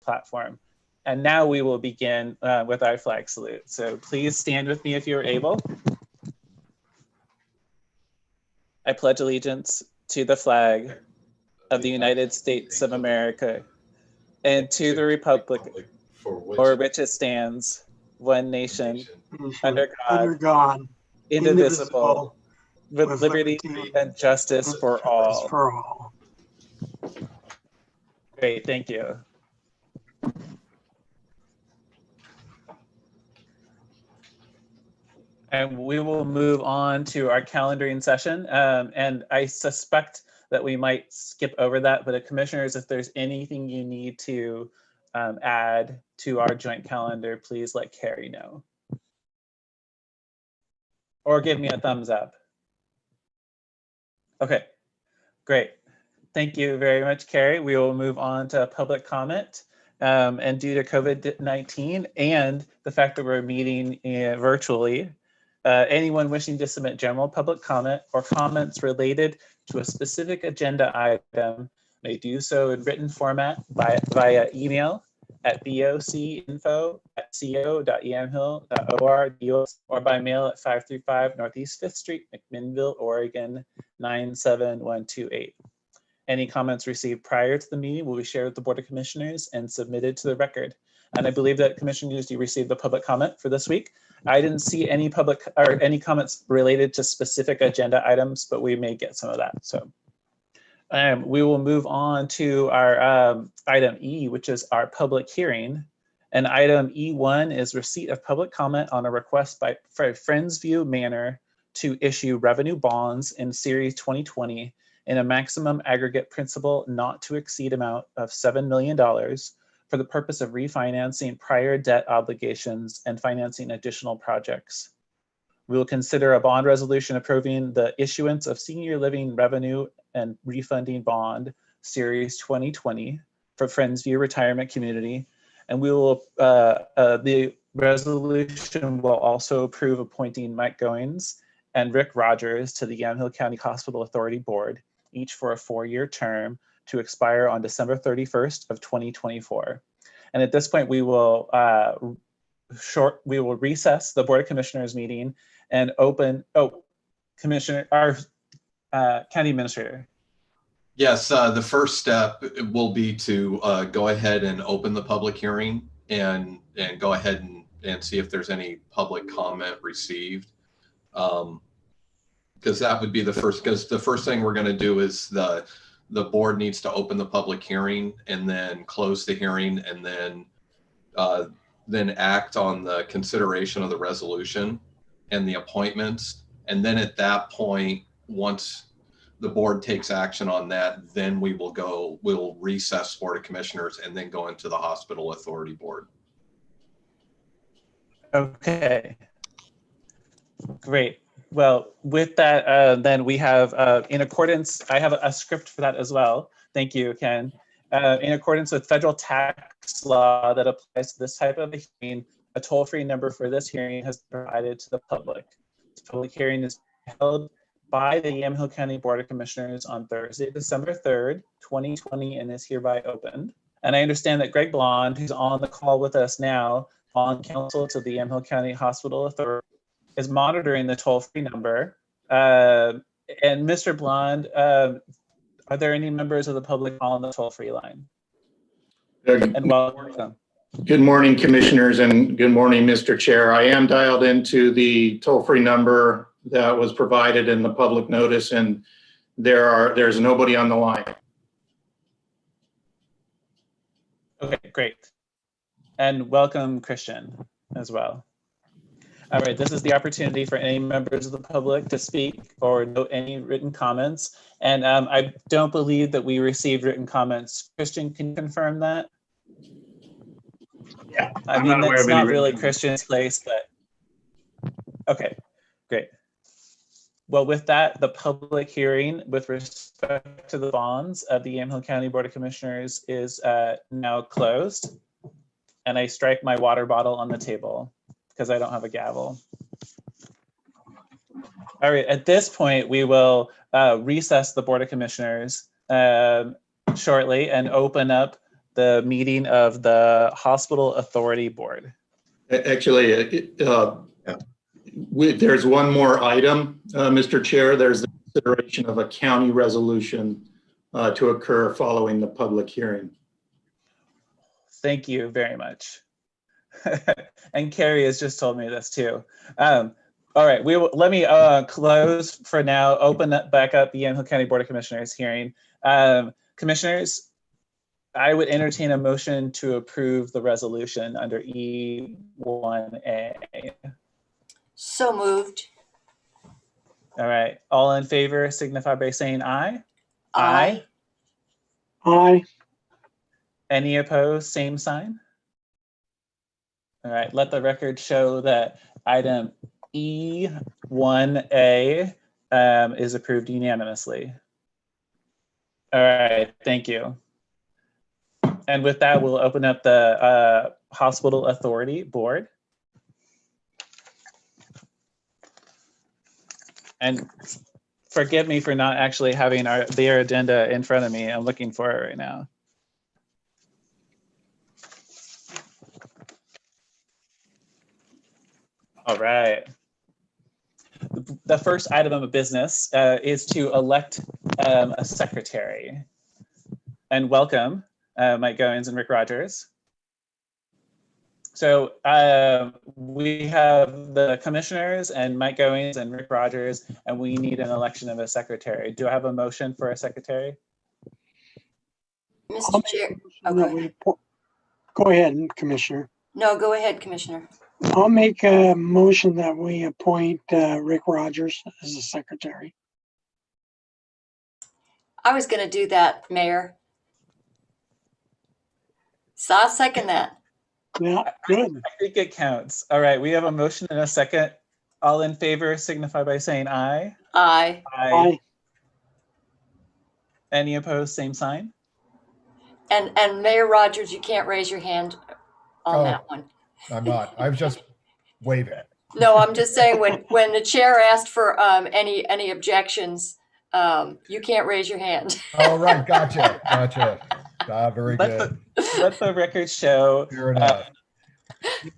platform. And now we will begin with our flag salute. So please stand with me if you're able. I pledge allegiance to the flag of the United States of America and to the republic for which it stands, one nation, under God, indivisible, with liberty and justice for all. Great, thank you. And we will move on to our calendaring session. And I suspect that we might skip over that, but commissioners, if there's anything you need to add to our joint calendar, please let Carrie know. Or give me a thumbs up. Okay, great. Thank you very much, Carrie. We will move on to public comment. And due to COVID-19 and the fact that we're meeting virtually, anyone wishing to submit general public comment or comments related to a specific agenda item may do so in written format via email at bocinfo@co.yamhill.org or by mail at 535 Northeast 5th Street, McMinnville, Oregon 97128. Any comments received prior to the meeting will be shared with the Board of Commissioners and submitted to the record. And I believe that commissioners, you received the public comment for this week. I didn't see any public or any comments related to specific agenda items, but we may get some of that. So we will move on to our item E, which is our public hearing. And item E1 is receipt of public comment on a request by Friendsview Manor to issue revenue bonds in Series 2020 in a maximum aggregate principal not to exceed amount of $7 million for the purpose of refinancing prior debt obligations and financing additional projects. We will consider a bond resolution approving the issuance of senior living revenue and refunding bond Series 2020 for Friendsview Retirement Community. And we will, the resolution will also approve appointing Mike Goings and Rick Rogers to the Yamhill County Hospital Authority Board, each for a 4-year term to expire on December 31st of 2024. And at this point, we will recess the Board of Commissioners meeting and open, Commissioner, our County Administrator. Yes, the first step will be to go ahead and open the public hearing and go ahead and see if there's any public comment received. Because that would be the first, because the first thing we're going to do is the board needs to open the public hearing and then close the hearing and then act on the consideration of the resolution and the appointments. And then at that point, once the board takes action on that, then we'll recess Board of Commissioners and then go into the Hospital Authority Board. Okay, great. Well, with that, then we have, in accordance, I have a script for that as well. Thank you, Ken. In accordance with federal tax law that applies to this type of a hearing, a toll-free number for this hearing has been provided to the public. This public hearing is held by the Yamhill County Board of Commissioners on Thursday, December 3rd, 2020, and is hereby opened. And I understand that Greg Blond, who's on the call with us now, on counsel to the Yamhill County Hospital Authority, is monitoring the toll-free number. And Mr. Blond, are there any members of the public on the toll-free line? And welcome. Good morning, Commissioners, and good morning, Mr. Chair. I am dialed into the toll-free number that was provided in the public notice, and there's nobody on the line. Okay, great. And welcome, Christian, as well. All right, this is the opportunity for any members of the public to speak or note any written comments. And I don't believe that we received written comments. Christian, can you confirm that? Yeah. I mean, that's not really Christian's place, but okay, great. Well, with that, the public hearing with respect to the bonds of the Yamhill County Board of Commissioners is now closed. And I strike my water bottle on the table because I don't have a gavel. All right, at this point, we will recess the Board of Commissioners shortly and open up the meeting of the Hospital Authority Board. Actually, there's one more item, Mr. Chair. There's the consideration of a county resolution to occur following the public hearing. Thank you very much. And Carrie has just told me this too. All right, let me close for now, open back up the Yamhill County Board of Commissioners hearing. Commissioners, I would entertain a motion to approve the resolution under E1A. So moved. All right, all in favor signify by saying aye. Aye. Aye. Any opposed, same sign. All right, let the record show that item E1A is approved unanimously. All right, thank you. And with that, we'll open up the Hospital Authority Board. And forgive me for not actually having their agenda in front of me. I'm looking for it right now. All right. The first item of business is to elect a secretary. And welcome, Mike Goins and Rick Rogers. So we have the commissioners and Mike Goins and Rick Rogers, and we need an election of a secretary. Do I have a motion for a secretary? Mr. Chair. Okay. Go ahead, Commissioner. No, go ahead, Commissioner. I'll make a motion that we appoint Rick Rogers as the secretary. I was going to do that, Mayor. So I'll second that. Yeah, good. I think it counts. All right, we have a motion and a second. All in favor signify by saying aye. Aye. Aye. Any opposed, same sign. And Mayor Rogers, you can't raise your hand on that one. I'm not. I was just waving. No, I'm just saying when the chair asked for any objections, you can't raise your hand. All right, gotcha. Very good. Let the record show Fair enough.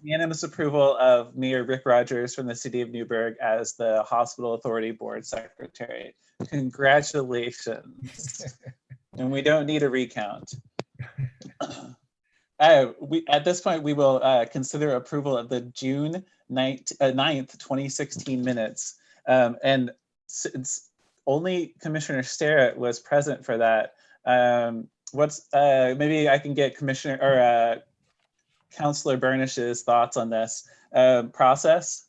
unanimous approval of Mayor Rick Rogers from the City of Newburgh as the Hospital Authority Board Secretary. Congratulations. And we don't need a recount. At this point, we will consider approval of the June 9th, 2016 minutes. And since only Commissioner Sterrett was present for that, maybe I can get Commissioner or Councilor Burnish's thoughts on this process.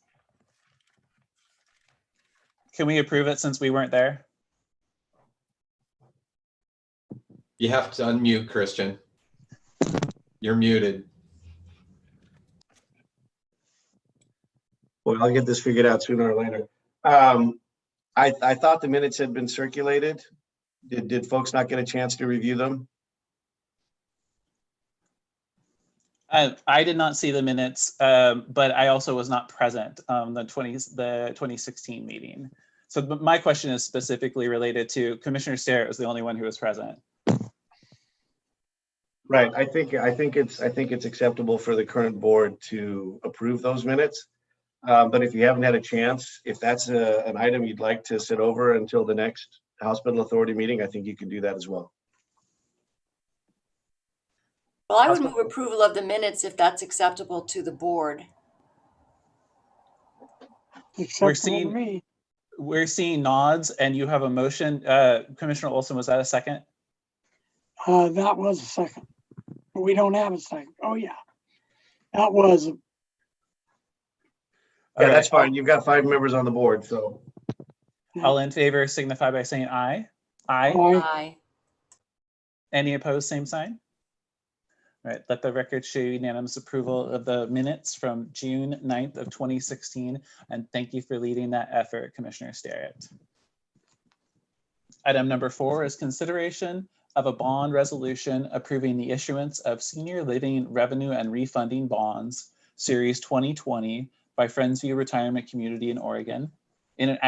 Can we approve it since we weren't there? You have to unmute, Christian. You're muted. Well, I'll get this figured out sooner or later. I thought the minutes had been circulated. Did folks not get a chance to review them? I did not see the minutes, but I also was not present the 2016 meeting. So my question is specifically related to Commissioner Sterrett was the only one who was present. Right. I think it's acceptable for the current board to approve those minutes. But if you haven't had a chance, if that's an item you'd like to sit over until the next Hospital Authority meeting, I think you can do that as well. Well, I would move approval of the minutes if that's acceptable to the board. Acceptable to me. We're seeing nods, and you have a motion. Commissioner Olson, was that a second? That was a second. We don't have a second. Oh yeah, that was. Yeah, that's fine. You've got 5 members on the board, so. All in favor signify by saying aye. Aye. Aye. Any opposed, same sign. All right, let the record show unanimous approval of the minutes from June 9th of 2016. And thank you for leading that effort, Commissioner Sterrett. Item number 4 is consideration of a bond resolution approving the issuance of senior living revenue and refunding bonds, Series 2020 by Friendsview Retirement Community in Oregon in an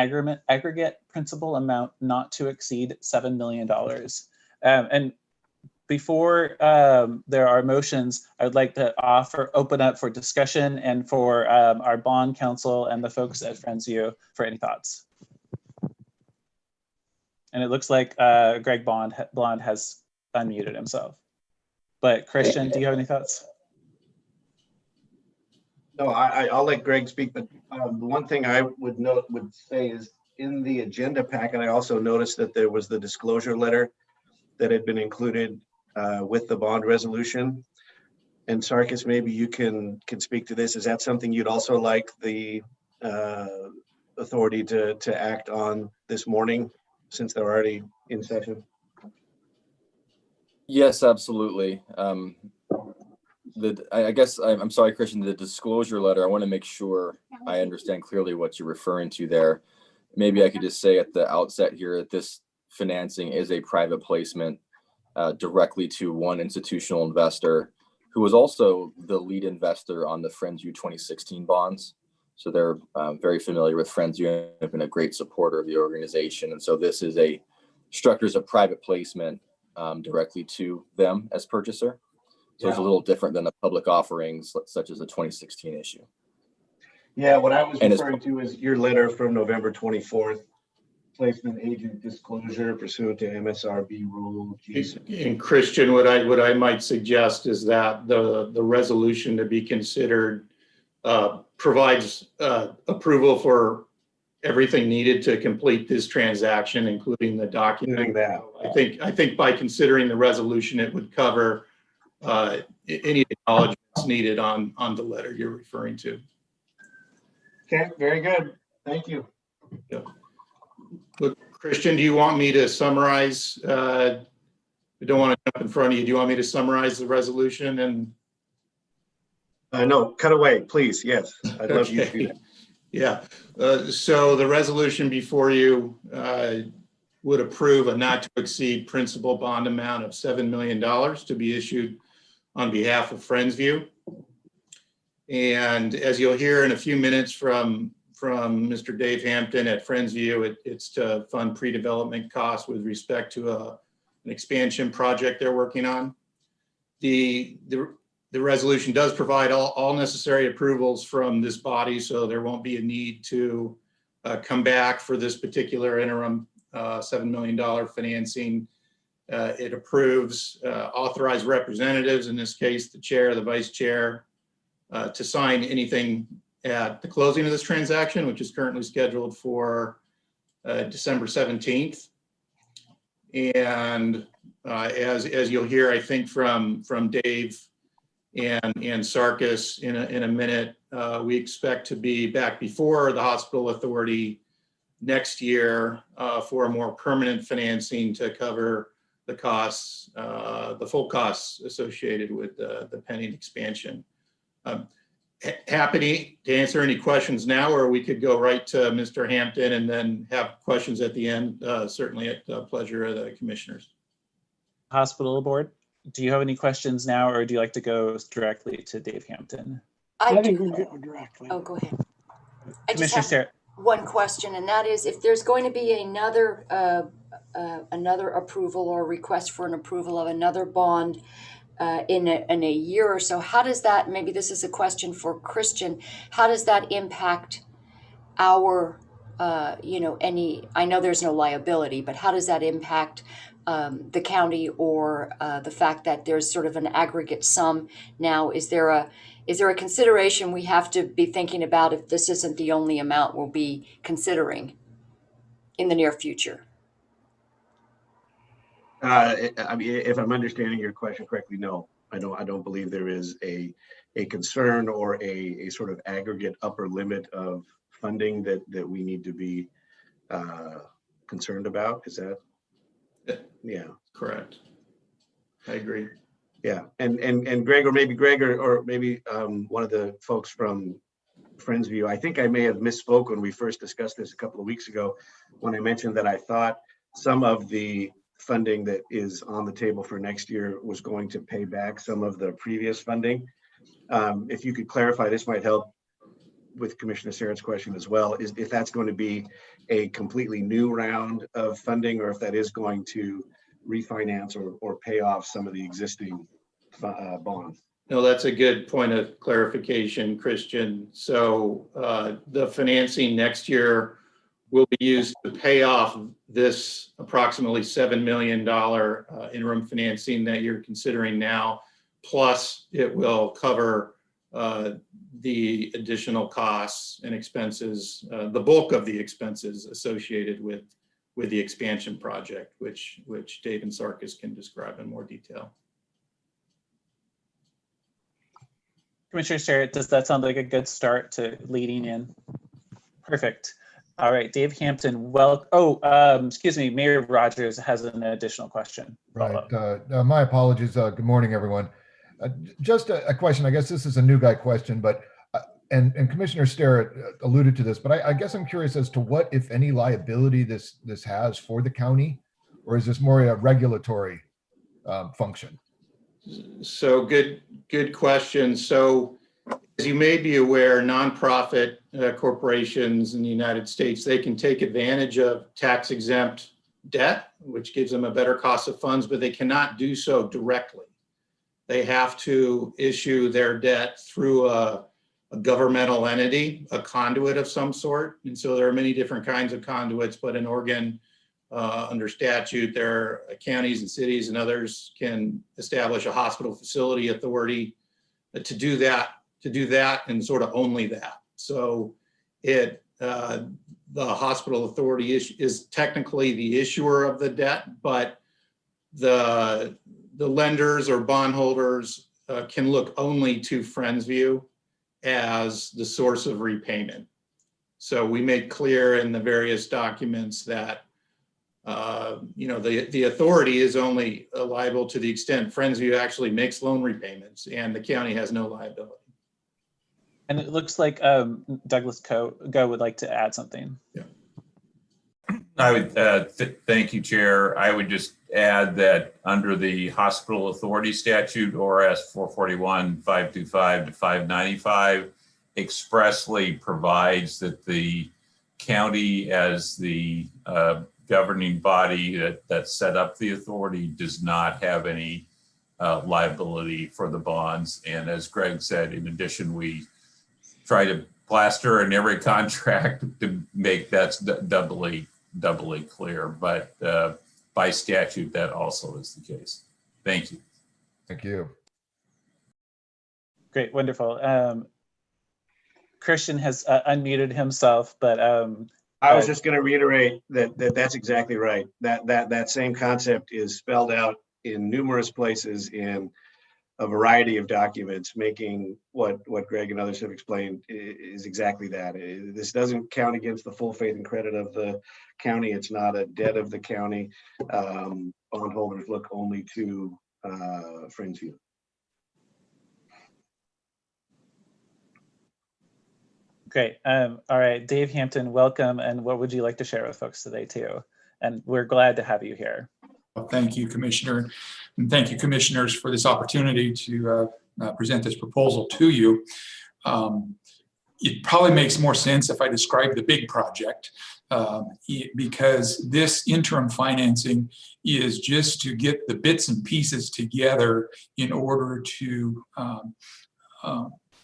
aggregate principal amount not to exceed $7 million. And before there are motions, I would like to open up for discussion and for our bond counsel and the folks at Friendsview for any thoughts. And it looks like Greg Blond has unmuted himself. But Christian, do you have any thoughts? No, I'll let Greg speak, but the one thing I would say is in the agenda packet, I also noticed that there was the disclosure letter that had been included with the bond resolution. And Sarkis, maybe you can speak to this. Is that something you'd also like the authority to act on this morning, since they're already in session? Yes, absolutely. I guess I'm sorry, Christian, the disclosure letter, I want to make sure I understand clearly what you're referring to there. Maybe I could just say at the outset here that this financing is a private placement directly to one institutional investor who was also the lead investor on the Friendsview 2016 bonds. So they're very familiar with Friendsview and have been a great supporter of the organization. And so this is structured as a private placement directly to them as purchaser. So it's a little different than the public offerings, such as the 2016 issue. Yeah, what I was referring to is your letter from November 24th, placement agent disclosure pursuant to MSRB rule. And Christian, what I might suggest is that the resolution to be considered provides approval for everything needed to complete this transaction, including the document. I think by considering the resolution, it would cover any acknowledgements needed on the letter you're referring to. Okay, very good. Thank you. Yep. Look, Christian, do you want me to summarize? I don't want to jump in front of you. Do you want me to summarize the resolution? And no, cut away, please. Yes, I'd love you to do that. Yeah. So the resolution before you would approve a not to exceed principal bond amount of $7 million to be issued on behalf of Friendsview. And as you'll hear in a few minutes from Mr. Dave Hampton at Friendsview, it's to fund pre-development costs with respect to an expansion project they're working on. The resolution does provide all necessary approvals from this body, so there won't be a need to come back for this particular interim $7 million financing. It approves authorized representatives, in this case, the chair, the vice chair, to sign anything at the closing of this transaction, which is currently scheduled for December 17th. And as you'll hear, I think from Dave and Sarkis in a minute, we expect to be back before the hospital authority next year for a more permanent financing to cover the costs, the full costs associated with the pending expansion. Happy to answer any questions now, or we could go right to Mr. Hampton and then have questions at the end, certainly at the pleasure of the commissioners. Hospital board, do you have any questions now, or do you like to go directly to Dave Hampton? I think we go directly. Oh, go ahead. I just Commissioner have Sarah. one question, and that is, if there's going to be another approval or request for an approval of another bond in a year or so, how does that, maybe this is a question for Christian, how does that impact our, I know there's no liability, but how does that impact the county or the fact that there's sort of an aggregate sum now? Is there a consideration we have to be thinking about if this isn't the only amount we'll be considering in the near future? I mean, if I'm understanding your question correctly, no, I don't believe there is a concern or a sort of aggregate upper limit of funding that we need to be concerned about. Is that? Yeah. Correct. I agree. Yeah, and Greg, or maybe one of the folks from Friendsview, I think I may have misspoke when we first discussed this a couple of weeks ago, when I mentioned that I thought some of the funding that is on the table for next year was going to pay back some of the previous funding. If you could clarify, this might help with Commissioner Serrett's question as well, is if that's going to be a completely new round of funding, or if that is going to refinance or pay off some of the existing bonds. No, that's a good point of clarification, Christian. So the financing next year will be used to pay off this approximately $7 million interim financing that you're considering now. Plus, it will cover the additional costs and expenses, the bulk of the expenses associated with the expansion project, which Dave and Sarkis can describe in more detail. Commissioner Sterrett, does that sound like a good start to leading in? Perfect. All right, Dave Hampton. Well, excuse me, Mayor Rogers has an additional question. Right. My apologies. Good morning, everyone. Just a question. I guess this is a new guy question, but and Commissioner Sterrett alluded to this, but I guess I'm curious as to what, if any, liability this has for the county, or is this more a regulatory function? So good question. So as you may be aware, nonprofit corporations in the United States, they can take advantage of tax exempt debt, which gives them a better cost of funds, but they cannot do so directly. They have to issue their debt through a governmental entity, a conduit of some sort. And so there are many different kinds of conduits, but in Oregon, under statute, there are counties and cities and others can establish a hospital facility authority to do that and sort of only that. So the hospital authority is technically the issuer of the debt, but the lenders or bondholders can look only to Friendsview as the source of repayment. So we made clear in the various documents that the authority is only liable to the extent Friendsview actually makes loan repayments, and the county has no liability. And it looks like Douglas Go would like to add something. Yeah. I would thank you, Chair. I would just add that under the Hospital Authority Statute, ORS 441-525 to 595, expressly provides that the county, as the governing body that set up the authority, does not have any liability for the bonds. And as Greg said, in addition, we try to plaster in every contract to make that doubly clear, but by statute, that also is the case. Thank you. Thank you. Great, wonderful. Christian has unmuted himself, but I was just going to reiterate that's exactly right. That same concept is spelled out in numerous places in a variety of documents, making what Greg and others have explained is exactly that. This doesn't count against the full faith and credit of the county. It's not a debt of the county. Bondholders look only to Friendsview. Great. All right, Dave Hampton, welcome. And what would you like to share with folks today too? And we're glad to have you here. Well, thank you, Commissioner. And thank you, commissioners, for this opportunity to present this proposal to you. It probably makes more sense if I describe the big project because this interim financing is just to get the bits and pieces together in order to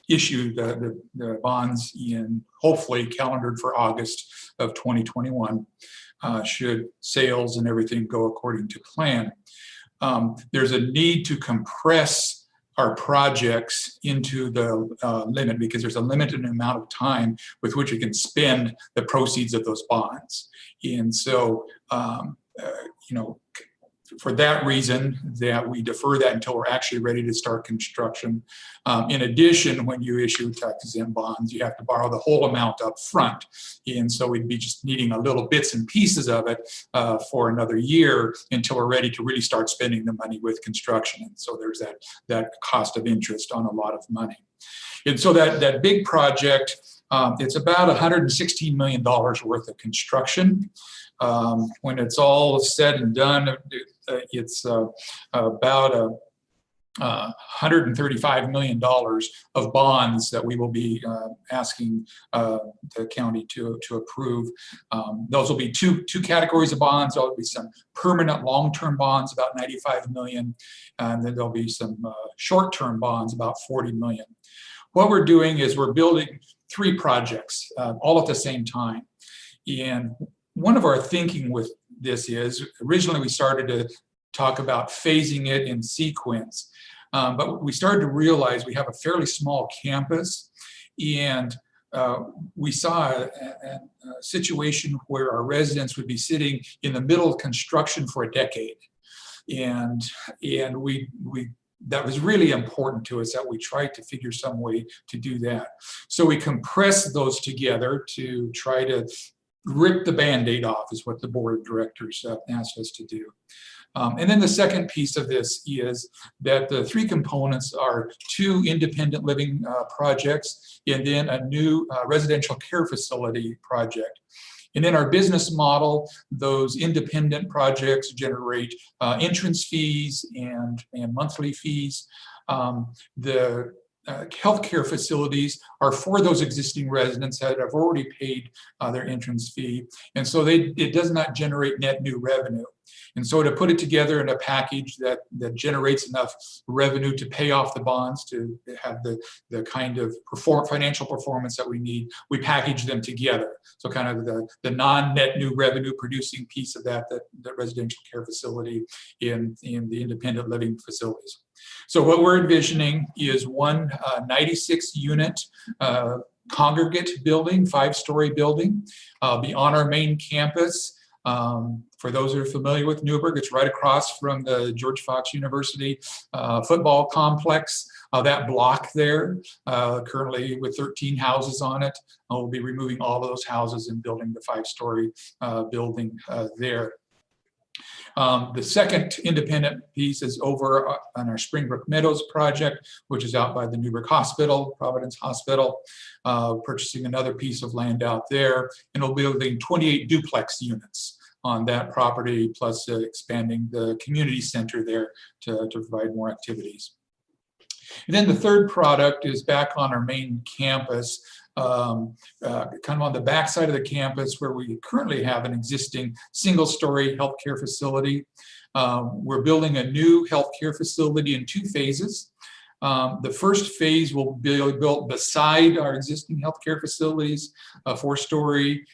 issue the bonds in, hopefully calendared for August of 2021, should sales and everything go according to plan. There's a need to compress our projects into the limit because there's a limited amount of time with which we can spend the proceeds of those bonds. And so, for that reason, that we defer that until we're actually ready to start construction. In addition, when you issue tax-exempt bonds, you have to borrow the whole amount up front. And so we'd be just needing a little bits and pieces of it for another year until we're ready to really start spending the money with construction. And so there's that cost of interest on a lot of money. And so that big project, it's about $116 million worth of construction. When it's all said and done, it's about $135 million of bonds that we will be asking the county to approve. Those will be two categories of bonds. There will be some permanent long-term bonds, about $95 million, and then there'll be some short-term bonds, about $40 million. What we're doing is we're building 3 projects all at the same time. And one of our thinking with this is, originally we started to talk about phasing it in sequence. But we started to realize we have a fairly small campus, and we saw a situation where our residents would be sitting in the middle of construction for a decade. And that was really important to us, that we tried to figure some way to do that. So we compressed those together to try to rip the Band-Aid off, is what the board of directors asked us to do. And then the second piece of this is that the 3 components are 2 independent living projects, and then a new residential care facility project. And in our business model, those independent projects generate entrance fees and monthly fees. The healthcare facilities are for those existing residents that have already paid their entrance fee, and so it does not generate net new revenue. And so to put it together in a package that generates enough revenue to pay off the bonds, to have the kind of financial performance that we need, we package them together. So kind of the non-net new revenue producing piece of that residential care facility in the independent living facilities. So what we're envisioning is one 96-unit congregate building, 5-story building, be on our main campus. For those who are familiar with Newburgh, it's right across from the George Fox University football complex. That block there, currently with 13 houses on it, we'll be removing all of those houses and building the 5-story building there. The second independent piece is over on our Springbrook Meadows project, which is out by the Newburgh Hospital, Providence Hospital, purchasing another piece of land out there, and we'll be building 28 duplex units on that property, plus expanding the community center there to provide more activities. And then the third product is back on our main campus, kind of on the back side of the campus where we currently have an existing single-story healthcare facility. We're building a new healthcare facility in 2 phases. The first phase will be built beside our existing healthcare facilities, a 4-story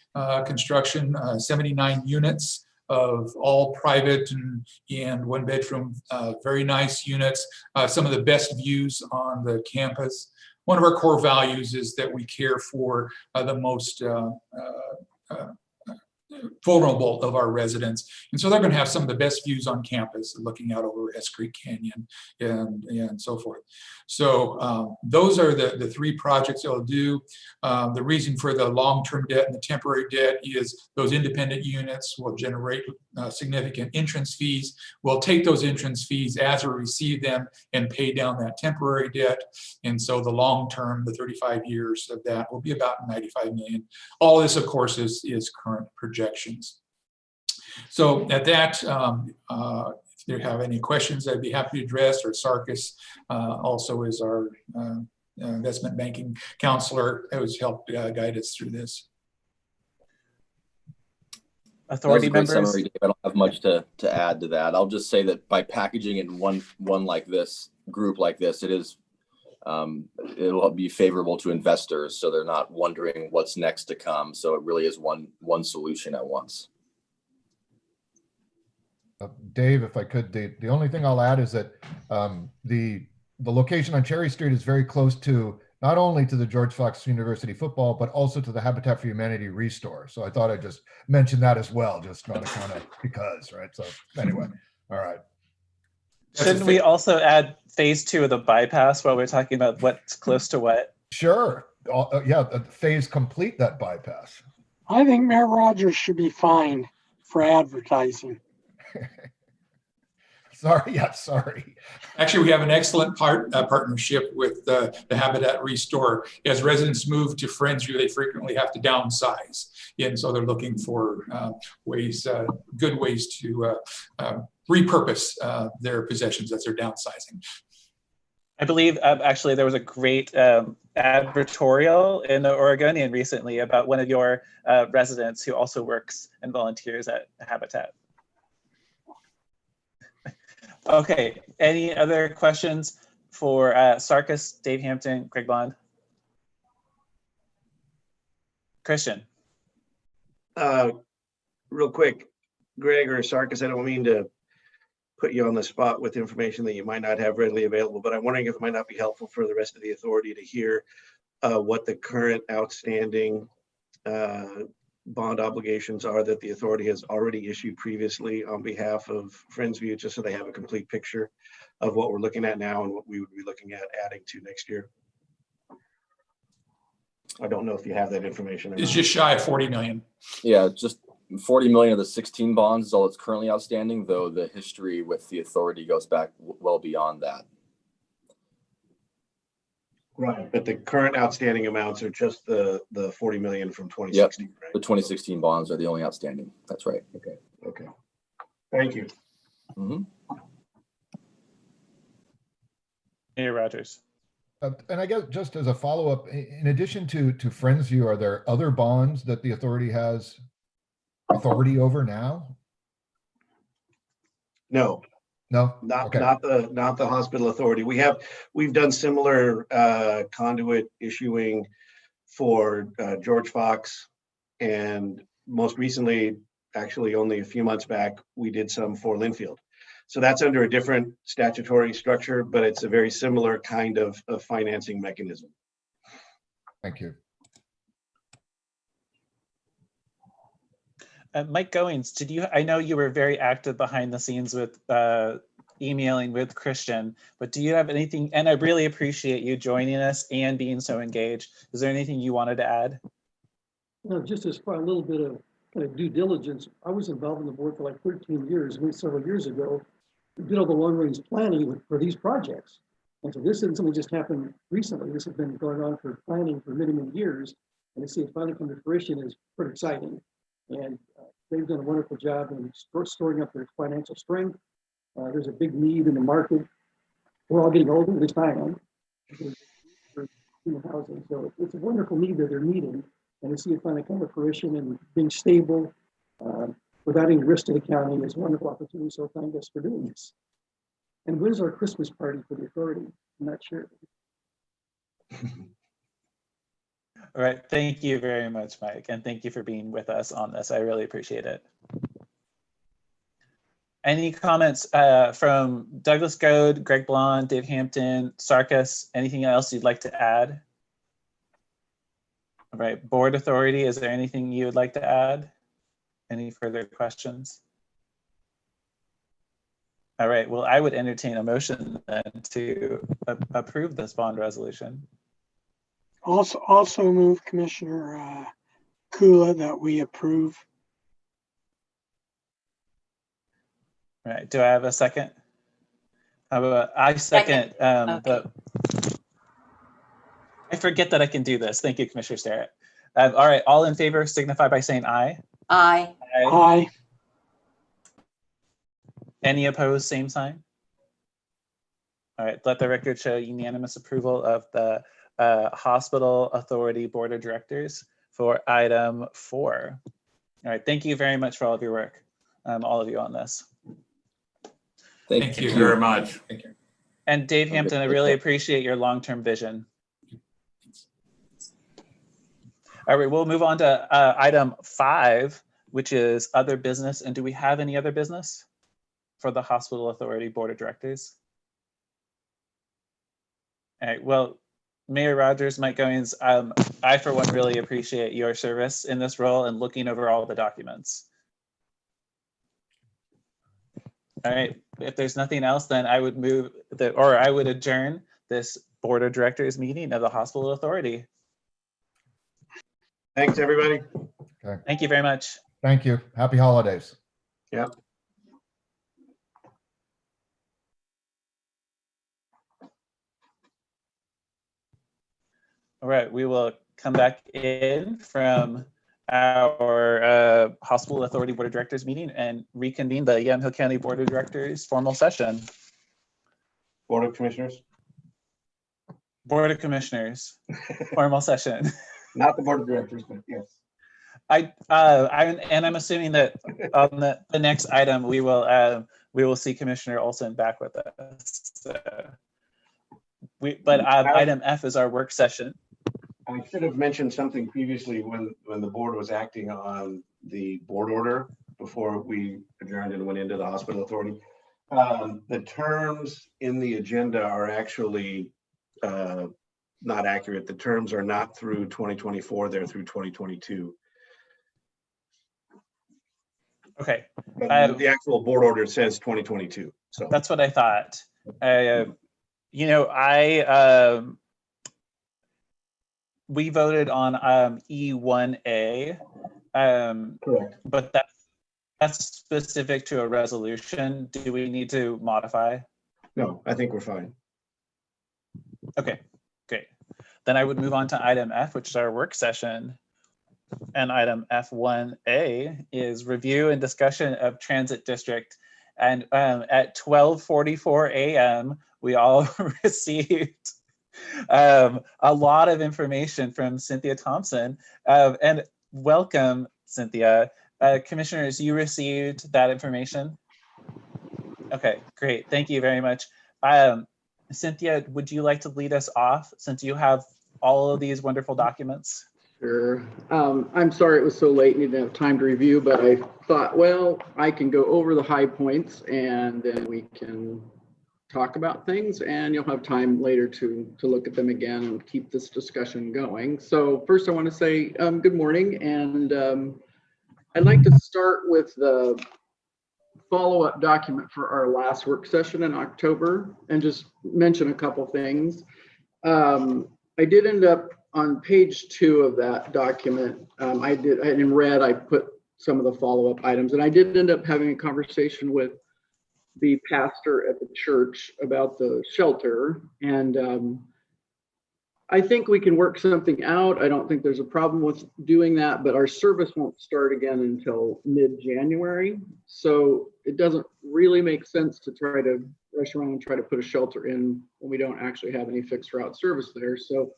construction, 79 units of all private and 1-bedroom, very nice units, some of the best views on the campus. One of our core values is that we care for the most vulnerable of our residents. And so they're going to have some of the best views on campus, looking out over S Creek Canyon and so forth. So those are the 3 projects they'll do. The reason for the long-term debt and the temporary debt is those independent units will generate significant entrance fees. We'll take those entrance fees as we receive them and pay down that temporary debt. And so the long-term, the 35 years of that, will be about $95 million. All this, of course, is current projections. So at that, if you have any questions, I'd be happy to address. Or Sarkis also is our investment banking counselor who has helped guide us through this. Authority that was a great members. summary, Dave. I don't have much to add to that. I'll just say that by packaging it in one like this, group like this, it'll be favorable to investors, so they're not wondering what's next to come. So it really is one solution at once. Dave, if I could, the only thing I'll add is that the location on Cherry Street is very close to not only to the George Fox University football, but also to the Habitat for Humanity restore. So I thought I'd just mention that as well, just on account of because, right? So anyway, all right. Shouldn't we also add phase 2 of the bypass while we're talking about what's close to what? Sure. Yeah, phase complete that bypass. I think Mayor Rogers should be fined for advertising. Sorry. Actually, we have an excellent partnership with the Habitat Restore. As residents move to Friendsview, they frequently have to downsize. And so they're looking for good ways to repurpose their possessions as they're downsizing. I believe actually there was a great advertorial in the Oregonian recently about one of your residents who also works and volunteers at Habitat. Okay, any other questions for Sarkis, Dave Hampton, Greg Bond? Christian. Real quick, Greg or Sarkis, I don't mean to put you on the spot with information that you might not have readily available, but I'm wondering if it might not be helpful for the rest of the authority to hear what the current outstanding bond obligations are that the authority has already issued previously on behalf of Friendsview, just so they have a complete picture of what we're looking at now and what we would be looking at adding to next year. I don't know if you have that information. It's just shy of 40 million. Yeah, just 40 million of the 16 bonds is all that's currently outstanding, though the history with the authority goes back well beyond that. Right, but the current outstanding amounts are just the 40 million from 2016, Yep. right? The 2016 bonds are the only outstanding. That's right. Okay. Thank you. Mm-hmm. Mayor Rogers. And I guess just as a follow-up, in addition to Friendsview, are there other bonds that the authority has authority over now? No, No? not Okay. not the hospital authority. We've done similar conduit issuing for George Fox, and most recently, actually only a few months back, we did some for Linfield. So that's under a different statutory structure, but it's a very similar kind of financing mechanism. Thank you. Mike Goings, I know you were very active behind the scenes with emailing with Christian, but do you have anything, and I really appreciate you joining us and being so engaged. Is there anything you wanted to add? No, just as far a little bit of kind of due diligence. I was involved in the board for like 13 years. Several years ago, we did all the long range planning for these projects. And so this isn't something just happened recently. This has been going on for planning for many, many years. And to see it finally come to fruition is pretty exciting. And they've done a wonderful job in storing up their financial strength. There's a big need in the market. We're all getting older, at least I am. For housing. So it's a wonderful need that they're meeting. And to see it finally come to fruition and being stable without any risk to the county is a wonderful opportunity. So thank us for doing this. And when's our Christmas party for the authority? I'm not sure. All right, thank you very much, Mike, and thank you for being with us on this. I really appreciate it. Any comments from Douglas Goad, Greg Blond, Dave Hampton, Sarkis, anything else you'd like to add? All right, board authority, is there anything you would like to add? Any further questions? All right, well, I would entertain a motion then to approve this bond resolution. Also move Commissioner Kula that we approve. All right, do I have a second? I second. Okay. I forget that I can do this. Thank you, Commissioner Sterrett. All right, all in favor signify by saying aye. Aye. Aye. Any opposed, same sign? All right, let the record show unanimous approval of the Hospital Authority Board of Directors for item 4. All right, thank you very much for all of your work, all of you on this. Thank you very much. Thank you. And Dave Hampton, I really appreciate your long-term vision. All right, we'll move on to item 5, which is other business. And do we have any other business for the Hospital Authority Board of Directors? All right, well, Mayor Rogers, Mike Goings, I for one really appreciate your service in this role and looking over all the documents. All right, if there's nothing else, then I would I would adjourn this Board of Directors meeting of the Hospital Authority. Thanks, everybody. Okay. Thank you very much. Thank you. Happy holidays. Yep. All right, we will come back in from our Hospital Authority Board of Directors meeting and reconvene the Yamhill County Board of Directors formal session. Board of Commissioners. Board of Commissioners, formal session. Not the board of directors, but yes. I'm assuming that on the next item we will see Commissioner Olson back with us. So item F is our work session. I should have mentioned something previously when the board was acting on the board order before we adjourned and went into the hospital authority. The terms in the agenda are actually not accurate. The terms are not through 2024, they're through 2022. Okay. But the actual board order says 2022. So that's what I thought. We voted on E1A, correct. But that's specific to a resolution. Do we need to modify? No, I think we're fine. Okay, great. Then I would move on to item F, which is our work session. And item F1A is review and discussion of transit district. And at 12:44 a.m., we all received a lot of information from Cynthia Thompson. And welcome, Cynthia. Commissioners, you received that information? Okay, great. Thank you very much. Cynthia, would you like to lead us off since you have all of these wonderful documents? Sure. I'm sorry it was so late and didn't have time to review, but I thought, well, I can go over the high points and then we can talk about things and you'll have time later to look at them again and keep this discussion going. So first I want to say good morning, and I'd like to start with the follow-up document for our last work session in October and just mention a couple things. I did end up on page 2 of that document. In red, I put some of the follow-up items, and I did end up having a conversation with the pastor at the church about the shelter, and I think we can work something out. I don't think there's a problem with doing that, but our service won't start again until mid-January. So it doesn't really make sense to try to rush around and try to put a shelter in when we don't actually have any fixed route service there. So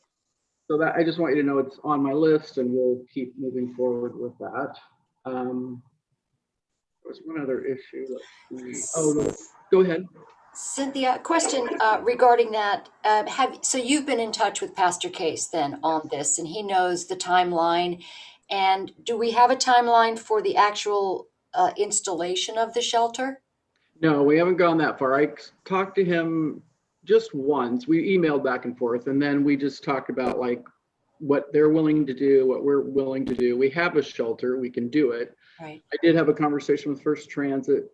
that I just want you to know it's on my list and we'll keep moving forward with that. There was one other issue. Oh, no. Go ahead. Cynthia, question regarding that. So you've been in touch with Pastor Case then on this, and he knows the timeline. And do we have a timeline for the actual installation of the shelter? No, we haven't gone that far. I talked to him just once. We emailed back and forth, and then we just talked about like what they're willing to do, what we're willing to do. We have a shelter, we can do it. Right. I did have a conversation with First Transit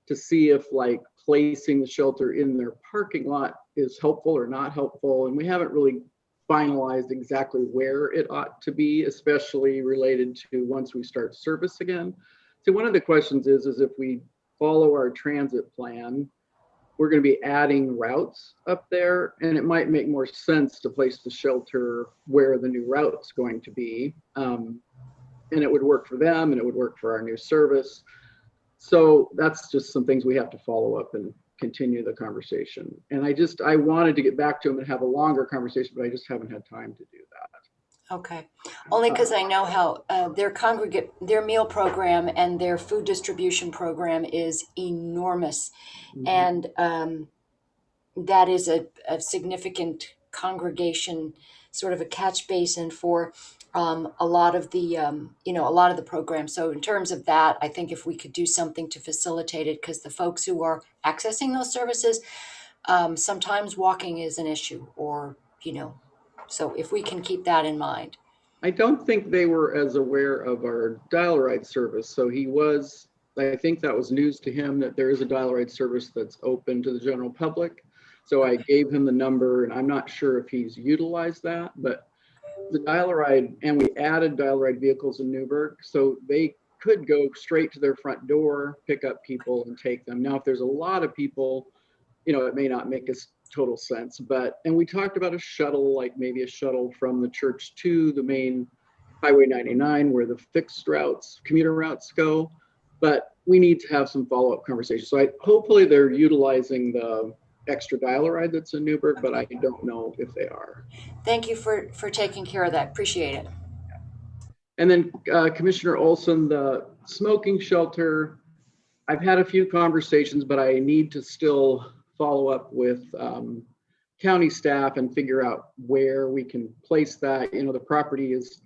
to see if like placing the shelter in their parking lot is helpful or not helpful. And we haven't really finalized exactly where it ought to be, especially related to once we start service again. So one of the questions is if we follow our transit plan, we're going to be adding routes up there, and it might make more sense to place the shelter where the new route's going to be. And it would work for them and it would work for our new service. So that's just some things we have to follow up and continue the conversation. And I wanted to get back to them and have a longer conversation, but I just haven't had time to do that. Okay. Only because I know how their meal program and their food distribution program is enormous. Mm-hmm. And that is a significant congregation, sort of a catch basin for a lot of the program. So in terms of that, I think if we could do something to facilitate it, because the folks who are accessing those services, sometimes walking is an issue, or, so if we can keep that in mind. I don't think they were as aware of our dial ride service. So I think that was news to him that there is a dial ride service that's open to the general public. So I gave him the number, and I'm not sure if he's utilized that, but the dial ride, and we added dial ride vehicles in Newburgh, so they could go straight to their front door, pick up people and take them. Now, if there's a lot of people, it may not make us total sense, and we talked about a shuttle, like maybe a shuttle from the church to the main Highway 99 where the fixed routes, commuter routes go, but we need to have some follow-up conversations. So hopefully they're utilizing the extra dial-a-ride that's in Newburgh, but I don't know if they are. Thank you for taking care of that. Appreciate it. And then Commissioner Olson, the smoking shelter, I've had a few conversations, but I need to still follow up with county staff and figure out where we can place that. You know, the property is,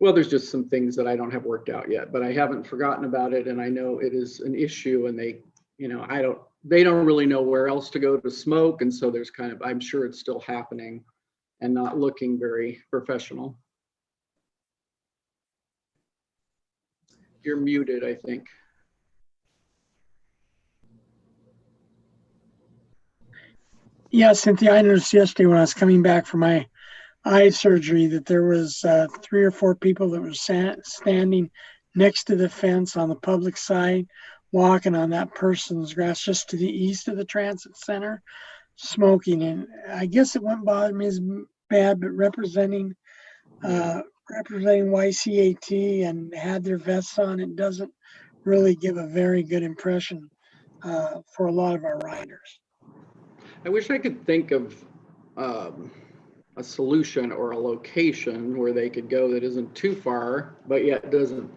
well, there's just some things that I don't have worked out yet, but I haven't forgotten about it. And I know it is an issue, and they, you know, they don't really know where else to go to smoke. And so there's kind of, I'm sure it's still happening and not looking very professional. You're muted, I think. Yeah, Cynthia, I noticed yesterday when I was coming back from my eye surgery that there was 3 or 4 people that were standing next to the fence on the public side, walking on that person's grass just to the east of the transit center, smoking. And I guess it wouldn't bother me as bad, but representing YCAT and had their vests on, it doesn't really give a very good impression for a lot of our riders. I wish I could think of a solution or a location where they could go that isn't too far, but yet doesn't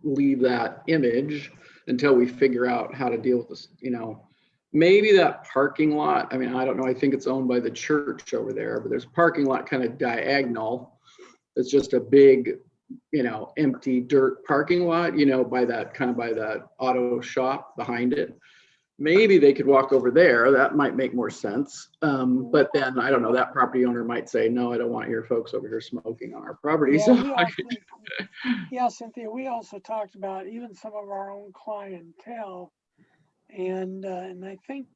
leave that image until we figure out how to deal with this. You know, maybe that parking lot, I mean, I don't know, I think it's owned by the church over there, but there's a parking lot kind of diagonal. It's just a big, you know, empty dirt parking lot, you know, by that kind of by that auto shop behind it. Maybe they could walk over there. That might make more sense. But then I don't know, that property owner might say, no, I don't want your folks over here smoking on our property. Yeah, yeah, Cynthia, we also talked about even some of our own clientele. And I think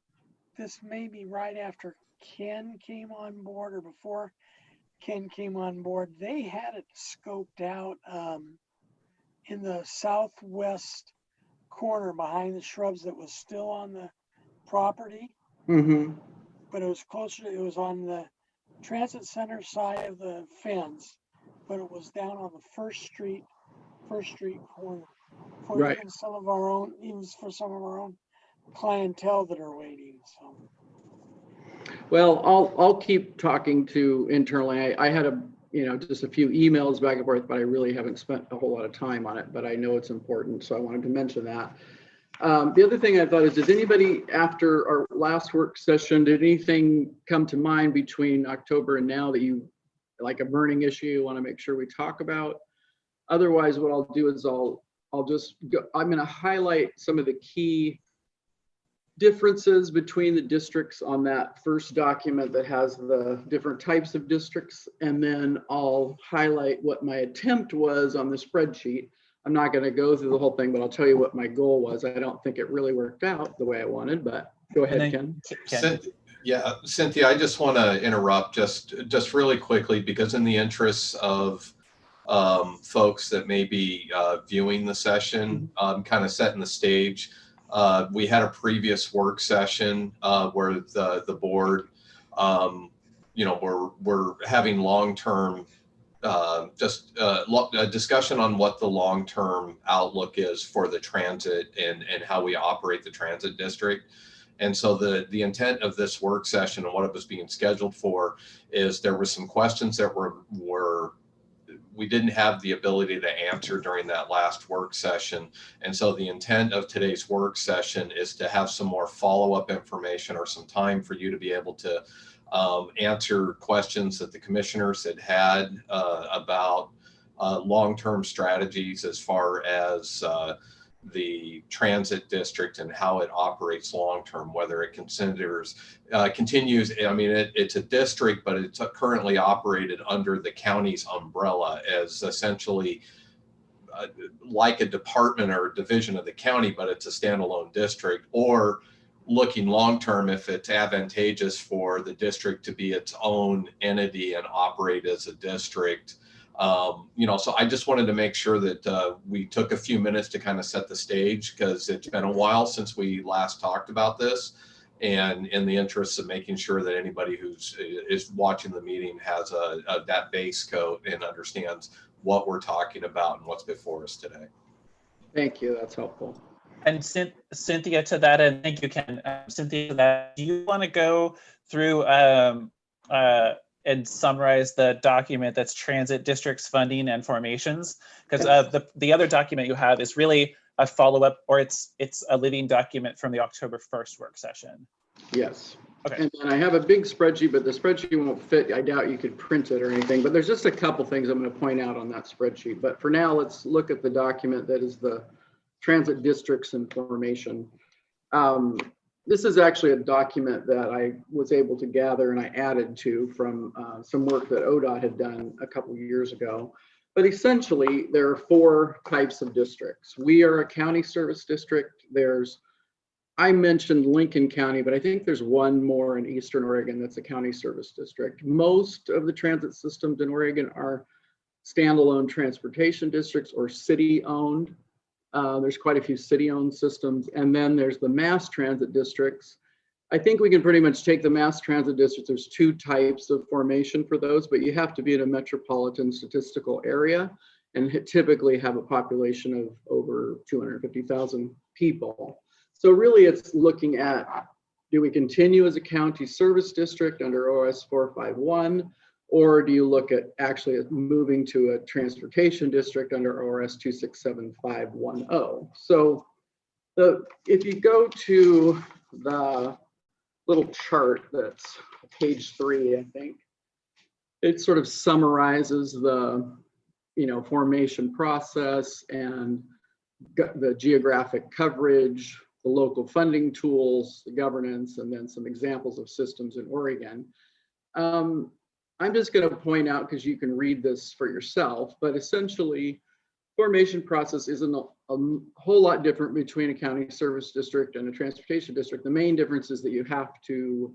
this may be right after Ken came on board or before Ken came on board. They had it scoped out in the southwest corner behind the shrubs that was still on the property. Mm-hmm. But it was closer, it was on the transit center side of the fence, but it was down on the First Street corner for Right. even some of our own, even for some of our own clientele that are waiting. So, well, I'll keep talking to internally. I had just a few emails back and forth, but I really haven't spent a whole lot of time on it, but I know it's important. So I wanted to mention that. The other thing I thought is, did anybody after our last work session, did anything come to mind between October and now that you, like a burning issue you want to make sure we talk about? Otherwise, what I'll do is I'll just go, I'm going to highlight some of the key differences between the districts on that first document that has the different types of districts. And then I'll highlight what my attempt was on the spreadsheet. I'm not going to go through the whole thing, but I'll tell you what my goal was. I don't think it really worked out the way I wanted, but go ahead, Ken. Yeah, Cynthia, I just want to interrupt just really quickly, because in the interests of folks that may be viewing the session, kind of setting the stage. We had a previous work session where the board, we're having long-term, a discussion on what the long-term outlook is for the transit and how we operate the transit district. And so the intent of this work session and what it was being scheduled for is there were some questions that we didn't have the ability to answer during that last work session. And so the intent of today's work session is to have some more follow-up information or some time for you to be able to answer questions that the commissioners had about long-term strategies as far as the transit district and how it operates long-term, whether it continues. I mean, it's a district, but it's currently operated under the county's umbrella as essentially like a department or division of the county, but it's a standalone district, or looking long-term if it's advantageous for the district to be its own entity and operate as a district. So I just wanted to make sure that we took a few minutes to kind of set the stage, because it's been a while since we last talked about this, and in the interest of making sure that anybody is watching the meeting has that base coat and understands what we're talking about and what's before us today. Thank you, that's helpful. And Cynthia, to that end, thank you, Ken. Cynthia, to that, do you want to go through and summarize the document that's transit districts funding and formations? Because the other document you have is really a follow-up, or it's a living document from the October 1st work session. Yes. Okay. And then I have a big spreadsheet, but the spreadsheet won't fit. I doubt you could print it or anything, but there's just a couple things I'm going to point out on that spreadsheet. But for now, let's look at the document that is the transit districts and formation. This is actually a document that I was able to gather and I added to from some work that ODOT had done a couple of years ago. But essentially, there are 4 types of districts. We are a county service district. I mentioned Lincoln County, but I think there's one more in Eastern Oregon that's a county service district. Most of the transit systems in Oregon are standalone transportation districts or city-owned. There's quite a few city-owned systems. And then there's the mass transit districts. I think we can pretty much take the mass transit districts. There's 2 types of formation for those, but you have to be in a metropolitan statistical area and typically have a population of over 250,000 people. So really it's looking at, do we continue as a county service district under OS 451, or do you look at actually moving to a transportation district under ORS 267510? So if you go to the little chart that's page 3, I think, it sort of summarizes the formation process and the geographic coverage, the local funding tools, the governance, and then some examples of systems in Oregon. I'm just going to point out, because you can read this for yourself, but essentially formation process isn't a whole lot different between a county service district and a transportation district. The main difference is that you have to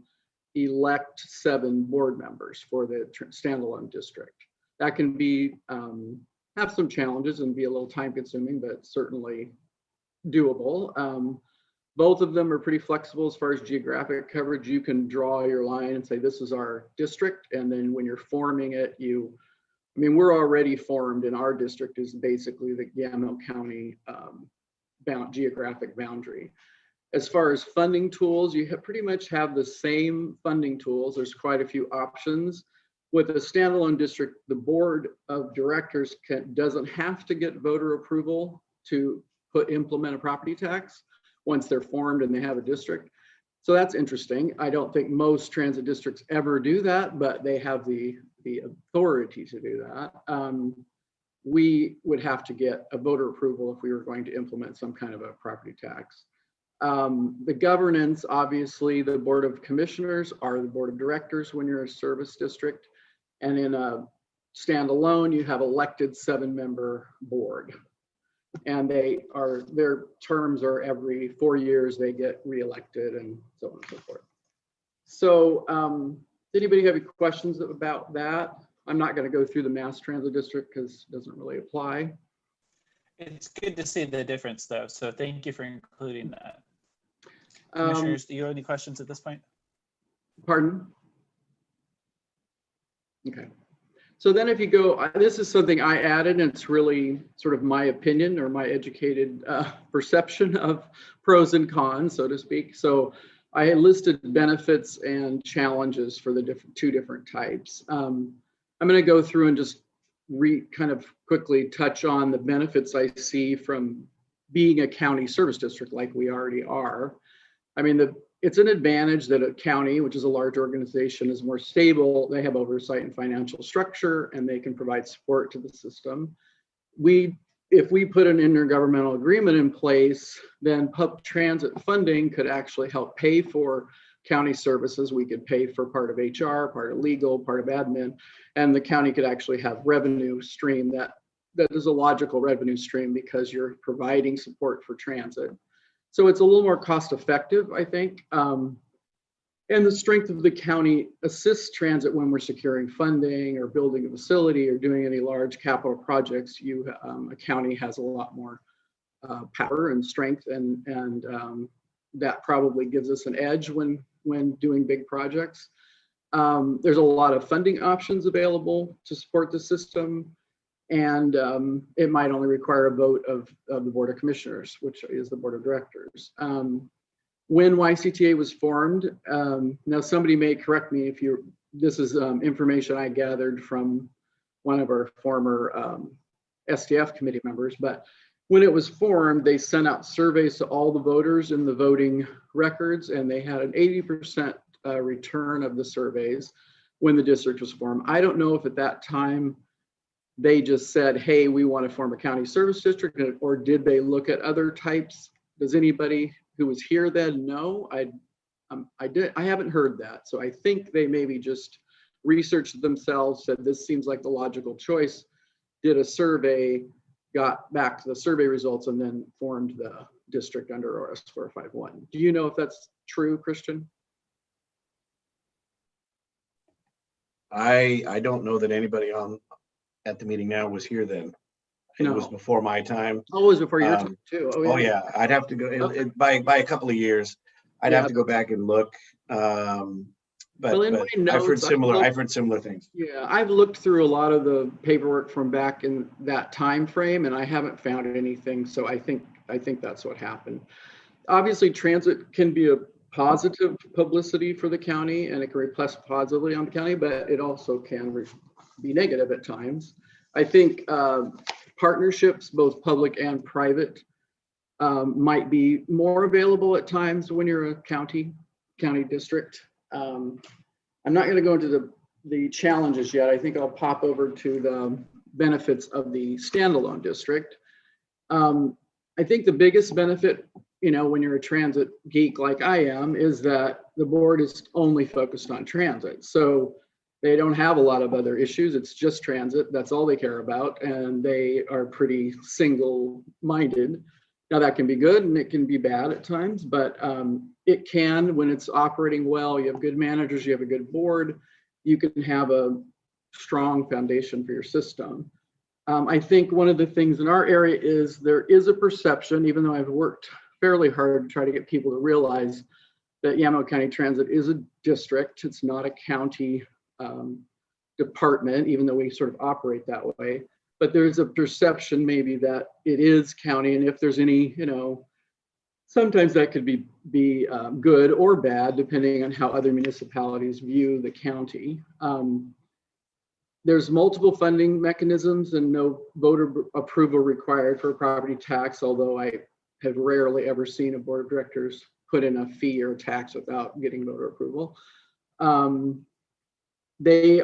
elect 7 board members for the standalone district. That can be have some challenges and be a little time consuming, but certainly doable. Both of them are pretty flexible as far as geographic coverage. You can draw your line and say, this is our district. And then when you're forming it, we're already formed, and our district is basically the Yamhill County geographic boundary. As far as funding tools, you pretty much have the same funding tools. There's quite a few options. With a standalone district, the board of directors doesn't have to get voter approval to implement a property tax once they're formed and they have a district. So that's interesting. I don't think most transit districts ever do that, but they have the authority to do that. We would have to get a voter approval if we were going to implement some kind of a property tax. The governance, obviously, the board of commissioners are the board of directors when you're a service district. And in a standalone, you have elected 7-member board. And their terms are every 4 years, they get reelected and so on and so forth. So does anybody have any questions about that? I'm not going to go through the mass transit district because it doesn't really apply. It's good to see the difference though. So thank you for including that. Commissioners, do you have any questions at this point? Pardon? Okay. So then if you go, this is something I added, and it's really sort of my opinion or my educated perception of pros and cons, so to speak. So I listed benefits and challenges for the 2 different types. I'm going to go through and just kind of quickly touch on the benefits I see from being a county service district like we already are. I mean, it's an advantage that a county, which is a large organization, is more stable. They have oversight and financial structure, and they can provide support to the system. If we put an intergovernmental agreement in place, then public transit funding could actually help pay for county services. We could pay for part of HR, part of legal, part of admin, and the county could actually have revenue stream that is a logical revenue stream because you're providing support for transit. So it's a little more cost effective, I think. And the strength of the county assists transit when we're securing funding or building a facility or doing any large capital projects. A county has a lot more power and strength, and that probably gives us an edge when doing big projects. There's a lot of funding options available to support the system. And it might only require a vote of the Board of Commissioners, which is the Board of Directors. When YCTA was formed, now somebody may correct me if this is information I gathered from one of our former STF committee members, but when it was formed, they sent out surveys to all the voters in the voting records, and they had an 80% return of the surveys when the district was formed. I don't know if at that time they just said, hey, we want to form a county service district, or did they look at other types? Does anybody who was here then know? I haven't heard that. So I think they maybe just researched themselves, said this seems like the logical choice, did a survey, got back to the survey results, and then formed the district under ORS 451. Do you know if that's true, Christian? I don't know that anybody at the meeting now was here then. It was before my time. Oh, it was before your time too. Oh yeah, I'd have to go by a couple of years. I'd have to go back and look. But I've heard similar things. Yeah, I've looked through a lot of the paperwork from back in that time frame, and I haven't found anything. So I think that's what happened. Obviously, transit can be a positive publicity for the county, and it can reflect positively on the county, but it also can be negative at times. I think partnerships, both public and private, might be more available at times when you're a county district. I'm not going to go into the challenges yet. I think I'll pop over to the benefits of the standalone district. I think the biggest benefit, when you're a transit geek like I am, is that the board is only focused on transit. So they don't have a lot of other issues. It's just transit. That's all they care about. And they are pretty single-minded. Now that can be good and it can be bad at times, but it can, when it's operating well, you have good managers, you have a good board, you can have a strong foundation for your system. I think one of the things in our area is there is a perception, even though I've worked fairly hard to try to get people to realize that Yamaha County Transit is a district. It's not a county department, even though we sort of operate that way. But there's a perception maybe that it is county, and if there's any, sometimes that could be good or bad depending on how other municipalities view the county. There's multiple funding mechanisms and no voter approval required for a property tax, although I have rarely ever seen a board of directors put in a fee or a tax without getting voter approval. They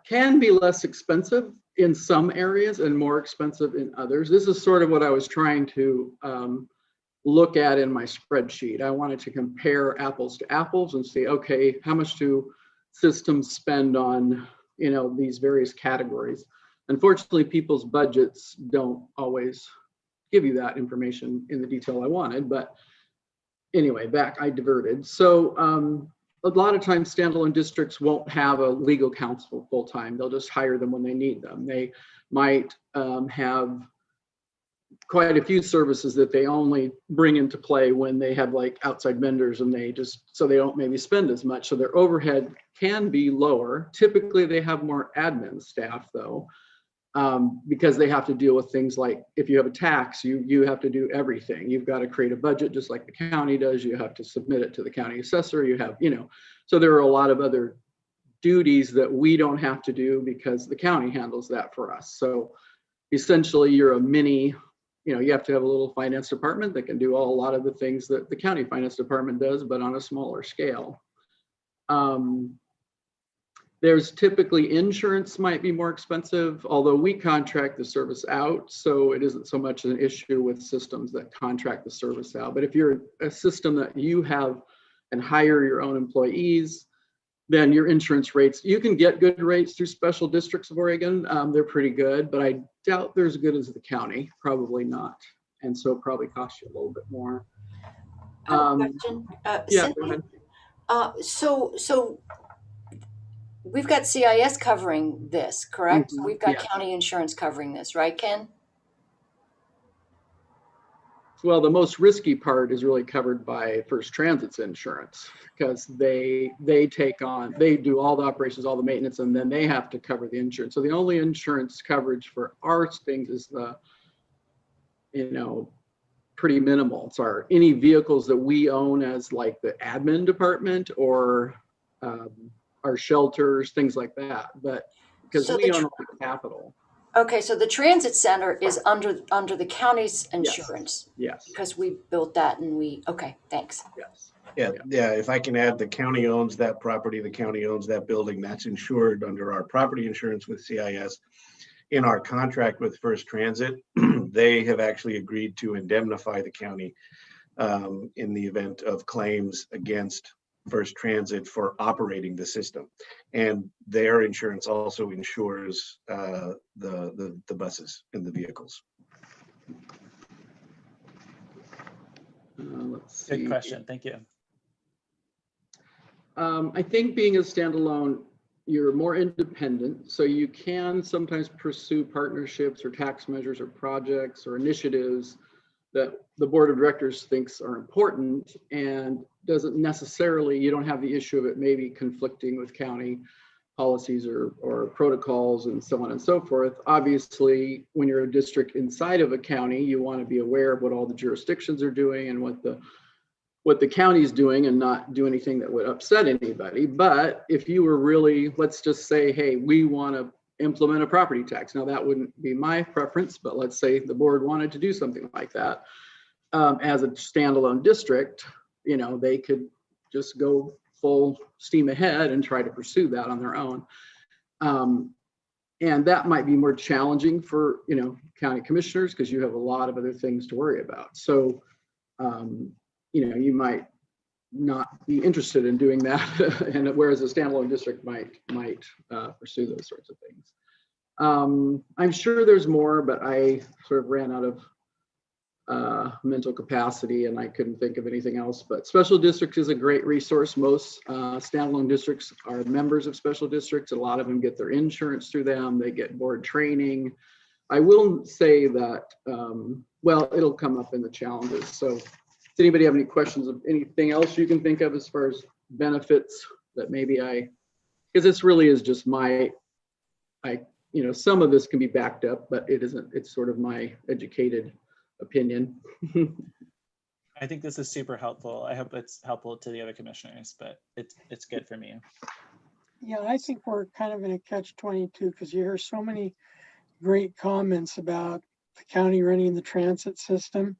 can be less expensive in some areas and more expensive in others. This is sort of what I was trying to look at in my spreadsheet. I wanted to compare apples to apples and see, okay, how much do systems spend on, these various categories? Unfortunately, people's budgets don't always give you that information in the detail I wanted, but anyway, I diverted. So a lot of times standalone districts won't have a legal counsel full-time. They'll just hire them when they need them. They might have quite a few services that they only bring into play when they have like outside vendors, and so they don't maybe spend as much. So their overhead can be lower. Typically they have more admin staff though, because they have to deal with things like, if you have a tax, you have to do everything. You've got to create a budget just like the county does. You have to submit it to the county assessor. You have, so there are a lot of other duties that we don't have to do because the county handles that for us. So essentially you're a mini, you have to have a little finance department that can do a lot of the things that the county finance department does, but on a smaller scale. There's typically insurance might be more expensive, although we contract the service out. So it isn't so much an issue with systems that contract the service out. But if you're a system that you have and hire your own employees, then your insurance rates, you can get good rates through special districts of Oregon. They're pretty good, but I doubt they're as good as the county, probably not. And so it probably costs you a little bit more. Question. Yeah, Cynthia, go ahead. So we've got CIS covering this, correct? Mhm, We've got yeah. county insurance covering this, right, Ken? Well, the most risky part is really covered by First Transit's insurance, because they do all the operations, all the maintenance, and then they have to cover the insurance. So the only insurance coverage for our things is the, pretty minimal. It's any vehicles that we own as like the admin department or our shelters, things like that. But because So we own all the capital. Okay, so the transit center is under the county's insurance. Yes. Because we built that and okay, thanks. Yes. Yeah, if I can add, the county owns that property, the county owns that building, that's insured under our property insurance with CIS. In our contract with First Transit, they have actually agreed to indemnify the county in the event of claims against First Transit for operating the system. And their insurance also insures the buses and the vehicles. Let's see. Good question. Thank you. I think being a standalone, you're more independent, so you can sometimes pursue partnerships or tax measures or projects or initiatives that the board of directors thinks are important, and doesn't necessarily, you don't have the issue of it maybe conflicting with county policies or protocols and so on and so forth. Obviously, when you're a district inside of a county, you want to be aware of what all the jurisdictions are doing and what the county's doing, and not do anything that would upset anybody. But if you were really, let's just say, hey, we want to implement a property tax. Now that wouldn't be my preference, but let's say the board wanted to do something like that. As a standalone district, they could just go full steam ahead and try to pursue that on their own. And that might be more challenging for, county commissioners, because you have a lot of other things to worry about. So, you might not be interested in doing that, and whereas a standalone district might pursue those sorts of things. I'm sure there's more, but I sort of ran out of mental capacity and I couldn't think of anything else. But special districts is a great resource. Most standalone districts are members of special districts. A lot of them get their insurance through them. They get board training. I will say that, it'll come up in the challenges. So does anybody have any questions of anything else you can think of as far as benefits that maybe because this really is just some of this can be backed up, but it isn't, it's sort of my educated opinion. I think this is super helpful. I hope it's helpful to the other commissioners, but it's good for me. Yeah, I think we're kind of in a catch-22 because you hear so many great comments about the county running the transit system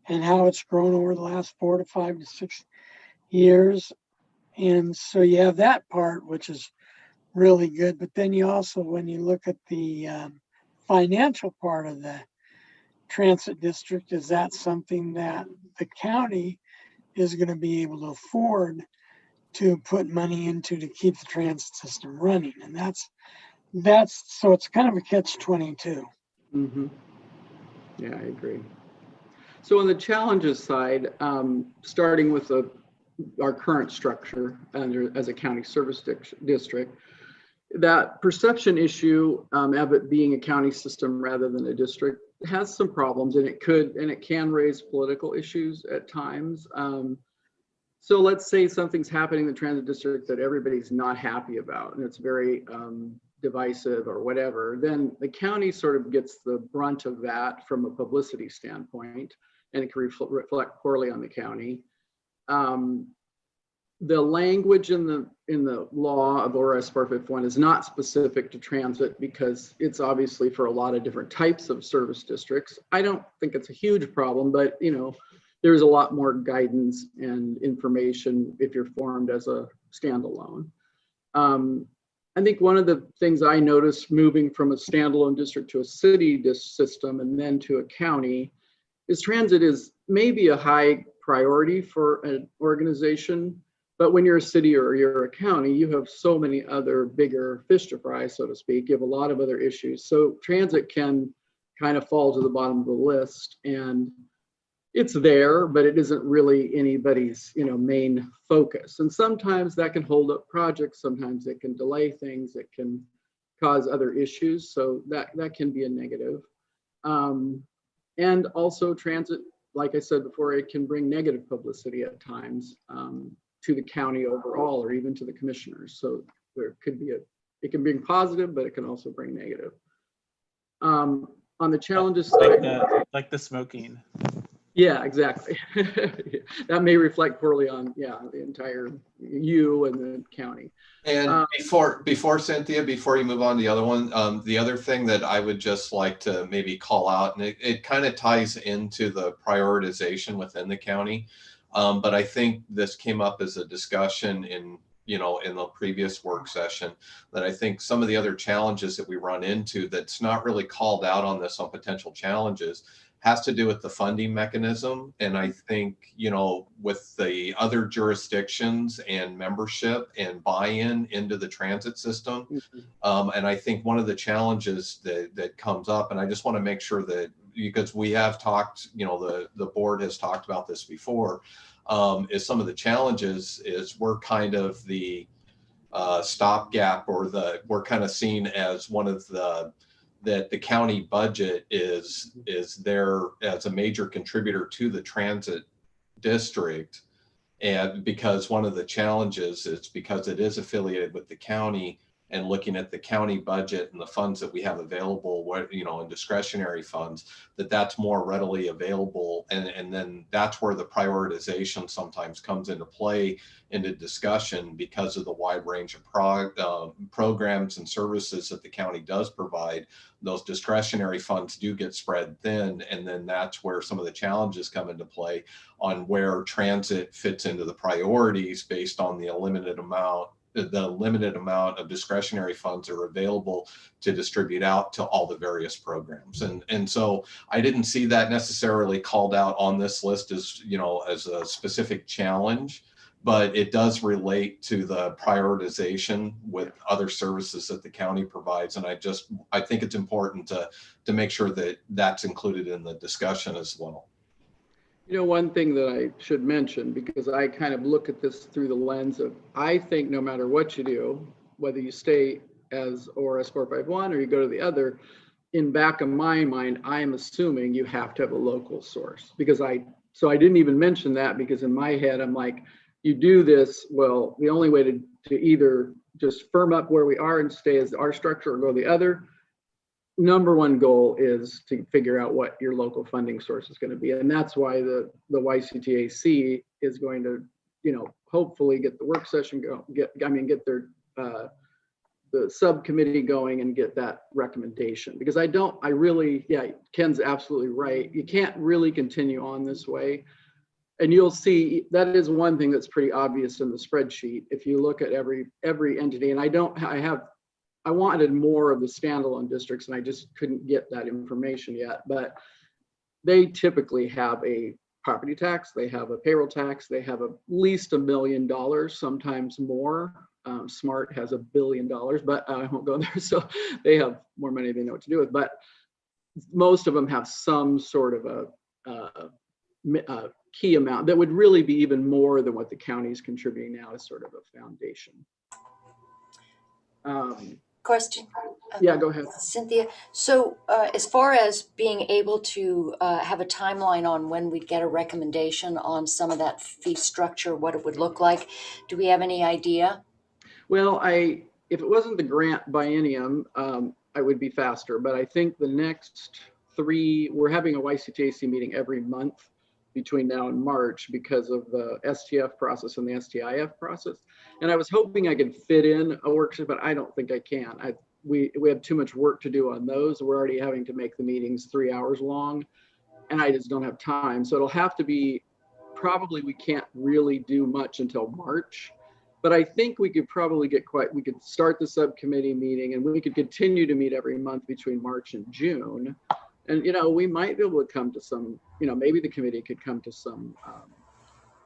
and how it's grown over the last 4 to 5 to 6 years. And so you have that part, which is really good. But then you also, when you look at the financial part of the transit district, is that something that the county is going to be able to afford to put money into to keep the transit system running? And that's so it's kind of a catch-22. Mm-hmm. Yeah, I agree. So on the challenges side, starting with our current structure as a county service district, that perception issue of it being a county system rather than a district has some problems, and it can raise political issues at times. So let's say something's happening in the transit district that everybody's not happy about, and it's very divisive or whatever, then the county sort of gets the brunt of that from a publicity standpoint, and it can reflect poorly on the county. The language in the law of ORS 451 is not specific to transit because it's obviously for a lot of different types of service districts. I don't think it's a huge problem, but there's a lot more guidance and information if you're formed as a standalone. I think one of the things I noticed moving from a standalone district to a city system and then to a county is transit is maybe a high priority for an organization. But when you're a city or you're a county, you have so many other bigger fish to fry, so to speak. You have a lot of other issues. So transit can kind of fall to the bottom of the list, and it's there, but it isn't really anybody's, main focus. And sometimes that can hold up projects. Sometimes it can delay things. It can cause other issues. So that can be a negative. And also transit like I said before, it can bring negative publicity at times to the county overall, or even to the commissioners. So there could be it can bring positive, but it can also bring negative. On the challenges side, like the smoking. Yeah, exactly. That may reflect poorly on, the entire you and the county. And before Cynthia, before you move on to the other one, the other thing that I would just like to maybe call out, and it kind of ties into the prioritization within the county, but I think this came up as a discussion in the previous work session, that I think some of the other challenges that we run into that's not really called out on potential challenges has to do with the funding mechanism. And I think, with the other jurisdictions and membership and buy-in into the transit system. And I think one of the challenges that comes up, and I just want to make sure that, because we have talked, the board has talked about this before, is some of the challenges is we're kind of the stopgap, or we're kind of seen as one of that the county budget is there as a major contributor to the transit district. And because one of the challenges is because it is affiliated with the county, and looking at the county budget and the funds that we have available, and discretionary funds, that's more readily available. And then that's where the prioritization sometimes comes into play, into discussion, because of the wide range of programs and services that the county does provide. Those discretionary funds do get spread thin. And then that's where some of the challenges come into play on where transit fits into the priorities based on the limited amount of discretionary funds are available to distribute out to all the various programs. And so I didn't see that necessarily called out on this list as, as a specific challenge, but it does relate to the prioritization with other services that the county provides. And I think it's important to make sure that that's included in the discussion as well. One thing that I should mention, because I kind of look at this through the lens of, I think no matter what you do, whether you stay as ORS 451 or you go to the other, in back of my mind, I am assuming you have to have a local source, because I didn't even mention that, because in my head, I'm like, you do this, well, the only way to either just firm up where we are and stay as our structure, or go the other. Number one goal is to figure out what your local funding source is going to be. And that's why the YCTAC is going to, hopefully get the work session get their the subcommittee going and get that recommendation, because Ken's absolutely right. You can't really continue on this way. And you'll see that is one thing that's pretty obvious in the spreadsheet. If you look at every entity, and I wanted more of the standalone districts, and I just couldn't get that information yet, but they typically have a property tax, they have a payroll tax, they have at least $1 million, sometimes more. SMART has $1 billion, but I won't go there. So they have more money than they know what to do with, but most of them have some sort of a key amount that would really be even more than what the county is contributing now as sort of a foundation. Question. Yeah, go ahead, Cynthia. So as far as being able to have a timeline on when we'd get a recommendation on some of that fee structure, what it would look like, do we have any idea? Well, if it wasn't the grant biennium, I would be faster, but I think the next 3, we're having a YCTAC meeting every month between now and March because of the STF process and the STIF process. And I was hoping I could fit in a workshop, but I don't think I can. We have too much work to do on those. We're already having to make the meetings 3 hours long, and I just don't have time. So it'll have to be, probably we can't really do much until March, but I think we could probably we could start the subcommittee meeting, and we could continue to meet every month between March and June. And, we might be able to come to some, maybe the committee could come to some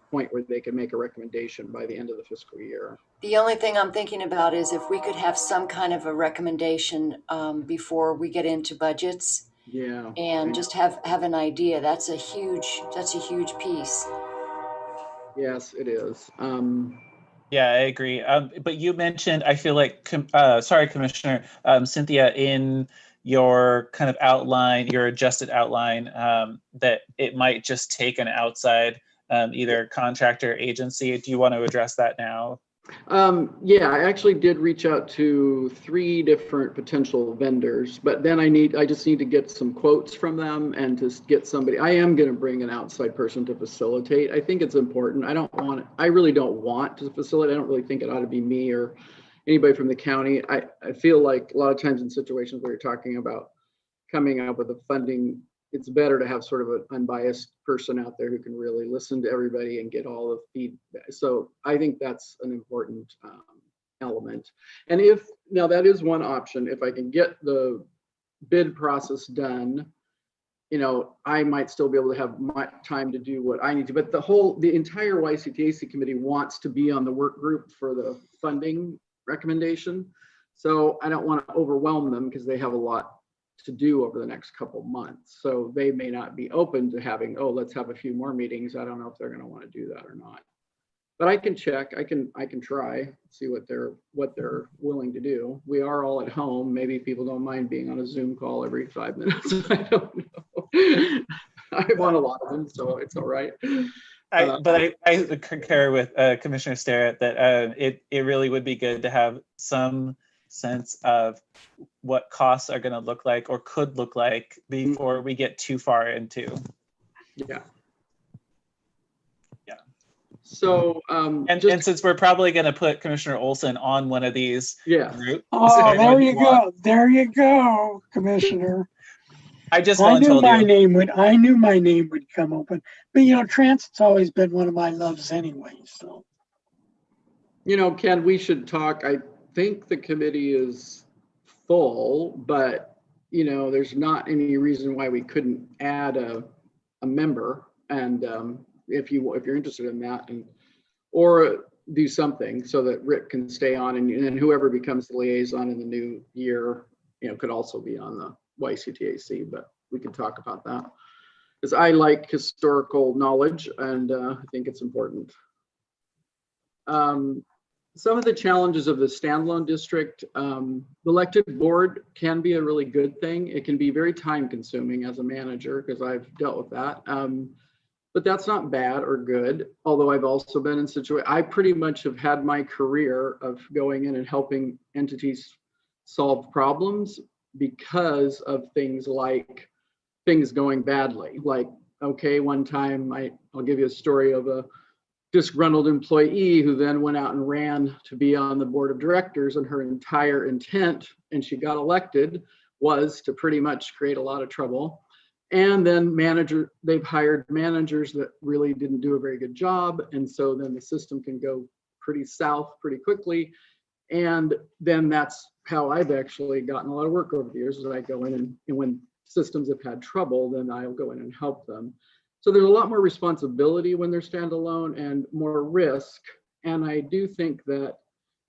point where they can make a recommendation by the end of the fiscal year. The only thing I'm thinking about is if we could have some kind of a recommendation before we get into budgets. Yeah. And just have an idea. That's a huge piece. Yes, it is. Yeah, I agree. But you mentioned, I feel like, sorry, Commissioner Cynthia, in your kind of outline, your adjusted outline, that it might just take an outside either contractor or agency. Do you want to address that now? Yeah, I actually did reach out to 3 different potential vendors, but then I just need to get some quotes from them and to get somebody. I am going to bring an outside person to facilitate. I think it's important. I really don't want to facilitate. I don't really think it ought to be me or anybody from the county. I feel like a lot of times in situations where you're talking about coming up with the funding, it's better to have sort of an unbiased person out there who can really listen to everybody and get all the feedback. So I think that's an important element. And now that is one option. If I can get the bid process done, I might still be able to have my time to do what I need to. But the entire YCTAC committee wants to be on the work group for the funding recommendation. So I don't want to overwhelm them because they have a lot to do over the next couple months. So they may not be open to having, let's have a few more meetings. I don't know if they're going to want to do that or not. But I can check. I can try, see what they're willing to do. We are all at home. Maybe people don't mind being on a Zoom call every 5 minutes. I don't know. I'm on a lot of them, so it's all right. But I concur with Commissioner Sterrett that it really would be good to have some sense of what costs are going to look like or could look like before we get too far into. Yeah. So, and since we're probably going to put Commissioner Olson on one of these groups. Oh, there you go. There you go, Commissioner. I knew my name would come open, but transit's always been one of my loves anyway. So, Ken, we should talk. I think the committee is full, but there's not any reason why we couldn't add a member. And if you're interested in that, or do something so that Rick can stay on, and whoever becomes the liaison in the new year, could also be on the YCTAC. But we can talk about that because I like historical knowledge, and I think it's important. Some of the challenges of the standalone district, the elected board can be a really good thing. It can be very time consuming as a manager because I've dealt with that. But that's not bad or good. Although I've also been in situations, I pretty much have had my career of going in and helping entities solve problems because of things like things going badly. Like, okay, one time I'll give you a story of a disgruntled employee who then went out and ran to be on the board of directors, and her entire intent, and she got elected, was to pretty much create a lot of trouble. And then they've hired managers that really didn't do a very good job. And so then the system can go pretty south pretty quickly. And then that's how I've actually gotten a lot of work over the years, is I go in and when systems have had trouble, then I'll go in and help them. So there's a lot more responsibility when they're standalone and more risk. And I do think that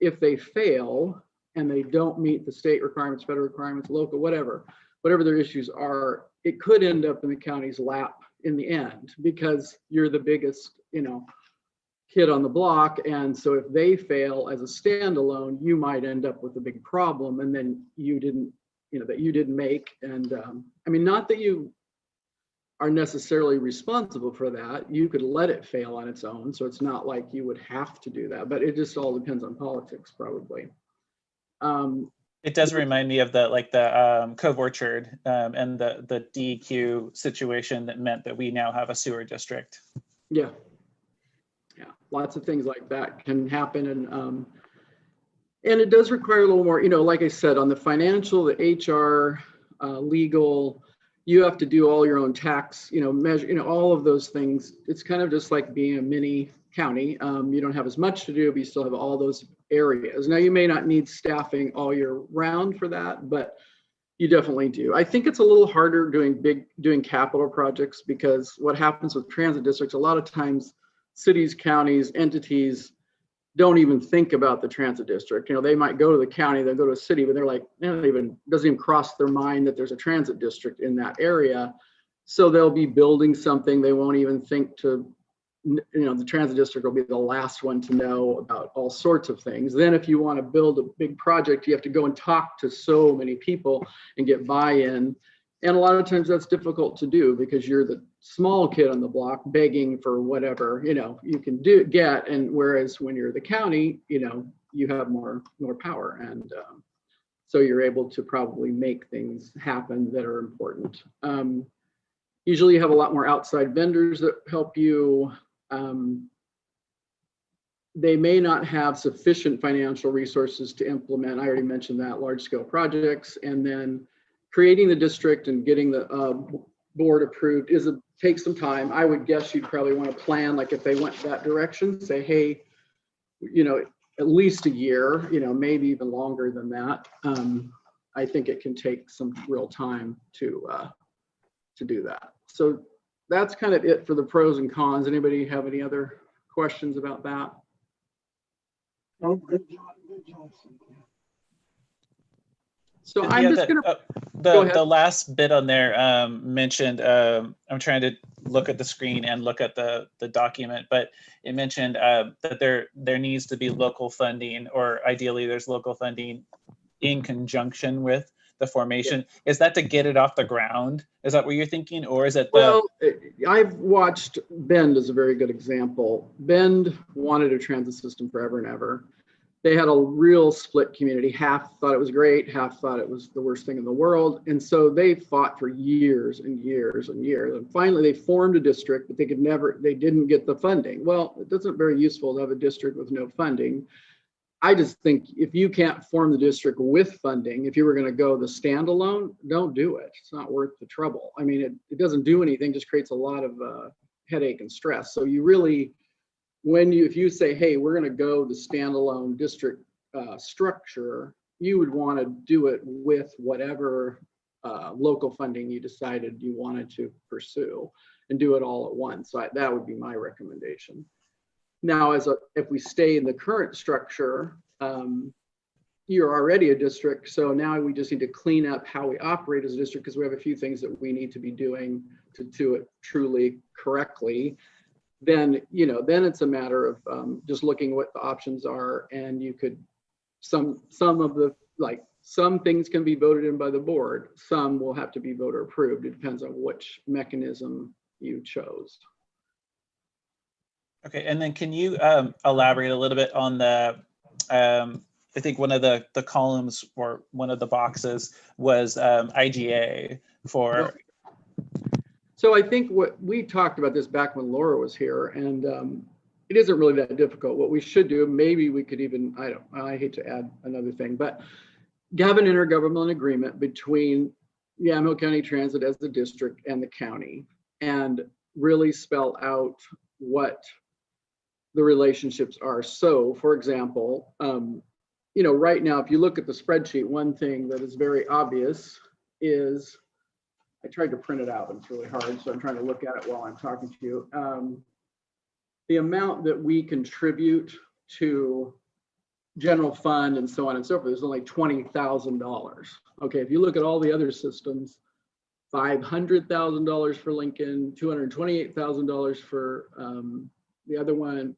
if they fail and they don't meet the state requirements, federal requirements, local, whatever their issues are, it could end up in the county's lap in the end because you're the biggest, kid on the block. And so if they fail as a standalone, you might end up with a big problem, and then you didn't make. And not that you are necessarily responsible for that. You could let it fail on its own. So it's not like you would have to do that, but it just all depends on politics, probably. It does remind me of the Cove Orchard and the DEQ situation that meant that we now have a sewer district. Yeah, lots of things like that can happen, and it does require a little more. Like I said, on the financial, the HR, legal, you have to do all your own tax, measure, all of those things. It's kind of just like being a mini county. You don't have as much to do, but you still have all those areas. Now, you may not need staffing all year round for that, but you definitely do. I think it's a little harder doing capital projects, because what happens with transit districts, a lot of times cities, counties, entities don't even think about the transit district. They might go to the county, they'll go to a city, but they're like, doesn't even cross their mind that there's a transit district in that area. So they'll be building something, they won't even think to the transit district will be the last one to know about all sorts of things. Then if you want to build a big project, you have to go and talk to so many people and get buy-in. And a lot of times that's difficult to do because you're the small kid on the block begging for whatever, you can get. And whereas when you're the county, you have more power. And so you're able to probably make things happen that are important. Usually you have a lot more outside vendors that help you. They may not have sufficient financial resources to implement, I already mentioned that, large scale projects. And then creating the district and getting the board approved takes some time. I would guess you'd probably want to plan, like if they went that direction, say, hey, at least a year, maybe even longer than that. I think it can take some real time to do that. So that's kind of it for the pros and cons. Anybody have any other questions about that? Oh, good job, Cynthia. So I'm just going to the last bit on there mentioned. I'm trying to look at the screen and look at the document, but it mentioned that there needs to be local funding, or ideally there's local funding in conjunction with the formation. Yeah. Is that to get it off the ground? Is that what you're thinking, or is it? Well, I've watched Bend as a very good example. Bend wanted a transit system forever and ever. They had a real split community. Half thought it was great, half thought it was the worst thing in the world. And so they fought for years and years and years. And finally they formed a district, but they didn't get the funding. Well, it isn't very useful to have a district with no funding. I just think if you can't form the district with funding, if you were going to go the standalone, don't do it. It's not worth the trouble. I mean, it doesn't do anything, just creates a lot of headache and stress. So you really, if you say, hey, we're going to go the standalone district structure, you would want to do it with whatever local funding you decided you wanted to pursue and do it all at once. So that would be my recommendation. Now, if we stay in the current structure, you're already a district. So now we just need to clean up how we operate as a district, because we have a few things that we need to be doing to do it truly correctly. Then it's a matter of just looking what the options are, and you could some things can be voted in by the board, some will have to be voter approved. It depends on which mechanism you chose. Okay, and then can you elaborate a little bit on the I think one of the columns or one of the boxes was IGA for. So I think what we talked about this back when Laura was here, and it isn't really that difficult. What we should do, maybe we could even, I hate to add another thing, but have an intergovernmental agreement between Yamaha County Transit as the district and the county, and really spell out what the relationships are. So for example, right now, if you look at the spreadsheet, one thing that is very obvious is, I tried to print it out, but it's really hard, so I'm trying to look at it while I'm talking to you. The amount that we contribute to general fund and so on and so forth is only $20,000. Okay, if you look at all the other systems, $500,000 for Lincoln, $228,000 for the other one,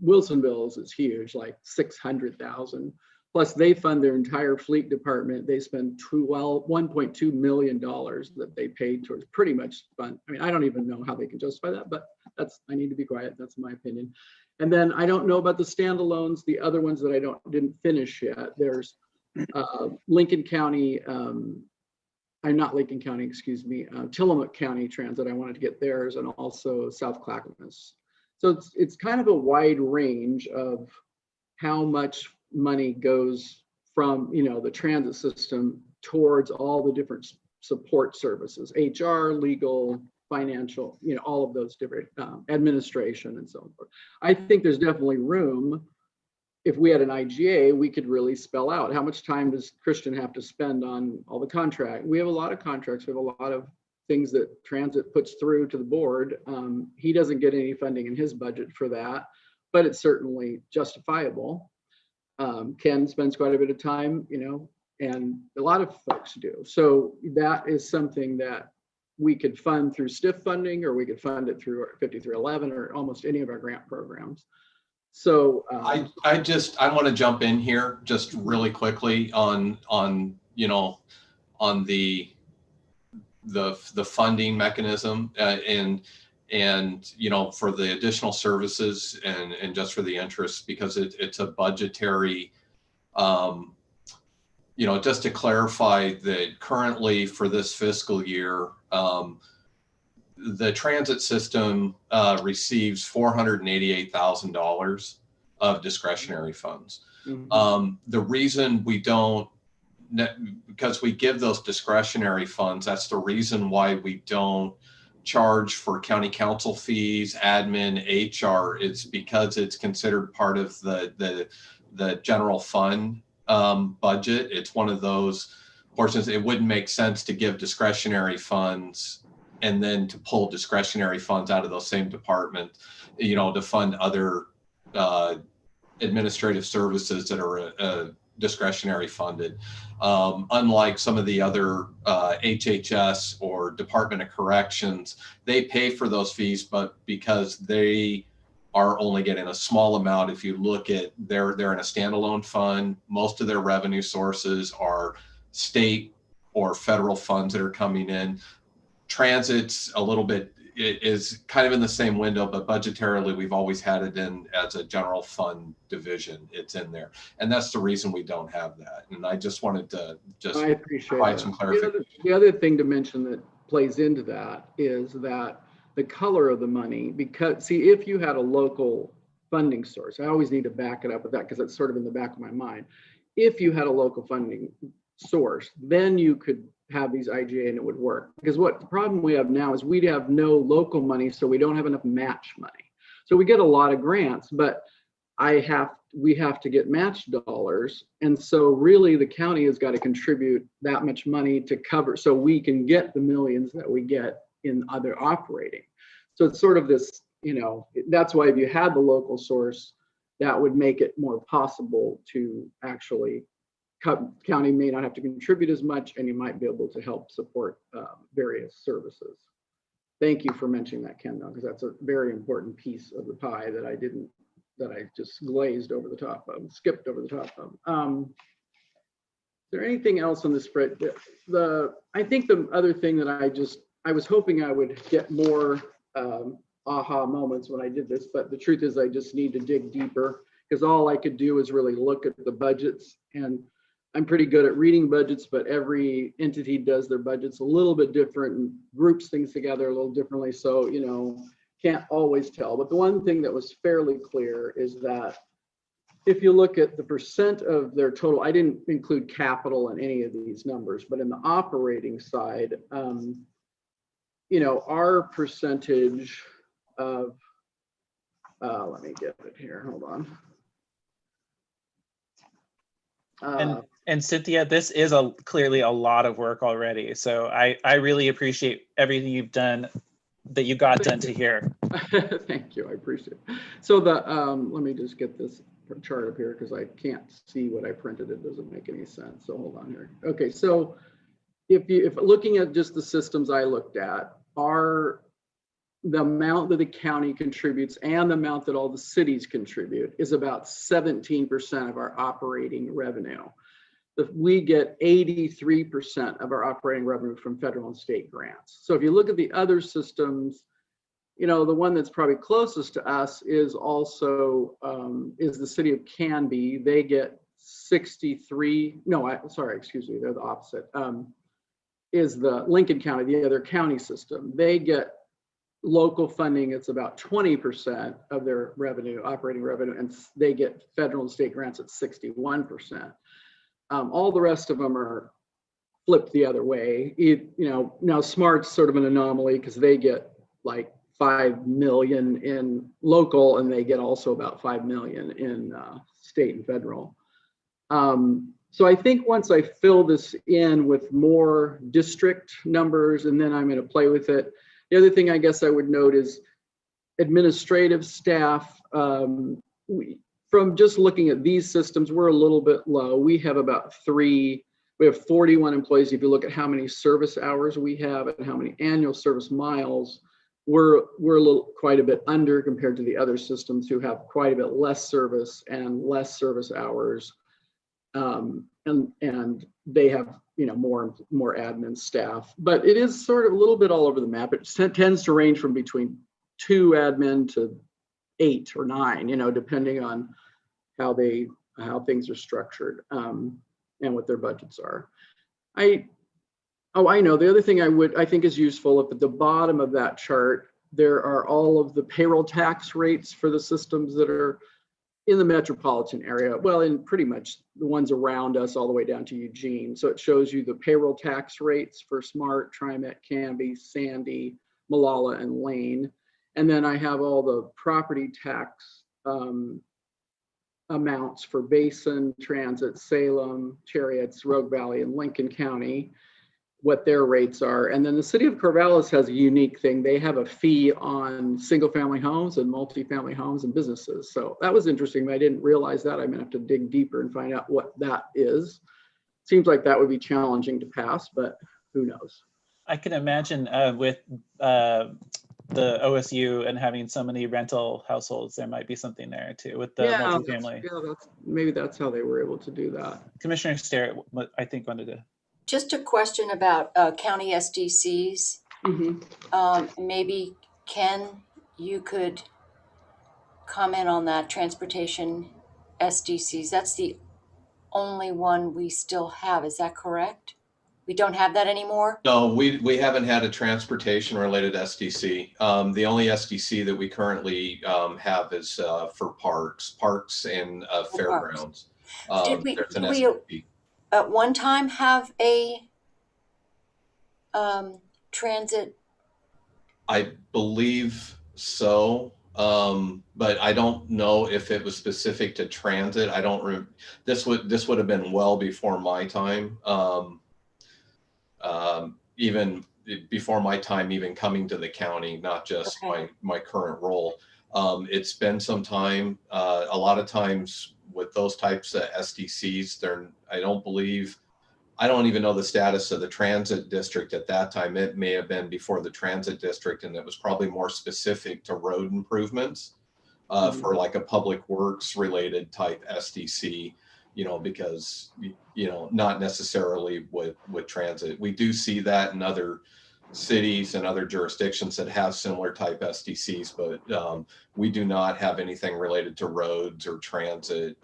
Wilsonville's is huge, like 600,000. Plus they fund their entire fleet department. They spend $1.2 million that they paid towards pretty much fund. I mean, I don't even know how they can justify that, but I need to be quiet. That's my opinion. And then I don't know about the standalones, the other ones that I didn't finish yet. There's Lincoln County, not Lincoln County, excuse me, Tillamook County Transit. I wanted to get theirs, and also South Clackamas. So it's kind of a wide range of how much money goes from the transit system towards all the different support services, HR, legal, financial, all of those different administration and so forth. I think there's definitely room. If we had an IGA, we could really spell out how much time does Christian have to spend on all the contract. We have a lot of contracts. We have a lot of things that transit puts through to the board. He doesn't get any funding in his budget for that, but it's certainly justifiable. Ken spends quite a bit of time, and a lot of folks do. So that is something that we could fund through STIF funding, or we could fund it through 5311 or almost any of our grant programs. So I want to jump in here just really quickly on the funding mechanism and for the additional services and just for the interest, because it's a budgetary, just to clarify that currently for this fiscal year, the transit system receives $488,000 of discretionary funds. mm-hmm. The reason we don't, because we give those discretionary funds, that's the reason why we don't charge for county council fees, admin, HR. It's because it's considered part of the general fund budget. It's one of those portions. It wouldn't make sense to give discretionary funds and then to pull discretionary funds out of those same departments, to fund other administrative services that are discretionary funded. Unlike some of the other HHS or Department of Corrections, they pay for those fees, but because they are only getting a small amount, if you look at they're in a standalone fund, most of their revenue sources are state or federal funds that are coming in. Transit's a little bit, it is kind of in the same window, but budgetarily we've always had it in as a general fund division. It's in there, and that's the reason we don't have that. And I just wanted to I appreciate provide that. some clarification. The other thing to mention that plays into that is that the color of the money, because see, if you had a local funding source, I always need to back it up with that because it's sort of in the back of my mind. If you had a local funding source, then you could have these IGA and it would work. Because what the problem we have now is we'd have no local money, so we don't have enough match money. So we get a lot of grants, but we have to get match dollars. And so really the county has got to contribute that much money to cover, so we can get the millions that we get in other operating. So it's sort of this, that's why if you had the local source, that would make it more possible to actually county may not have to contribute as much, and you might be able to help support various services. Thank you for mentioning that, Ken, though, because that's a very important piece of the pie that I just glazed over the top of, skipped over the top of. Is there anything else on the spread? I think the other thing that I was hoping I would get more aha moments when I did this, but the truth is I just need to dig deeper, because all I could do is really look at the budgets, and I'm pretty good at reading budgets, but every entity does their budgets a little bit different and groups things together a little differently. So, can't always tell. But the one thing that was fairly clear is that if you look at the percent of their total, I didn't include capital in any of these numbers, but in the operating side, our percentage of, let me get it here, hold on. And Cynthia, this is clearly a lot of work already. So I really appreciate everything you've done, that you got done to here. Thank you, I appreciate it. So let me just get this chart up here because I can't see what I printed. It doesn't make any sense. So hold on here. Okay, so if looking at just the systems I looked at, the amount that the county contributes and the amount that all the cities contribute is about 17% of our operating revenue. We get 83% of our operating revenue from federal and state grants. So if you look at the other systems, the one that's probably closest to us is also is the city of Canby. They get 63. No, excuse me, they're the opposite. Is the Lincoln County, the other county system. They get local funding. It's about 20% of their revenue, operating revenue, and they get federal and state grants at 61%. All the rest of them are flipped the other way. Now SMART's sort of an anomaly because they get like 5 million in local, and they get also about 5 million in state and federal. So I think once I fill this in with more district numbers, and then I'm going to play with it. The other thing I guess I would note is administrative staff. From just looking at these systems, we're a little bit low. We have about 3 We have 41 employees. If you look at how many service hours we have and how many annual service miles, we're quite a bit under compared to the other systems who have quite a bit less service and less service hours. And they have, more admin staff, but it is sort of a little bit all over the map. It tends to range from between 2 admin to 8 or 9, depending on how things are structured, and what their budgets are. I know. The other thing I think is useful, up at the bottom of that chart, there are all of the payroll tax rates for the systems that are in the metropolitan area. Well, in pretty much the ones around us all the way down to Eugene. So it shows you the payroll tax rates for Smart, TriMet, Canby, Sandy, Malala, and Lane. And then I have all the property tax amounts for Basin, Transit, Salem, Chariots, Rogue Valley, and Lincoln County, what their rates are. And then the city of Corvallis has a unique thing. They have a fee on single family homes and multifamily homes and businesses. So that was interesting. I didn't realize that. I'm gonna have to dig deeper and find out what that is. Seems like that would be challenging to pass, but who knows? I can imagine with the OSU and having so many rental households, there might be something there too with the multifamily. Maybe that's how they were able to do that. Commissioner Sterrett, I think wanted to. Just a question about county SDCs. Maybe Ken, you could comment on that, transportation SDCs. That's the only one we still have. Is that correct? We don't have that anymore? No, we haven't had a transportation related SDC. The only SDC that we currently have is for parks and fairgrounds. Did we at one time have a transit? I believe so, but I don't know if it was specific to transit. I don't. This would have been well before my time. Even before my time, even coming to the county, not just my current role. It's been some time. A lot of times with those types of SDCs, I don't even know the status of the transit district at that time. It may have been before the transit district, and it was probably more specific to road improvements for like a public works related type SDC, because, not necessarily with transit. We do see that in other cities and other jurisdictions that have similar type SDCs, but we do not have anything related to roads or transit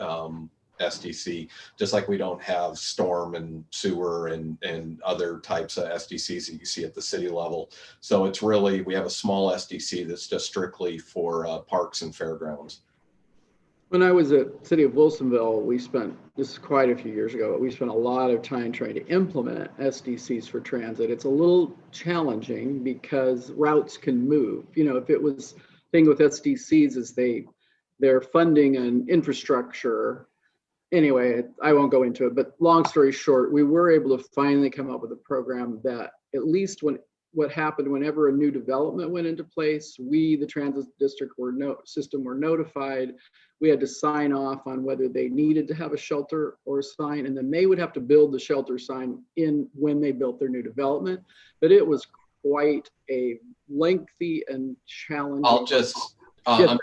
SDC, just like we don't have storm and sewer and other types of SDCs that you see at the city level. So it's really, we have a small SDC that's just strictly for parks and fairgrounds. When I was at City of Wilsonville, this is quite a few years ago, but we spent a lot of time trying to implement SDCs for transit. It's a little challenging because routes can move. If it was thing with SDCs is they're funding an infrastructure. Anyway, I won't go into it, but long story short, we were able to finally come up with a program that at least what happened whenever a new development went into place, we, the transit district, were notified. We had to sign off on whether they needed to have a shelter or a sign, and then they would have to build the shelter sign in when they built their new development. But it was quite a lengthy and challenging. I'm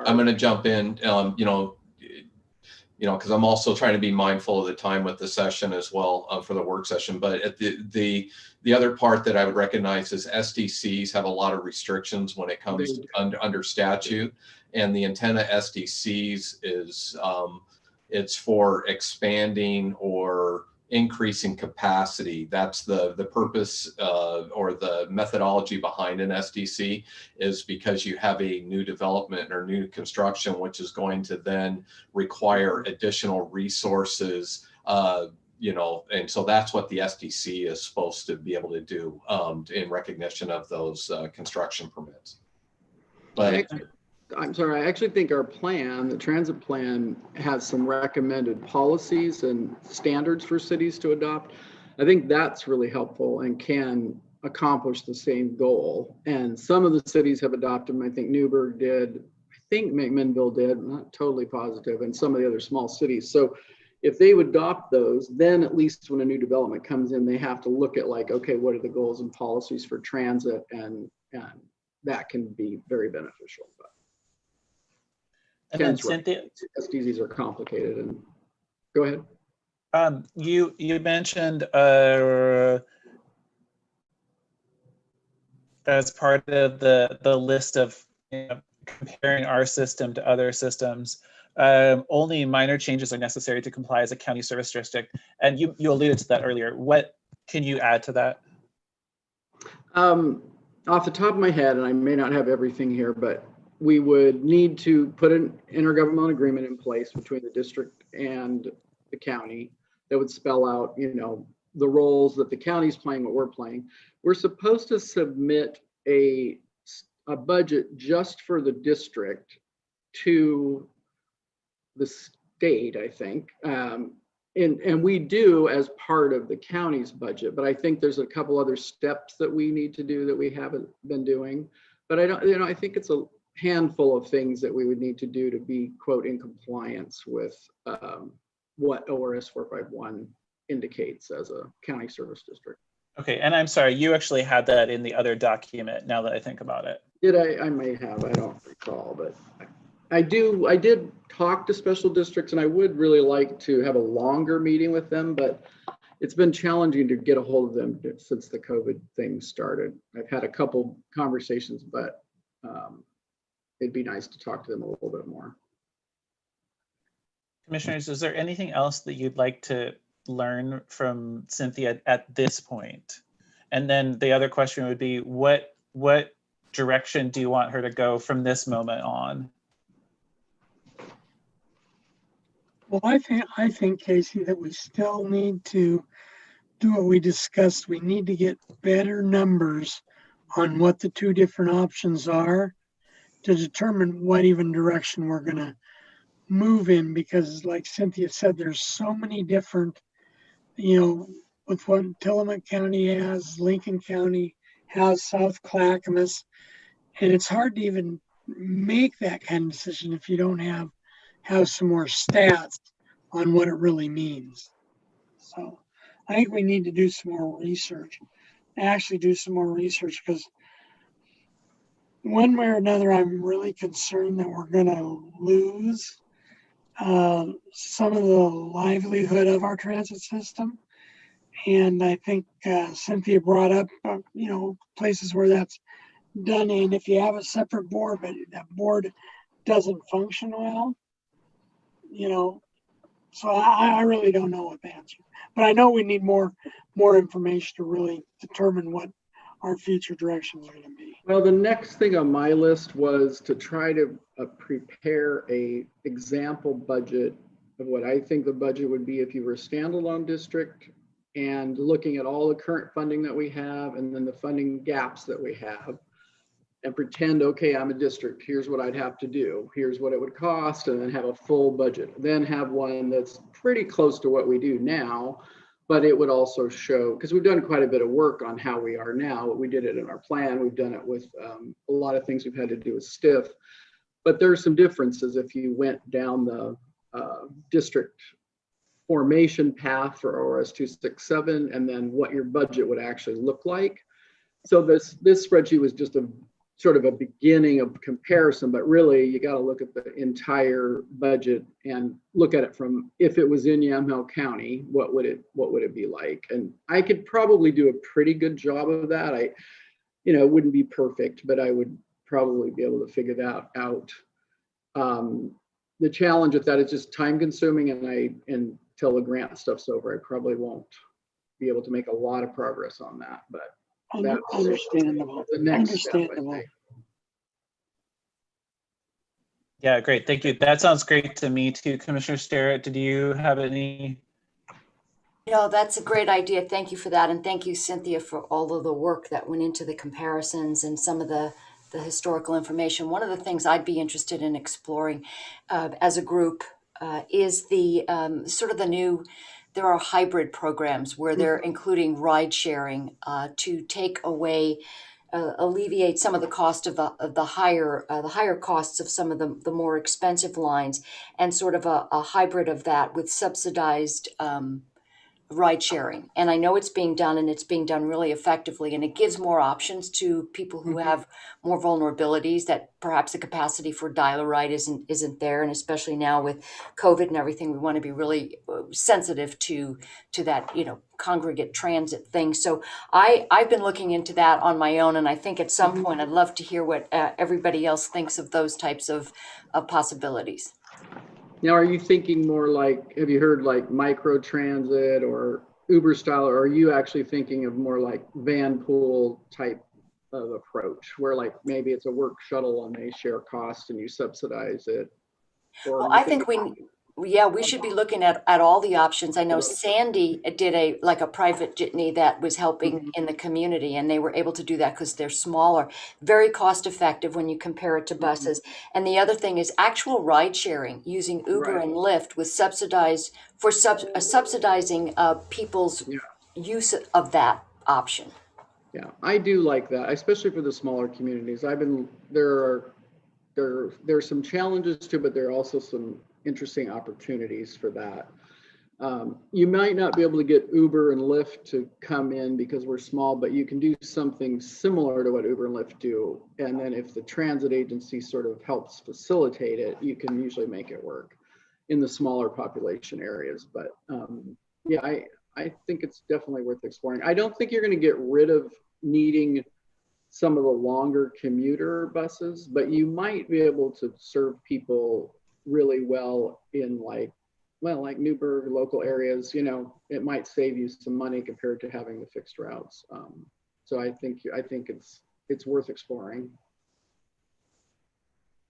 gonna jump in. Because I'm also trying to be mindful of the time with the session as well for the work session. But at the other part that I would recognize is SDCs have a lot of restrictions when it comes under statute, and the intent of SDCs is it's for expanding or increasing capacity. That's the purpose or the methodology behind an SDC, is because you have a new development or new construction, which is going to then require additional resources, and so that's what the SDC is supposed to be able to do in recognition of those construction permits. But I'm sorry, I actually think our plan, the transit plan, has some recommended policies and standards for cities to adopt. I think that's really helpful and can accomplish the same goal. And some of the cities have adopted them. I think Newburgh did, I think McMinnville did, I'm not totally positive, and some of the other small cities. So If they would adopt those, then at least when a new development comes in, they have to look at like, okay, what are the goals and policies for transit, and that can be very beneficial. But And then Ken's right. Cynthia, SDGs are complicated. And go ahead. you mentioned as part of the list of comparing our system to other systems, only minor changes are necessary to comply as a county service district. And you alluded to that earlier. What can you add to that? Off the top of my head, and I may not have everything here, but we would need to put an intergovernmental agreement in place between the district and the county that would spell out, the roles that the county's playing, what we're playing. We're supposed to submit a budget just for the district to the state, I think. And we do as part of the county's budget, but I think there's a couple other steps that we need to do that we haven't been doing. But I think it's a handful of things that we would need to do to be, quote, in compliance with what ORS 451 indicates as a county service district. Okay, and I'm sorry, you actually had that in the other document, now that I think about it. Did I may have, I don't recall, but I did talk to special districts, and I would really like to have a longer meeting with them, but it's been challenging to get a hold of them since the COVID thing started. I've had a couple conversations, but it'd be nice to talk to them a little bit more. Commissioners, is there anything else that you'd like to learn from Cynthia at this point? And then the other question would be, what direction do you want her to go from this moment on? Well, I think, Casey, that we still need to do what we discussed. We need to get better numbers on what the two different options are to determine what even direction we're going to move in, because like Cynthia said, there's so many different, with what Tillamook County has, Lincoln County has, South Clackamas, and it's hard to even make that kind of decision if you don't have some more stats on what it really means. So I think we need to do some more research, because one way or another, I'm really concerned that we're going to lose some of the livelihood of our transit system. And I think Cynthia brought up, places where that's done. And if you have a separate board, but that board doesn't function well, so I really don't know what the answer, but I know we need more information to really determine what our future directions are going to be. Well, the next thing on my list was to try to prepare a example budget of what I think the budget would be if you were a standalone district, and looking at all the current funding that we have and then the funding gaps that we have, and pretend, okay, I'm a district, here's what I'd have to do, here's what it would cost, and then have a full budget. Then have one that's pretty close to what we do now, but it would also show, because we've done quite a bit of work on how we are now. We did it in our plan. We've done it with a lot of things we've had to do with STIF, but there's some differences if you went down the district formation path for ORS 267, and then what your budget would actually look like. So this spreadsheet was just a sort of a beginning of comparison, but really you got to look at the entire budget and look at it from, if it was in Yamhill County, what would it be like? And I could probably do a pretty good job of that. It wouldn't be perfect, but I would probably be able to figure that out. The challenge with that is just time consuming, and until the grant stuff's over, I probably won't be able to make a lot of progress on that, but that's understandable. The next step, I think. Yeah, great. Thank you. That sounds great to me too. Commissioner Sterrett, did you have any? No, that's a great idea. Thank you for that. And thank you, Cynthia, for all of the work that went into the comparisons and some of the historical information. One of the things I'd be interested in exploring as a group is the sort of the new, there are hybrid programs where they're including ride sharing to take away alleviate some of the cost of the higher costs of some of the more expensive lines, and sort of a hybrid of that with subsidized ride sharing. And I know it's being done, and it's being done really effectively, and it gives more options to people who have more vulnerabilities that perhaps the capacity for dial-a-ride isn't there. And especially now with COVID and everything, we want to be really sensitive to that, congregate transit thing. So I've been looking into that on my own, and I think at some point I'd love to hear what everybody else thinks of those types of possibilities. Now, are you thinking more like, have you heard like micro transit or Uber style, or are you actually thinking of more like van pool type of approach, where like maybe it's a work shuttle and they share costs and you subsidize it? Or Well, I think we should be looking at all the options. I know Sandy did a private jitney that was helping in the community, and they were able to do that because they're smaller, very cost effective when you compare it to buses. And the other thing is actual ride sharing using Uber and Lyft with subsidizing people's use of that option. Yeah, I do like that, especially for the smaller communities. There's some challenges too, but there are also some interesting opportunities for that. You might not be able to get Uber and Lyft to come in because we're small, but you can do something similar to what Uber and Lyft do. And then if the transit agency sort of helps facilitate it, you can usually make it work in the smaller population areas. But yeah, I think it's definitely worth exploring. I don't think you're going to get rid of needing some of the longer commuter buses, but you might be able to serve people really well in like Newburgh, local areas. It might save you some money compared to having the fixed routes. So I think it's worth exploring.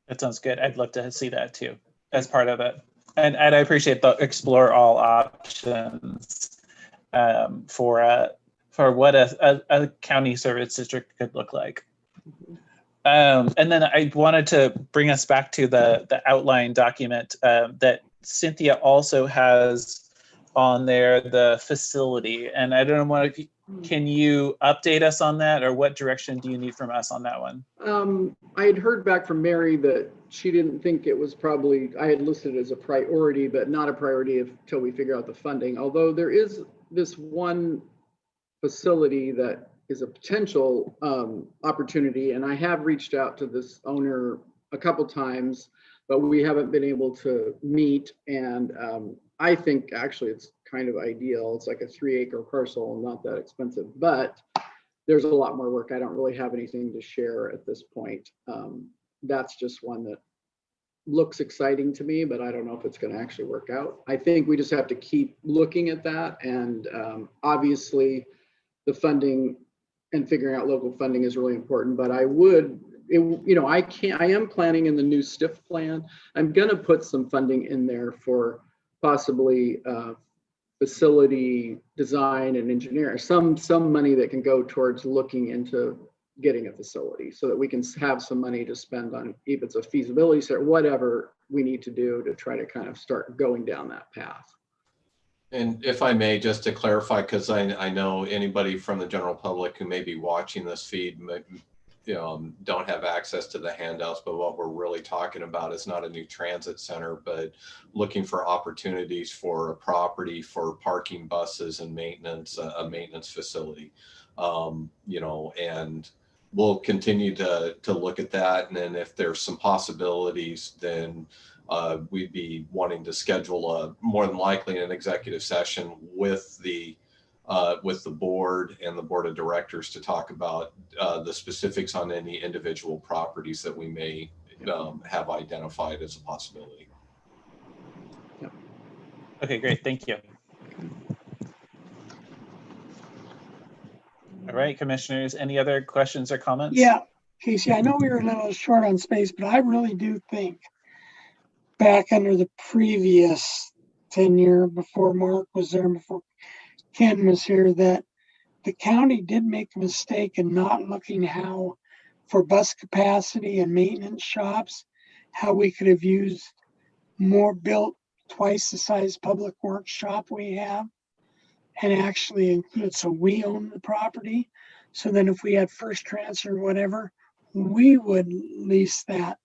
That sounds good. I'd love to see that too as part of it. And I appreciate the explore all options for what a county service district could look like. And then I wanted to bring us back to the outline document that Cynthia also has on there, the facility. And I don't know, can you update us on that, or what direction do you need from us on that one? I had heard back from Mary that she didn't think it was I had listed it as a priority, but not a priority until we figure out the funding. Although there is this one facility that is a potential opportunity, and I have reached out to this owner a couple times, but we haven't been able to meet. And I think actually it's kind of ideal. It's like a 3-acre parcel, not that expensive, but there's a lot more work. I don't really have anything to share at this point. That's just one that looks exciting to me, but I don't know if it's going to actually work out. I think we just have to keep looking at that, and obviously the funding and figuring out local funding is really important. But I am planning in the new STIF plan, I'm going to put some funding in there for possibly facility design and engineering, some money that can go towards looking into getting a facility, so that we can have some money to spend on, if it's a feasibility study, whatever we need to do to try to kind of start going down that path. And if I may, just to clarify, because I know anybody from the general public who may be watching this feed don't have access to the handouts, but what we're really talking about is not a new transit center, but looking for opportunities for a property for parking buses and maintenance, a maintenance facility. And we'll continue to look at that. And then if there's some possibilities, then we'd be wanting to schedule more than likely an executive session with the board and the board of directors to talk about the specifics on any individual properties that we may have identified as a possibility. Okay, great. Thank you. All right, commissioners, any other questions or comments? Yeah, Casey, I know we were a little short on space, but I really do think back under the previous tenure, before Mark was there, before Ken was here, that the county did make a mistake in not looking how, for bus capacity and maintenance shops, how we could have used built twice the size public works shop we have, and actually include, so we own the property. So then if we had first transfer or whatever, we would lease that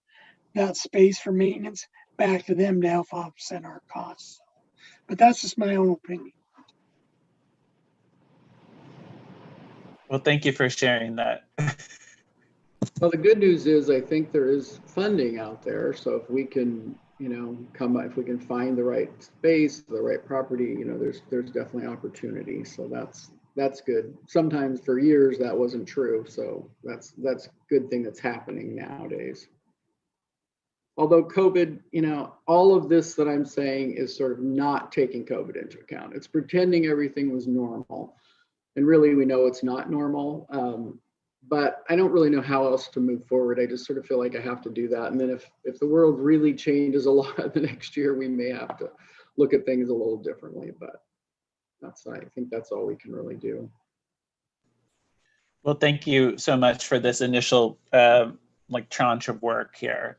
space for maintenance back to them to help offset our costs. But that's just my own opinion. Well, thank you for sharing that. Well, the good news is I think there is funding out there. So if we can, if we can find the right space, the right property, there's definitely opportunity. So that's good. Sometimes for years that wasn't true. So that's a good thing that's happening nowadays. Although COVID, all of this that I'm saying is sort of not taking COVID into account. It's pretending everything was normal. And really, we know it's not normal. But I don't really know how else to move forward. I just sort of feel like I have to do that. And then if the world really changes a lot the next year, we may have to look at things a little differently. But I think that's all we can really do. Well, thank you so much for this initial tranche of work here.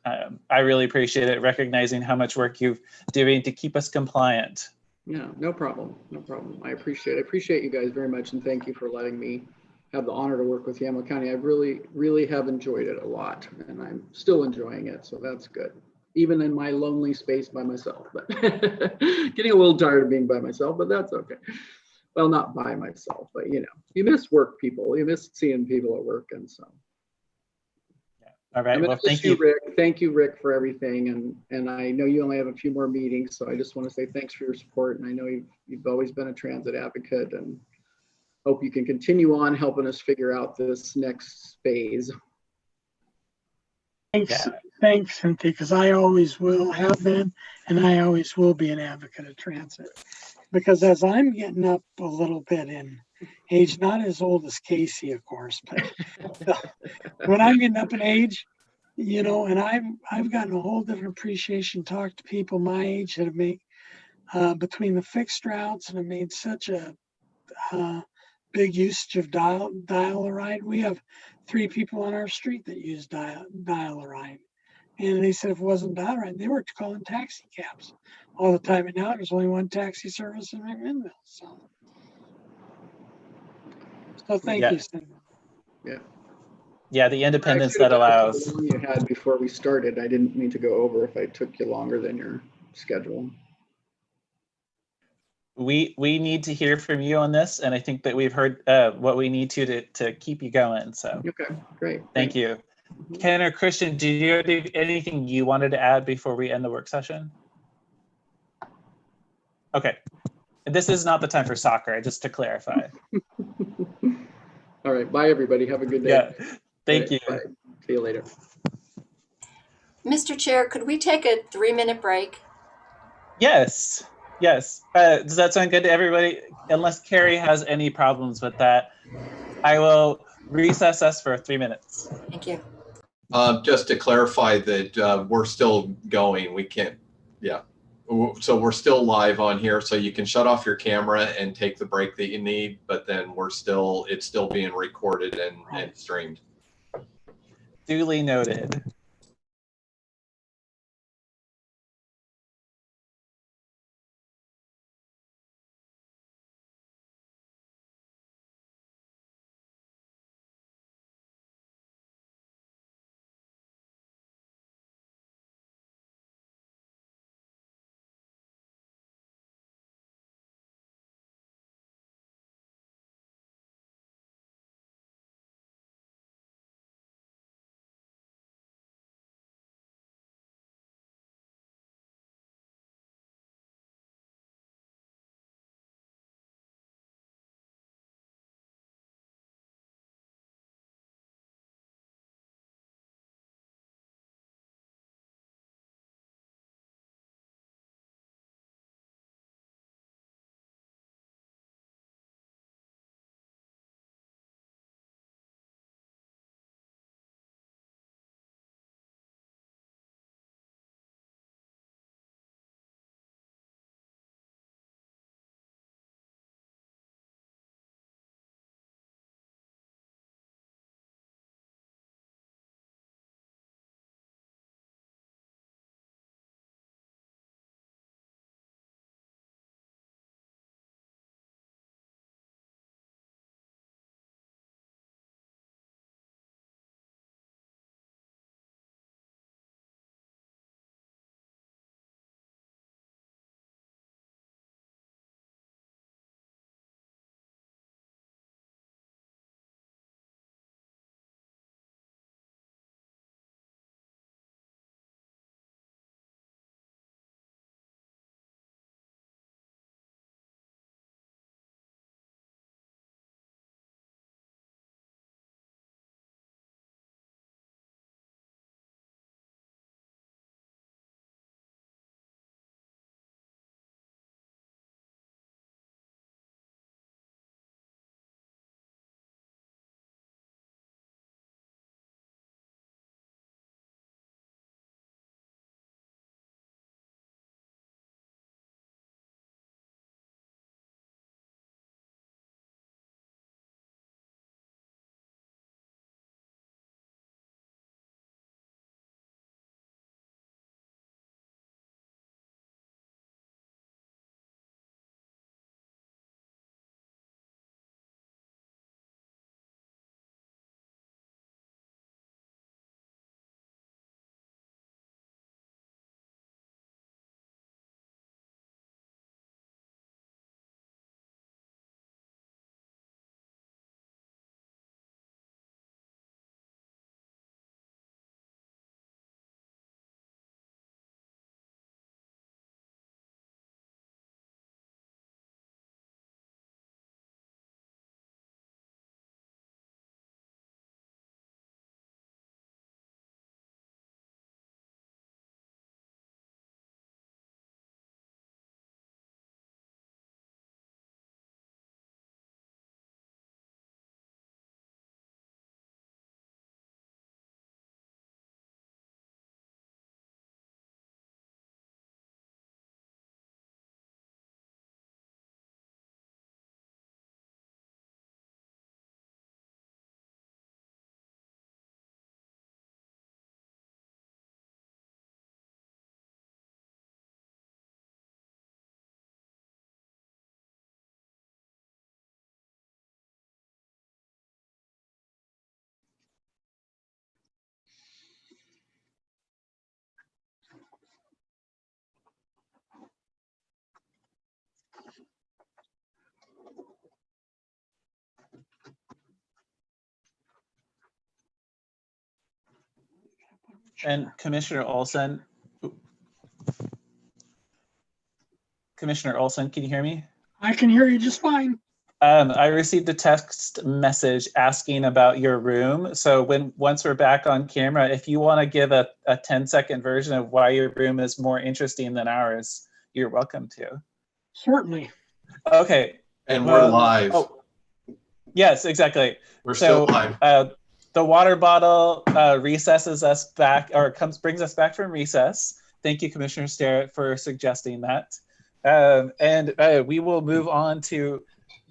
I really appreciate it, recognizing how much work you're doing to keep us compliant. Yeah, no problem. No problem. I appreciate you guys very much. And thank you for letting me have the honor to work with Yamhill County. I really have enjoyed it a lot, and I'm still enjoying it. So that's good. Even in my lonely space by myself, but getting a little tired of being by myself, but that's okay. Well, not by myself, but you miss work people, you miss seeing people at work. And so. All right. Well, thank you, Rick. Thank you, Rick, for everything. And I know you only have a few more meetings, so I just want to say thanks for your support. And I know you've always been a transit advocate, and hope you can continue on helping us figure out this next phase. Thanks, Cynthia, because I always will have been, and I always will be an advocate of transit. Because as I'm getting up a little bit in age, not as old as Casey, of course, but when I'm getting up in age, and I've gotten a whole different appreciation, talk to people my age that have made between the fixed routes and have made such a big usage of dial-a-ride. We have 3 people on our street that use dial-a-ride. And they said if it wasn't dial-a-ride, they were calling taxi cabs all the time. And now there's only one taxi service in McMinnville. So thank you, Cindy. Yeah. Yeah, the independence that allows. You had before we started. I didn't mean to go over if I took you longer than your schedule. We need to hear from you on this, and I think that we've heard what we need to keep you going. So okay, great. Thank you. Ken or Christian, do you have anything you wanted to add before we end the work session? Okay. This is not the time for soccer, just to clarify. All right. Bye, everybody. Have a good day. Yeah. Thank you. Bye. See you later. Mr. Chair, could we take a 3-minute break? Yes. Yes. Does that sound good to everybody? Unless Carrie has any problems with that, I will recess us for 3 minutes. Thank you. Just to clarify that we're still going. We can't, yeah. So we're still live on here, so you can shut off your camera and take the break that you need, but then it's still being recorded and streamed. Duly noted. And Commissioner Olson. Commissioner Olson, can you hear me? I can hear you just fine. I received a text message asking about your room. So once we're back on camera, if you want to give a 10-second version of why your room is more interesting than ours, you're welcome to. Certainly. Okay. And we're live. Oh, yes, exactly. We're still live. The water bottle recesses us back, or brings us back from recess. Thank you, Commissioner Sterrett, for suggesting that. And we will move on to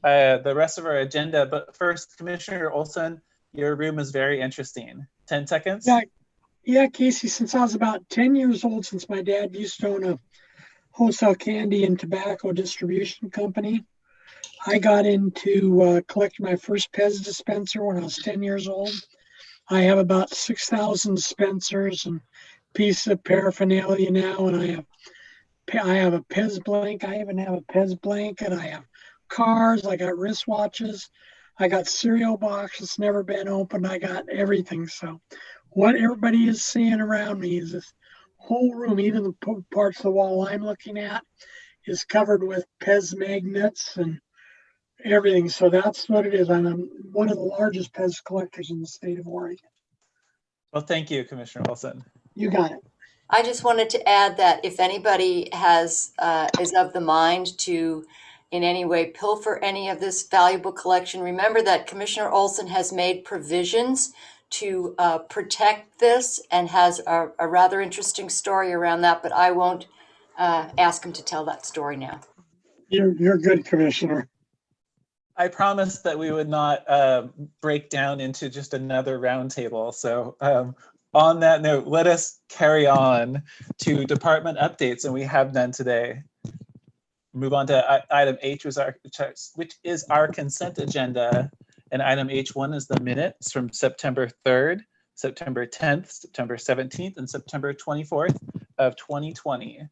the rest of our agenda. But first, Commissioner Olson, your room is very interesting. 10 seconds? Yeah, Casey, since I was about 10 years old, since my dad used to own a wholesale candy and tobacco distribution company, I got into collecting my first Pez dispenser when I was 10 years old. I have about 6,000 dispensers and pieces of paraphernalia now, and I have a Pez blank. I even have a Pez blanket. I have cars. I got wristwatches. I got cereal boxes never been opened. I got everything. So what everybody is seeing around me is this whole room, even the parts of the wall I'm looking at, is covered with Pez magnets and everything. So that's what it is. I'm one of the largest Pez collectors in the state of Oregon. Well, thank you, Commissioner Olson. You got it. I just wanted to add that if anybody is of the mind to in any way pilfer any of this valuable collection, remember that Commissioner Olson has made provisions to protect this and has a rather interesting story around that, but I won't ask him to tell that story now. You're good, Commissioner. I promised that we would not break down into just another roundtable. So on that note, let us carry on to department updates, and we have none today. Move on to item H, which is our consent agenda. And item H1 is the minutes from September 3rd, September 10th, September 17th, and September 24th of 2020.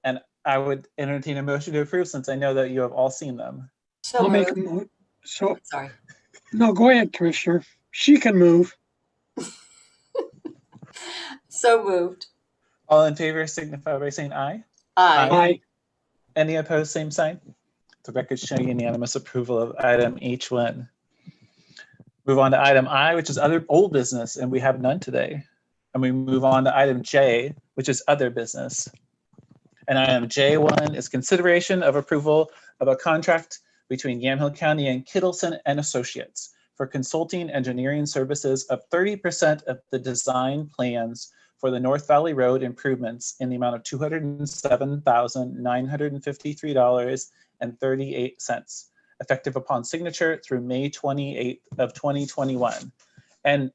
And I would entertain a motion to approve since I know that you have all seen them. So I'll make a sorry. No, go ahead, Commissioner. She can move. So moved. All in favor signify by saying aye. Aye. Aye. Any opposed, same sign. The record show unanimous approval of item H1. Move on to item I, which is other old business, and we have none today. And we move on to item J, which is other business. And item J1 is consideration of approval of a contract between Yamhill County and Kittleson and Associates for consulting engineering services of 30% of the design plans for the North Valley Road improvements in the amount of $207,953.38, effective upon signature through May 28th of 2021. And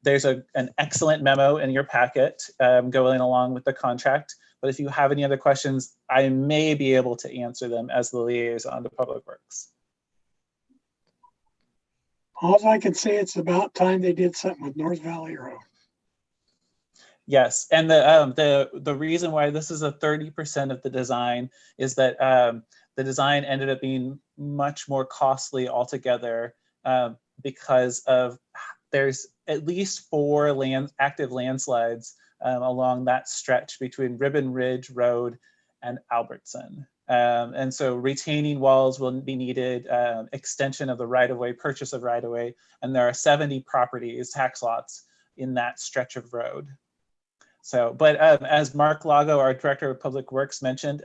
there's an excellent memo in your packet going along with the contract. But if you have any other questions, I may be able to answer them as the liaison to Public Works. All I can say, it's about time they did something with North Valley Road. Yes, and the reason why this is a 30% of the design is that the design ended up being much more costly altogether because of there's at least 4 active landslides along that stretch between Ribbon Ridge Road and Albertson. And so retaining walls will be needed, extension of the right-of-way, purchase of right-of-way, and there are 70 properties, tax lots, in that stretch of road. So, but as Mark Lago, our Director of Public Works, mentioned,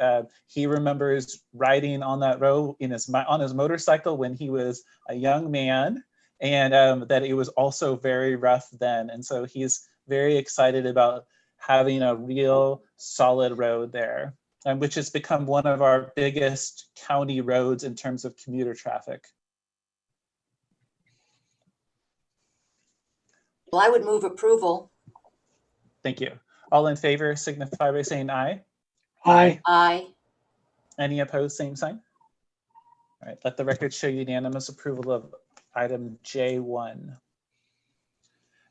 he remembers riding on that road on his motorcycle when he was a young man, and that it was also very rough then. And so he's very excited about having a real solid road there, which has become one of our biggest county roads in terms of commuter traffic. Well, I would move approval. Thank you. All in favor signify by saying aye. Aye. Aye. Any opposed, same sign. All right, let the record show unanimous approval of item J1.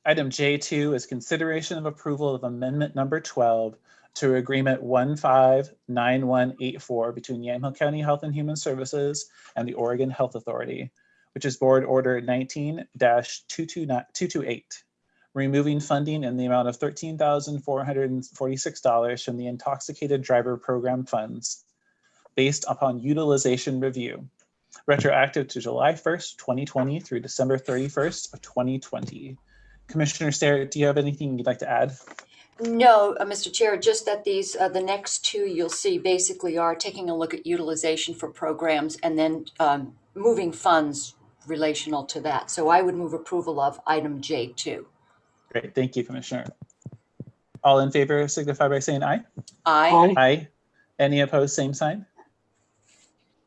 Item J2 is consideration of approval of amendment number 12 to agreement 159184 between Yamhill County Health and Human Services and the Oregon Health Authority, which is board order 19-228. removing funding in the amount of $13,446 from the Intoxicated Driver Program funds based upon utilization review, retroactive to July 1st, 2020 through December 31st of 2020. Commissioner Starrett, do you have anything you'd like to add? No, Mr. Chair, just that these, the next two you'll see basically are taking a look at utilization for programs and then moving funds relational to that. So I would move approval of item J2. Great, thank you, Commissioner. All in favor signify by saying aye. Aye. Aye. Any opposed, same sign.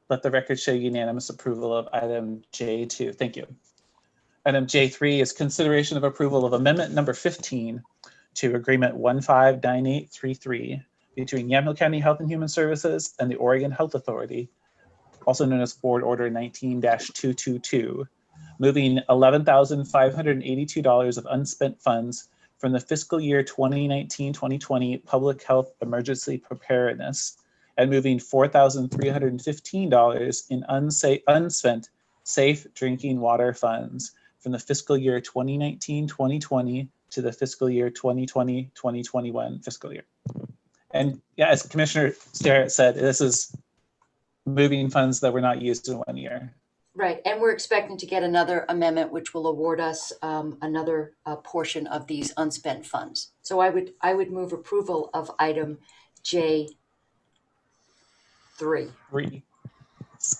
Let the record show unanimous approval of item J2. Thank you. Item J3 is consideration of approval of amendment number 15 to agreement 159833 between Yamhill County Health and Human Services and the Oregon Health Authority, also known as Board Order 19-222, moving $11,582 of unspent funds from the fiscal year 2019-2020 Public Health Emergency Preparedness and moving $4,315 in unspent safe drinking water funds from the fiscal year 2019-2020 to the fiscal year 2020-2021 fiscal year. And yeah, as Commissioner Starrett said, this is moving funds that were not used in 1 year. Right, and we're expecting to get another amendment which will award us another portion of these unspent funds. So I would move approval of item J3.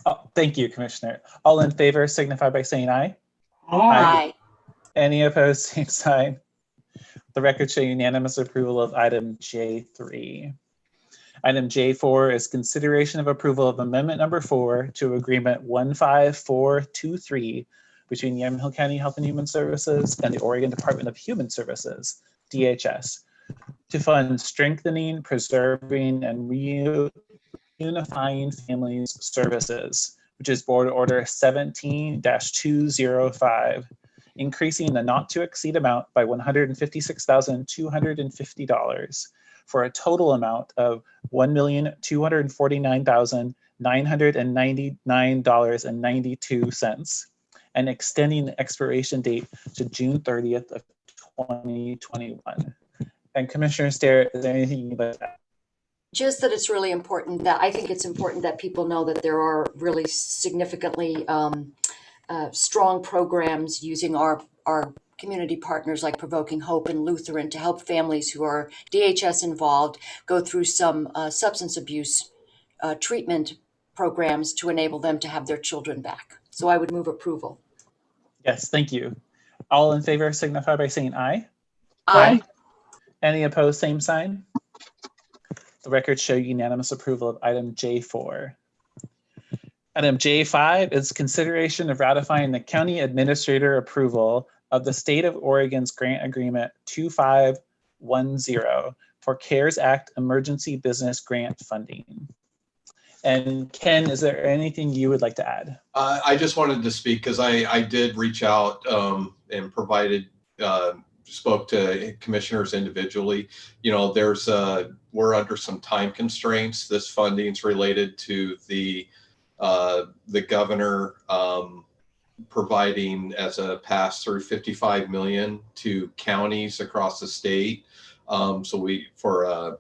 Oh, thank you, Commissioner. All in favor signify by saying aye. Aye. Any opposed, same sign. The record show unanimous approval of item J3. Item J4 is consideration of approval of amendment number 4 to agreement 15423 between Yamhill County Health and Human Services and the Oregon Department of Human Services, DHS, to fund strengthening, preserving, and reunifying families services, which is Board Order 17-205, increasing the not to exceed amount by $156,250 for a total amount of $1,249,999.92 and extending the expiration date to June 30th of 2021. And Commissioner Starrett, is there anything you'd like to add? Just that it's really important that I think it's important that people know that there are really significantly strong programs using our community partners like Provoking Hope and Lutheran to help families who are DHS involved go through some substance abuse treatment programs to enable them to have their children back. So I would move approval. Yes, thank you. All in favor signify by saying aye. Aye. Any opposed, same sign. The records show unanimous approval of item J4. Item J5 is consideration of ratifying the county administrator approval of the State of Oregon's grant agreement 2510 for CARES Act emergency business grant funding. And Ken, is there anything you would like to add? I just wanted to speak because I did reach out and provided, spoke to commissioners individually. You know, we're under some time constraints. This funding's related to the governor providing as a pass-through $55 million to counties across the state. So for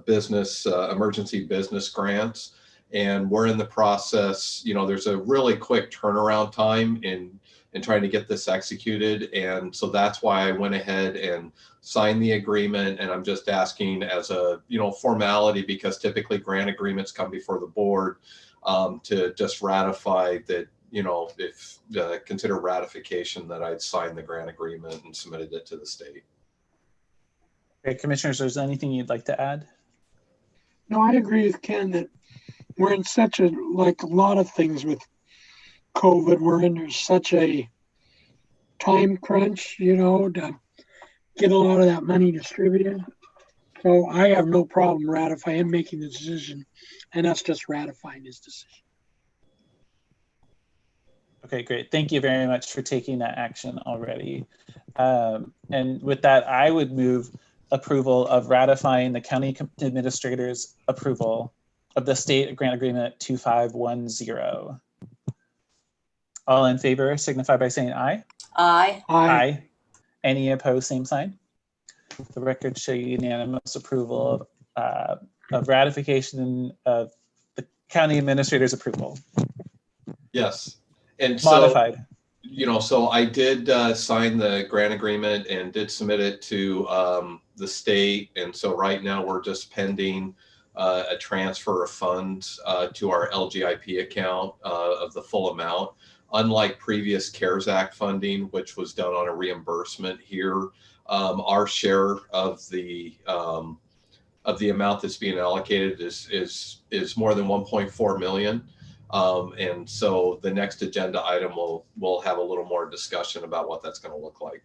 business emergency business grants, and we're in the process. You know, there's a really quick turnaround time in trying to get this executed, and so that's why I went ahead and signed the agreement. And I'm just asking as a formality, because typically grant agreements come before the board, to just ratify that. If consider ratification that I'd signed the grant agreement and submitted it to the state. Okay, commissioners, is there anything you'd like to add? No, I agree with Ken that we're in such a lot of things with COVID, we're under such a time crunch, to get a lot of that money distributed. So I have no problem ratifying him making the decision and us just ratifying his decision. Okay, great. Thank you very much for taking that action already. And with that, I would move approval of ratifying the county administrator's approval of the state grant agreement 2510. All in favor signify by saying aye. Aye. Aye. Any opposed, same sign. The record show unanimous approval of ratification of the county administrator's approval. Yes. And so, Modified. you know, so I did sign the grant agreement and did submit it to the state. And so right now we're just pending a transfer of funds to our LGIP account of the full amount. Unlike previous CARES Act funding, which was done on a reimbursement here, our share of the amount that's being allocated is more than 1.4 million. And so the next agenda item will have a little more discussion about what that's going to look like.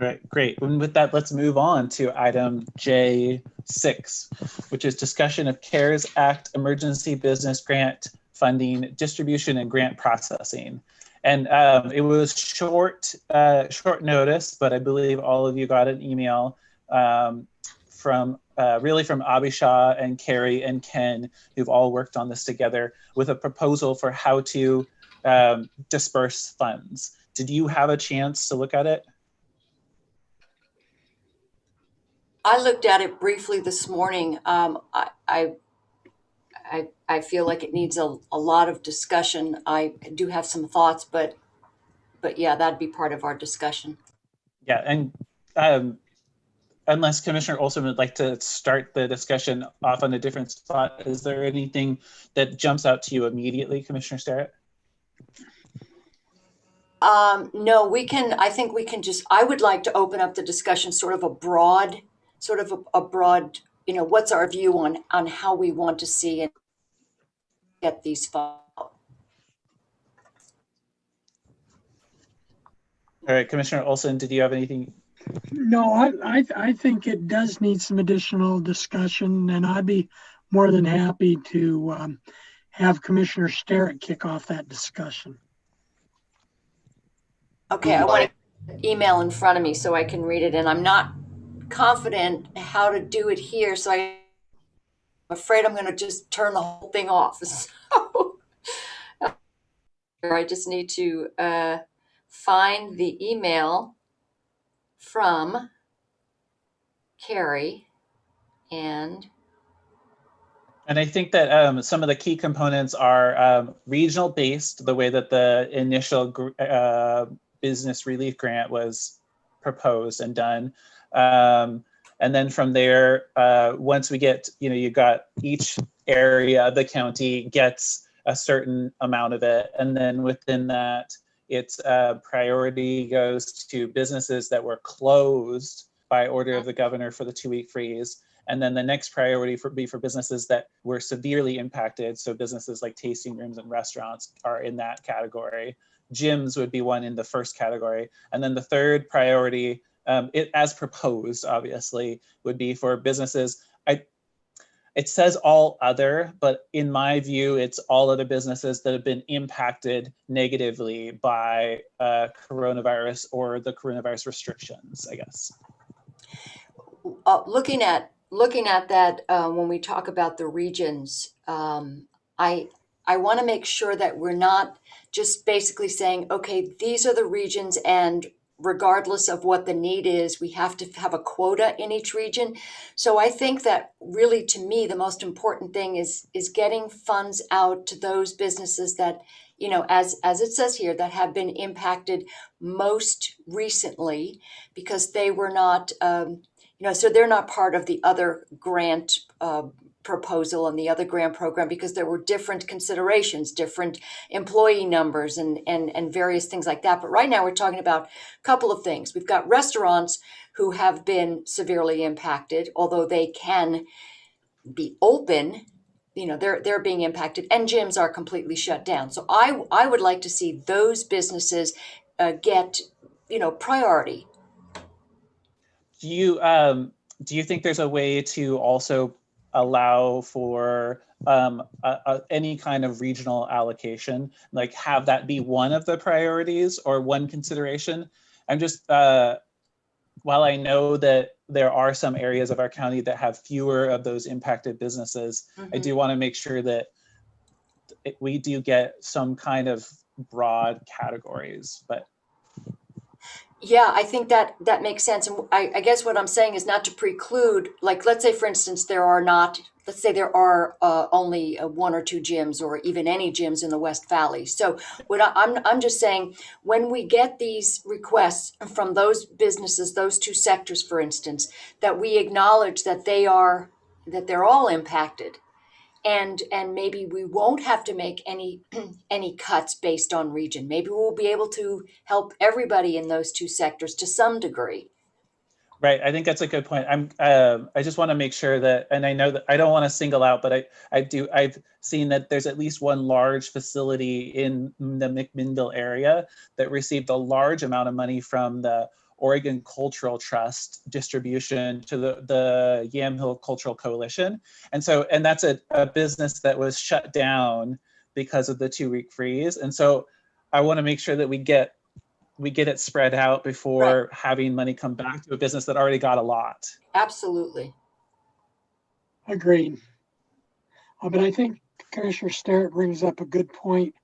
All right, great. And with that, let's move on to item J6, which is discussion of CARES Act emergency business grant funding, distribution, and grant processing. And it was short notice, but I believe all of you got an email from Abhisha and Carrie and Ken, who've all worked on this together with a proposal for how to disperse funds. Did you have a chance to look at it? I looked at it briefly this morning. I feel like it needs a lot of discussion. I do have some thoughts, but yeah, that'd be part of our discussion. Yeah, and unless Commissioner Olson would like to start the discussion off on a different spot, is there anything that jumps out to you immediately, Commissioner Starrett? No, I think we can just, I would like to open up the discussion, sort of a broad, you know, what's our view on how we want to see and get these funds. All right, Commissioner Olson, did you have anything? No, I think it does need some additional discussion, and I'd be more than happy to have Commissioner Starrett kick off that discussion. Okay, I want an email in front of me so I can read it, and I'm not confident how to do it here, so I'm afraid I'm going to just turn the whole thing off. So I just need to find the email from Carrie and I think that some of the key components are regional based, the way that the initial business relief grant was proposed and done. And then from there, once we get, you know, you got each area of the county gets a certain amount of it. And then within that, its priority goes to businesses that were closed by order of the governor for the 2-week freeze. And then the next priority would be for businesses that were severely impacted. So businesses like tasting rooms and restaurants are in that category. Gyms would be one in the first category. And then the third priority, it as proposed, obviously, would be for businesses. It says all other, but in my view, it's all other businesses that have been impacted negatively by coronavirus or the coronavirus restrictions, I guess. Looking at that, when we talk about the regions, I want to make sure that we're not just basically saying, okay, these are the regions, and regardless of what the need is, we have to have a quota in each region. So I think that really, to me, the most important thing is getting funds out to those businesses that, you know, as it says here, that have been impacted most recently, because they were not, you know, so they're not part of the other grant proposal and the other grant program, because there were different considerations, different employee numbers and various things like that. But right now we're talking about a couple of things. We've got restaurants who have been severely impacted, although they can be open, you know, they're being impacted, and gyms are completely shut down. So I would like to see those businesses get, you know, priority. Do you think there's a way to also allow for any kind of regional allocation, like have that be one of the priorities or one consideration? I'm just, while I know that there are some areas of our county that have fewer of those impacted businesses, I do want to make sure that we do get some kind of broad categories, but. Yeah, I think that makes sense. And I guess what I'm saying is not to preclude, like, let's say, for instance, let's say there are only one or two gyms or even any gyms in the West Valley. So I'm just saying, when we get these requests from those businesses, those two sectors, for instance, that we acknowledge that they're all impacted. And maybe we won't have to make any any cuts based on region. Maybe we'll be able to help everybody in those two sectors to some degree. Right. I think that's a good point. I just want to make sure that, and I know that I don't want to single out, but I've seen that there's at least one large facility in the McMinnville area that received a large amount of money from the Oregon Cultural Trust distribution to the Yamhill Cultural Coalition. And that's a business that was shut down because of the 2-week freeze. And so I want to make sure that we get it spread out before having money come back to a business that already got a lot. Absolutely. Agreed. But I think Commissioner Sterrett brings up a good point.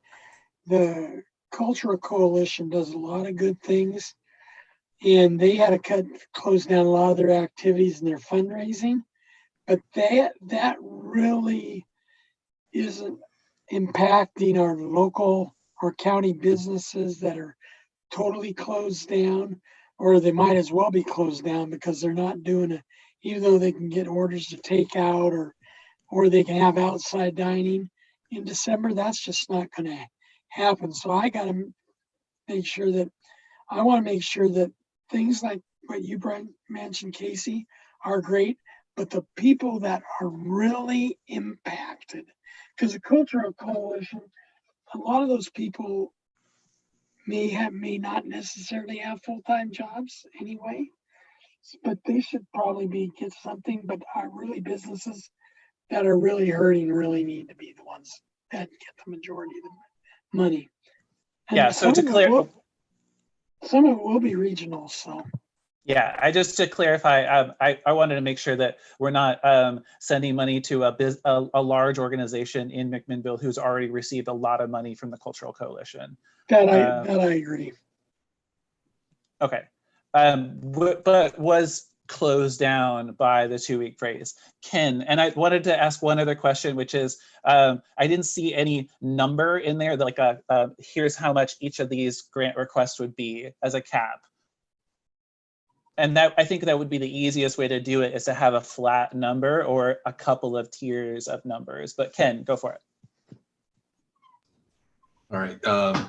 The Cultural Coalition does a lot of good things, and they had to close down a lot of their activities and their fundraising, but that really isn't impacting our local or county businesses that are totally closed down, or they might as well be closed down because they're not doing it, even though they can get orders to take out or they can have outside dining in December. That's just not going to happen. So I got to make sure that things like what you mentioned, Casey, are great, but the people that are really impacted, because the Cultural Coalition, a lot of those people may not necessarily have full-time jobs anyway, but they should probably get something. But are really businesses that are really hurting really need to be the ones that get the majority of the money. And yeah. So some of it will be regional. So. Yeah, just to clarify, I wanted to make sure that we're not sending money to a large organization in McMinnville who's already received a lot of money from the Cultural Coalition. That I agree. Okay, but was closed down by the 2-week freeze. Ken, and I wanted to ask one other question, which is, I didn't see any number in there, like here's how much each of these grant requests would be as a cap. And I think that would be the easiest way to do it, is to have a flat number or a couple of tiers of numbers. But Ken, go for it. All right,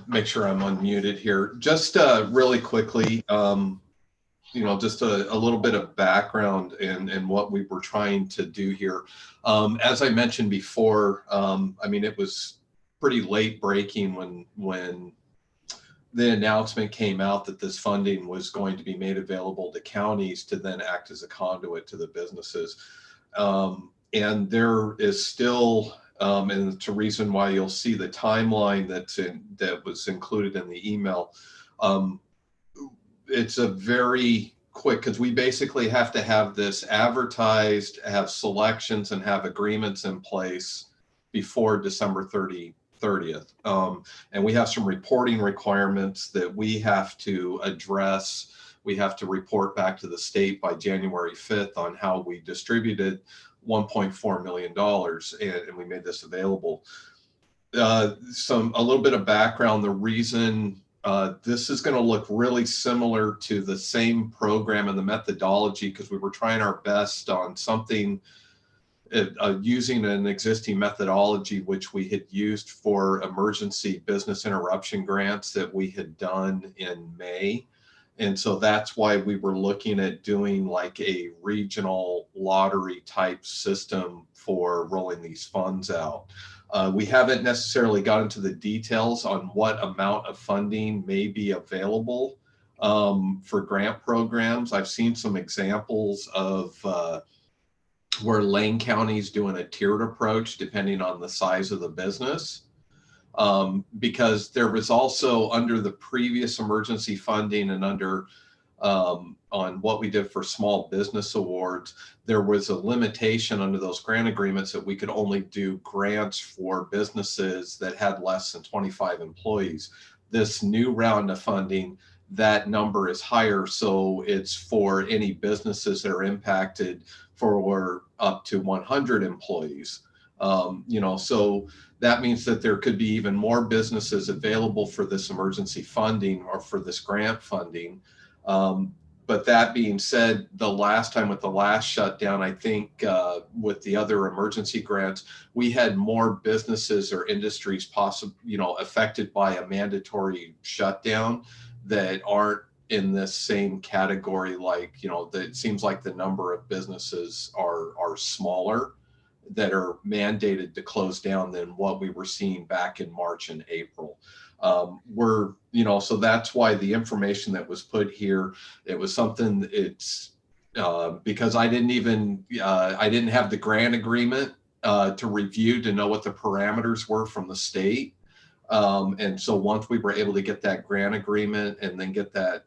make sure I'm unmuted here. Just really quickly, just a little bit of background and what we were trying to do here. As I mentioned before, it was pretty late breaking when the announcement came out that this funding was going to be made available to counties to then act as a conduit to the businesses. And there is still, and it's a reason why you'll see the timeline that was included in the email. It's a very quick, because we basically have to have this advertised, have selections and have agreements in place before December 30th. And we have some reporting requirements that we have to address. We have to report back to the state by January 5th on how we distributed $1.4 million, and we made this available. A little bit of background, the reason this is going to look really similar to the same program and the methodology, because we were trying our best on something using an existing methodology which we had used for emergency business interruption grants that we had done in May. And so that's why we were looking at doing like a regional lottery type system for rolling these funds out. We haven't necessarily got into the details on what amount of funding may be available for grant programs. I've seen some examples of where Lane County is doing a tiered approach depending on the size of the business. Because there was also, under the previous emergency funding and under on what we did for small business awards, there was a limitation under those grant agreements that we could only do grants for businesses that had less than 25 employees. This new round of funding, that number is higher. So it's for any businesses that are impacted for up to 100 employees. So that means that there could be even more businesses available for this emergency funding or for this grant funding. But that being said, the last time with the last shutdown, I think with the other emergency grants, we had more businesses or industries affected by a mandatory shutdown that aren't in this same category. Like, it seems like the number of businesses are smaller that are mandated to close down than what we were seeing back in March and April. So that's why the information that was put here, it was something, because I didn't have the grant agreement to review to know what the parameters were from the state. And so once we were able to get that grant agreement and then get that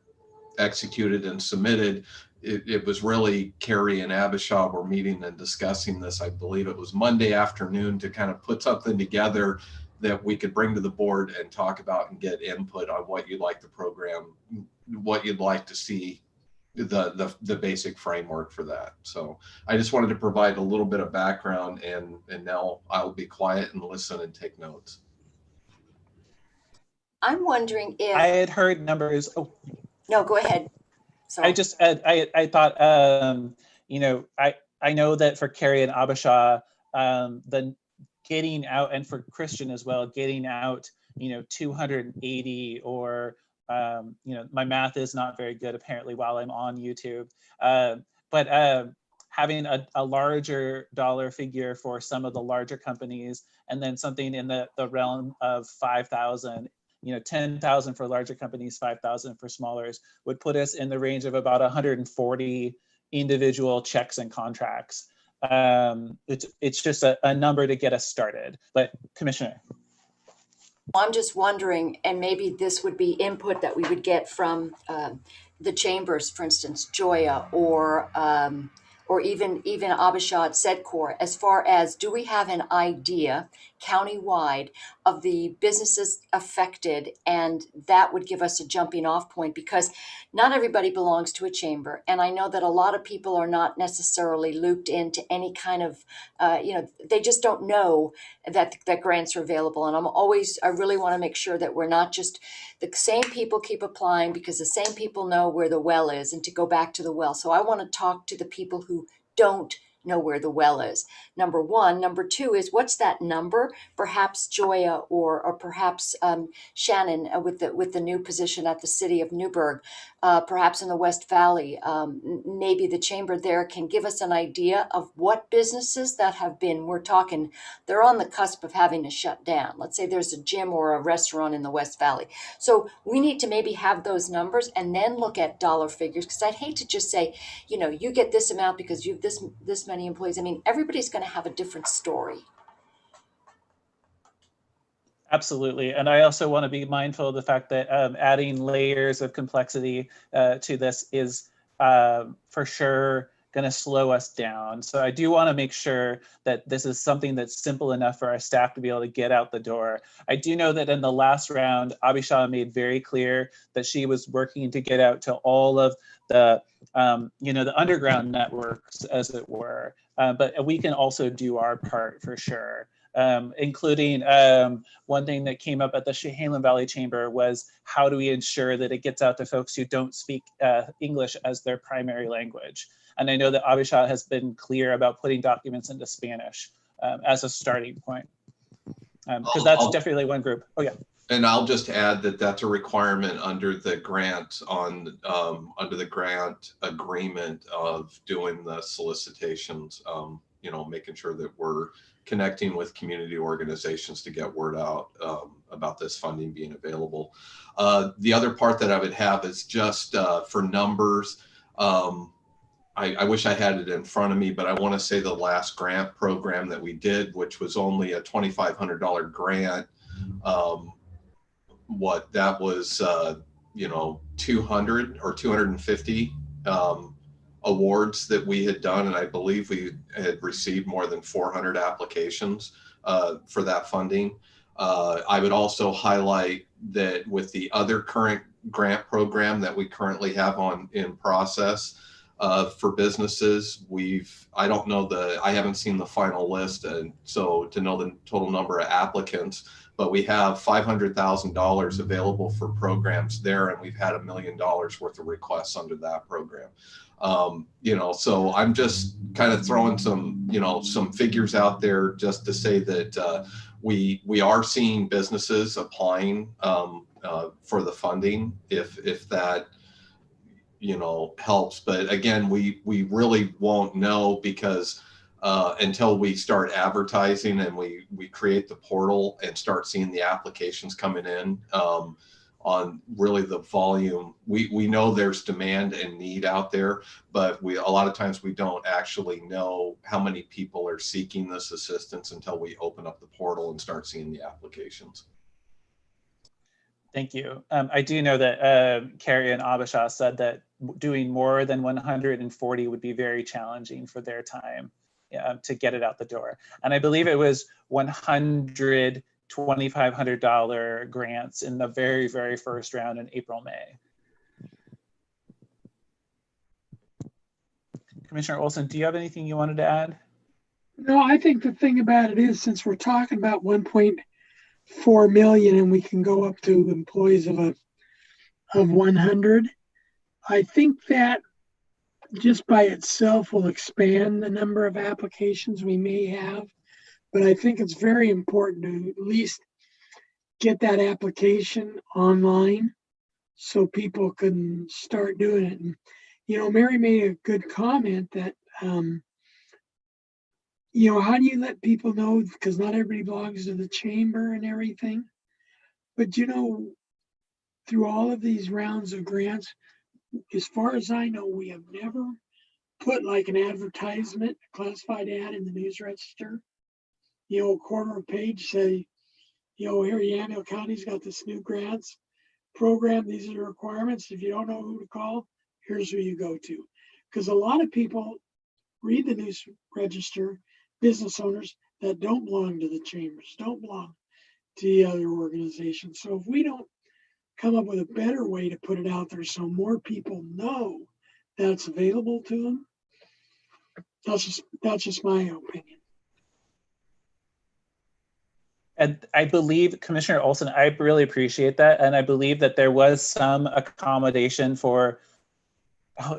executed and submitted, it was really Carrie and Abishai were meeting and discussing this. I believe it was Monday afternoon to kind of put something together that we could bring to the board and talk about and get input on what you'd like the program, what you'd like to see, the basic framework for that. So I just wanted to provide a little bit of background, and now I'll be quiet and listen and take notes. I'm wondering if I had heard numbers. Oh, no, go ahead. Sorry. I thought, I know that for Carrie and Abishai, the getting out, and for Christian as well, getting out, 280 or, my math is not very good apparently while I'm on YouTube, but having a larger dollar figure for some of the larger companies, and then something in the realm of 5,000, 10,000 for larger companies, 5,000 for smallers, would put us in the range of about 140 individual checks and contracts. It's just a number to get us started. But Commissioner. I'm just wondering, and maybe this would be input that we would get from the chambers, for instance, Joya, or even Abishai at SEDCOR, as far as, do we have an idea countywide of the businesses affected? And that would give us a jumping off point, because not everybody belongs to a chamber. And I know that a lot of people are not necessarily looped into any kind of, they just don't know that grants are available. And I really want to make sure that we're not just the same people keep applying because the same people know where the well is, and to go back to the well. So I want to talk to the people who don't know where the well is. Number one. Number two is, what's that number? Perhaps Joya or perhaps Shannon with the new position at the city of Newburgh, perhaps in the West Valley. Maybe the chamber there can give us an idea of what businesses that have been, they're on the cusp of having to shut down. Let's say there's a gym or a restaurant in the West Valley. So we need to maybe have those numbers and then look at dollar figures, because I'd hate to just say, you get this amount because you have this many employees. I mean, everybody's going to have a different story. Absolutely. And I also want to be mindful of the fact that adding layers of complexity to this is for sure going to slow us down. So I do want to make sure that this is something that's simple enough for our staff to be able to get out the door. I do know that in the last round, Abishai made very clear that she was working to get out to all of the, the underground networks, as it were. But we can also do our part for sure. Including one thing that came up at the Chehalis Valley Chamber was, how do we ensure that it gets out to folks who don't speak English as their primary language? And I know that Abishai has been clear about putting documents into Spanish as a starting point, because that's definitely one group. Oh yeah. And I'll just add that that's a requirement under the grant under the grant agreement of doing the solicitations, making sure that we're connecting with community organizations to get word out about this funding being available. The other part that I would have is just for numbers. I wish I had it in front of me, but I want to say the last grant program that we did, which was only a $2,500 grant, what that was, 200 or 250 awards that we had done. And I believe we had received more than 400 applications for that funding. I would also highlight that with the other current grant program that we currently have in process for businesses, I don't know I haven't seen the final list, and so to know the total number of applicants, but we have $500,000 available for programs there, and we've had $1 million worth of requests under that program. So I'm just kind of throwing some figures out there just to say that we are seeing businesses applying for the funding if that helps. But again, we really won't know because until we start advertising and we create the portal and start seeing the applications coming in on really the volume. We know there's demand and need out there, but a lot of times we don't actually know how many people are seeking this assistance until we open up the portal and start seeing the applications. Thank you. I do know that Carrie and Abisha said that doing more than 140 would be very challenging for their time to get it out the door. And I believe it was $100 $2,500 grants in the very, very first round in April, May. Commissioner Olson, do you have anything you wanted to add? No, I think the thing about it is, since we're talking about 1.4 million and we can go up to employees of 100, I think that just by itself will expand the number of applications we may have. But I think it's very important to at least get that application online so people can start doing it. And, Mary made a good comment that, how do you let people know? Because not everybody belongs to the chamber and everything. But, through all of these rounds of grants, as far as I know, we have never put like an advertisement, a classified ad in the news register. A quarter of a page say, here Yamhill County's got this new grants program. These are the requirements. If you don't know who to call, here's who you go to. Because a lot of people read the news register, business owners that don't belong to the chambers, don't belong to the other organizations. So if we don't come up with a better way to put it out there so more people know that it's available to them, that's just my opinion. And I believe, Commissioner Olson, I really appreciate that. And I believe that there was some accommodation for,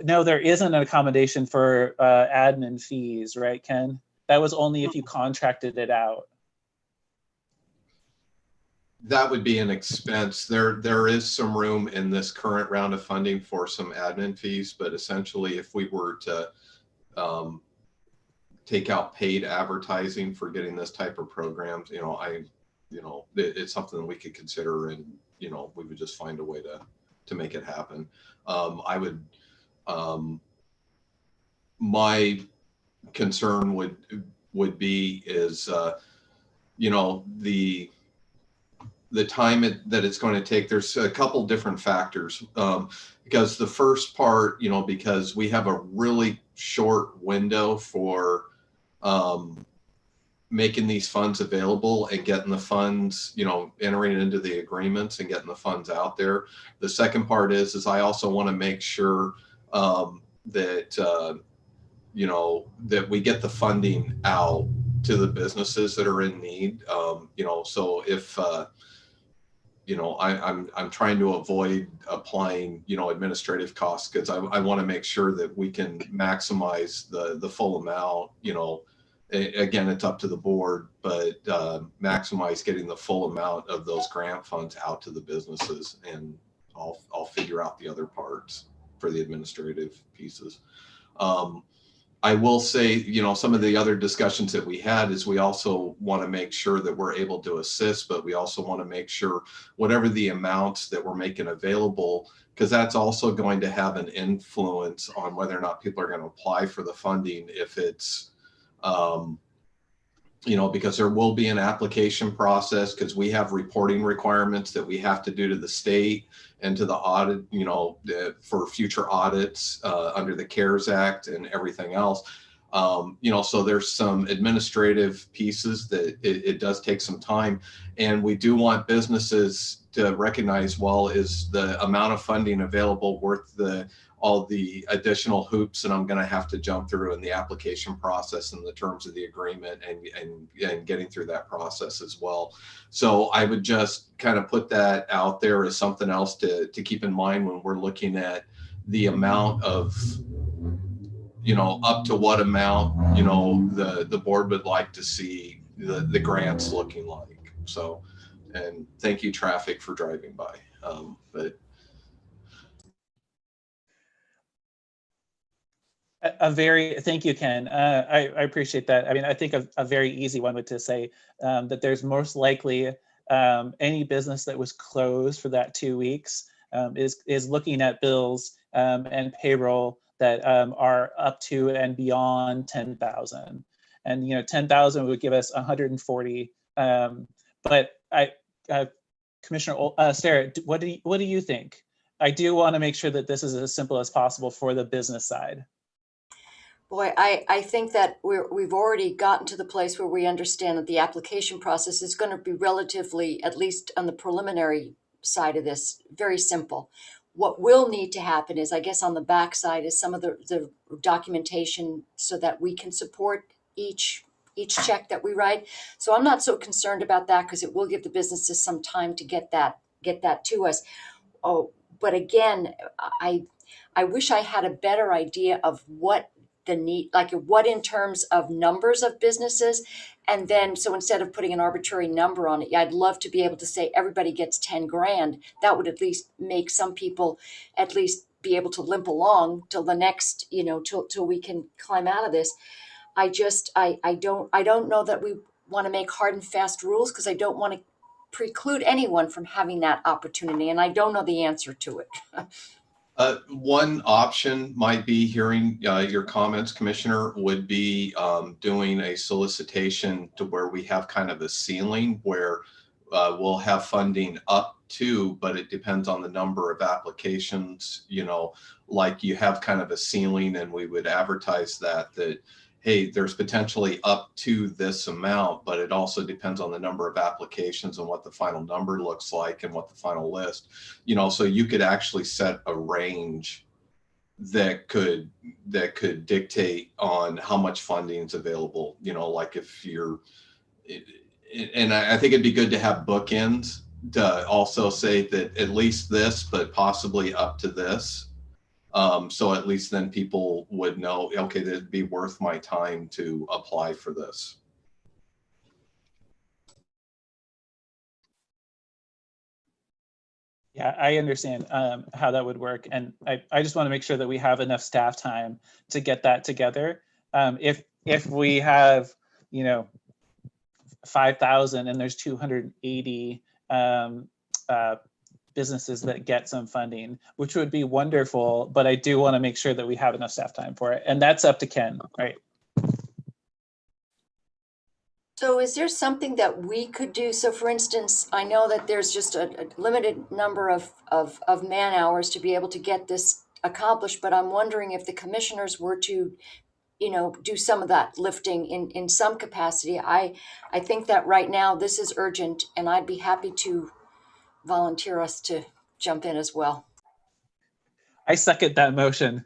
no, there isn't an accommodation for admin fees, right, Ken? That was only if you contracted it out. That would be an expense. There is some room in this current round of funding for some admin fees, but essentially if we were to take out paid advertising for getting this type of programs, it's something that we could consider, and we would just find a way to make it happen. My concern would be is the time that it's going to take. There's a couple different factors, because the first part, because we have a really short window for making these funds available and getting the funds, entering into the agreements and getting the funds out there. The second part is I also want to make sure that we get the funding out to the businesses that are in need. So if I'm trying to avoid applying administrative costs, because I want to make sure that we can maximize the full amount. Again, it's up to the board, but maximize getting the full amount of those grant funds out to the businesses, and I'll figure out the other parts for the administrative pieces. I will say, some of the other discussions that we had is we also want to make sure that we're able to assist, but we also want to make sure whatever the amounts that we're making available, because that's also going to have an influence on whether or not people are going to apply for the funding. If it's, because there will be an application process, because we have reporting requirements that we have to do to the state and to the audit, for future audits under the CARES Act and everything else. So there's some administrative pieces that it does take some time, and we do want businesses to recognize, well, is the amount of funding available worth all the additional hoops that I'm going to have to jump through in the application process and the terms of the agreement and getting through that process as well. So I would just kind of put that out there as something else to keep in mind when we're looking at the amount of, up to what amount, the board would like to see the grants looking like. So, and thank you, traffic, for driving by. Thank you, Ken. I appreciate that. I mean, I think a very easy one would to say that there's most likely any business that was closed for that 2 weeks is looking at bills and payroll that are up to and beyond 10,000. And 10,000 would give us 140. But Commissioner Starrett, what do you think? I do want to make sure that this is as simple as possible for the business side. Boy, I think that we've already gotten to the place where we understand that the application process is going to be relatively, at least on the preliminary side of this, very simple. What will need to happen is, I guess on the back side, is some of the documentation so that we can support each check that we write. So I'm not so concerned about that because it will give the businesses some time to get that to us. Oh, but again, I wish I had a better idea of what the need, like what in terms of numbers of businesses. And then, so instead of putting an arbitrary number on it, I'd love to be able to say everybody gets 10 grand. That would at least make some people at least be able to limp along till the next, till we can climb out of this. I don't know that we want to make hard and fast rules because I don't want to preclude anyone from having that opportunity. And I don't know the answer to it. One option might be, hearing your comments, Commissioner, would be doing a solicitation to where we have kind of a ceiling where we'll have funding up to, but it depends on the number of applications, like you have kind of a ceiling, and we would advertise that hey, there's potentially up to this amount, but it also depends on the number of applications and what the final number looks like and what the final list, so you could actually set a range that could dictate on how much funding is available, like if you're, and I think it'd be good to have bookends to also say that at least this, but possibly up to this. So at least then people would know, okay, it'd be worth my time to apply for this. Yeah, I understand how that would work. And I just want to make sure that we have enough staff time to get that together. If we have, 5,000 and there's 280 businesses that get some funding, which would be wonderful, but I do want to make sure that we have enough staff time for it. And that's up to Ken, right? So is there something that we could do? So for instance, I know that there's just a limited number of man hours to be able to get this accomplished, but I'm wondering if the commissioners were to, do some of that lifting in some capacity. I think that right now this is urgent, and I'd be happy to volunteer us to jump in as well. I second that motion.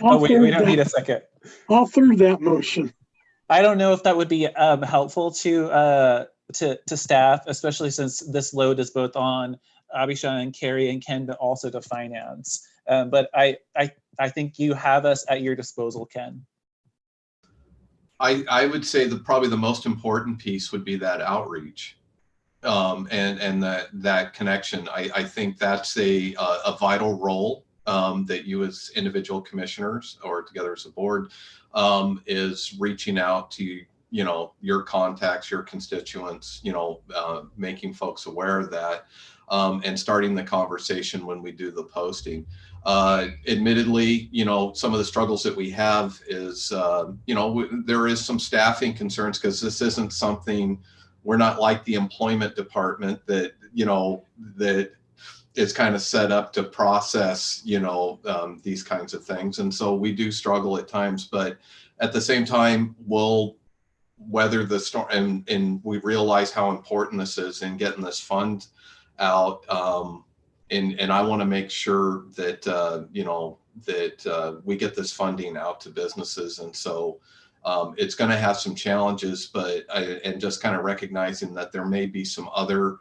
Oh, wait, we don't need a second. I'll third that motion. I don't know if that would be helpful to staff, especially since this load is both on Abisha and Carrie and Ken, but also to finance. But I think you have us at your disposal, Ken. I would say that probably the most important piece would be that outreach. And that connection. I think that's a vital role that you as individual commissioners or together as a board is reaching out to your contacts, your constituents, making folks aware of that, and starting the conversation when we do the posting. Admittedly, some of the struggles that we have is there is some staffing concerns because this isn't something. We're not like the employment department that, that is kind of set up to process, these kinds of things. And so we do struggle at times, but at the same time, we'll weather the storm, and we realize how important this is in getting this fund out. And I want to make sure that, we get this funding out to businesses. And so it's going to have some challenges, and just kind of recognizing that there may be some other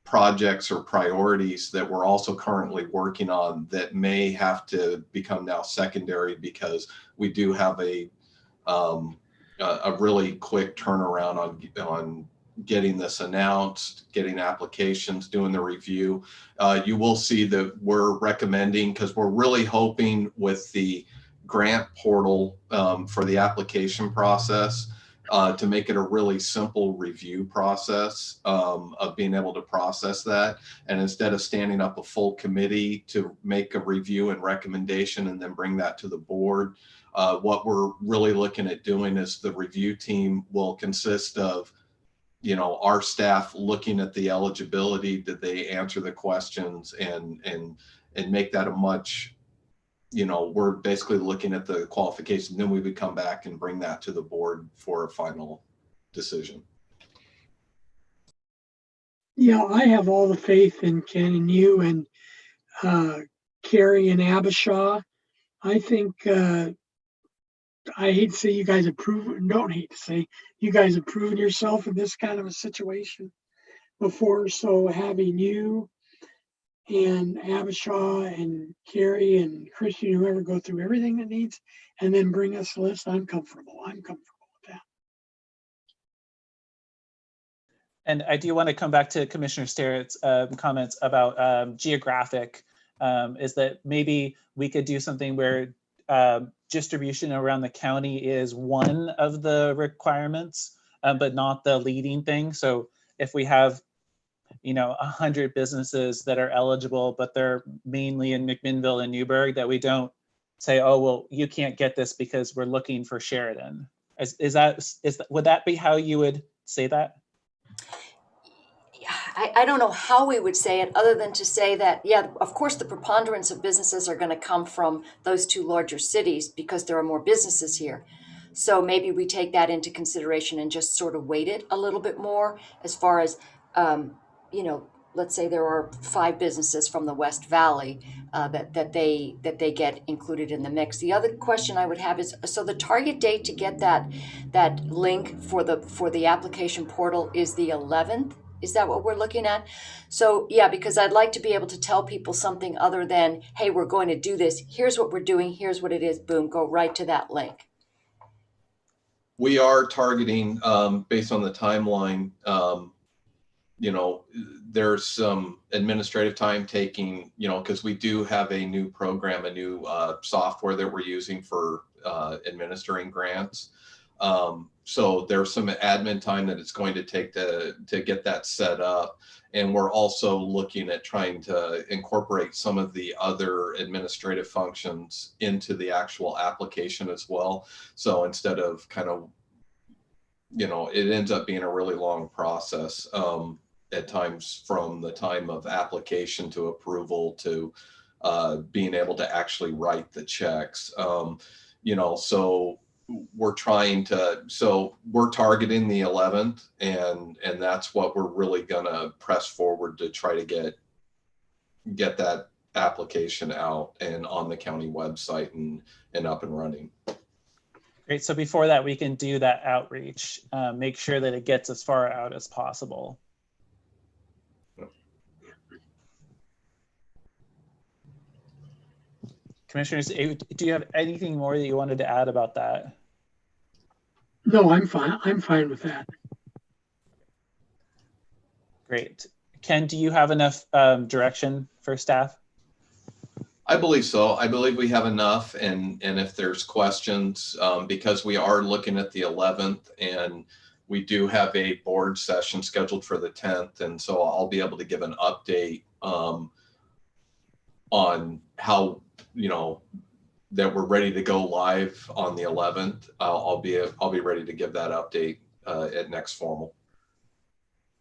projects or priorities that we're also currently working on that may have to become now secondary, because we do have a really quick turnaround on getting this announced, getting applications, doing the review. You will see that we're recommending, because we're really hoping with the grant portal for the application process to make it a really simple review process of being able to process that. And instead of standing up a full committee to make a review and recommendation and then bring that to the board, what we're really looking at doing is the review team will consist of, our staff looking at the eligibility, did they answer the questions, and make that a much, we're basically looking at the qualification. Then we would come back and bring that to the board for a final decision. Yeah, I have all the faith in Ken and you and Carrie and Abishaw. I think I hate to say you guys don't hate to say you guys have proven yourself in this kind of a situation before. So having you and Abishaw and Carrie and Christian, whoever, go through everything that needs and then bring us a list, I'm comfortable with that. And I do want to come back to Commissioner Sterrett's comments about geographic, is that maybe we could do something where distribution around the county is one of the requirements, but not the leading thing. So if we have 100 businesses that are eligible, but they're mainly in McMinnville and Newburgh, that we don't say, oh, well, you can't get this because we're looking for Sheridan. Would that be how you would say that? I don't know how we would say it other than to say that, yeah, of course, the preponderance of businesses are going to come from those two larger cities because there are more businesses here. So maybe we take that into consideration and just sort of weight it a little bit more as far as, let's say there are 5 businesses from the West Valley that they get included in the mix. The other question I would have is, so the target date to get that link for the application portal is the 11th. Is that what we're looking at? So yeah, because I'd like to be able to tell people something other than, hey, we're going to do this. Here's what we're doing. Here's what it is. Boom, go right to that link. We are targeting, based on the timeline, there's some administrative time taking, because we do have a new program, a new software that we're using for administering grants. So there's some admin time that it's going to take to get that set up. And we're also looking at trying to incorporate some of the other administrative functions into the actual application as well. So instead of kind of, it ends up being a really long process at times, from the time of application to approval to being able to actually write the checks. So we're targeting the 11th, and that's what we're really gonna press forward to try to get that application out and on the county website and up and running. Great. So before that, we can do that outreach, make sure that it gets as far out as possible. Commissioners, do you have anything more that you wanted to add about that? No, I'm fine. I'm fine with that. Great. Ken, do you have enough direction for staff? I believe so. I believe we have enough. And if there's questions, because we are looking at the 11th, and we do have a board session scheduled for the 10th. And so I'll be able to give an update on how, that we're ready to go live on the 11th. I'll be ready to give that update at next formal.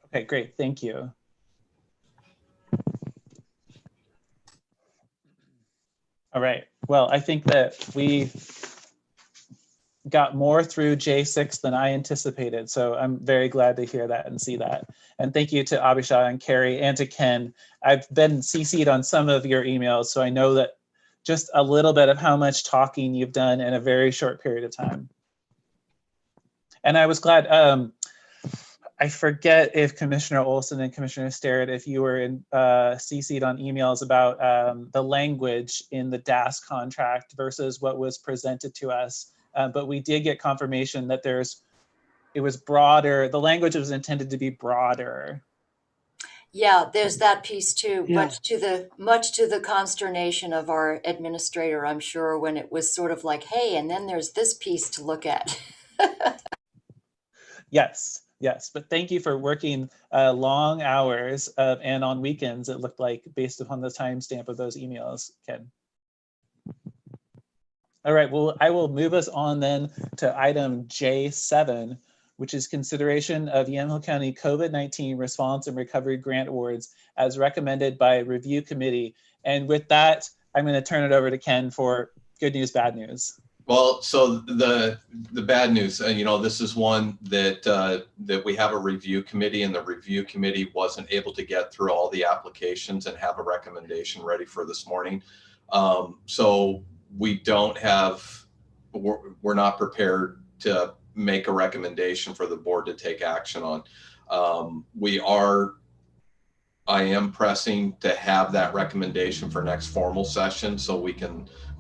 Okay, great. Thank you. All right. Well, I think that we got more through J6 than I anticipated. So I'm very glad to hear that and see that. And thank you to Abhishek and Carrie and to Ken. I've been CC'd on some of your emails, so I know that just a little bit of how much talking you've done in a very short period of time. And I was glad, I forget if Commissioner Olson and Commissioner Sterrett, if you were in CC'd on emails about the language in the DAS contract versus what was presented to us. But we did get confirmation that it was broader. The language was intended to be broader. Yeah, there's that piece too, Yeah. much to the consternation of our administrator, I'm sure, when it was sort of like, hey, and then there's this piece to look at. Yes, yes. But thank you for working long hours and on weekends, it looked like, based upon the timestamp of those emails, Ken. All right, well, I will move us on then to item J7, which is consideration of Yamhill County COVID-19 Response and Recovery Grant Awards as recommended by Review Committee. And with that, I'm going to turn it over to Ken for good news, bad news. Well, so the bad news, you know, this is one that that we have a review committee, and the review committee wasn't able to get through all the applications and have a recommendation ready for this morning. So we don't have, we're not prepared to make a recommendation for the board to take action on. I am pressing to have that recommendation for next formal session, so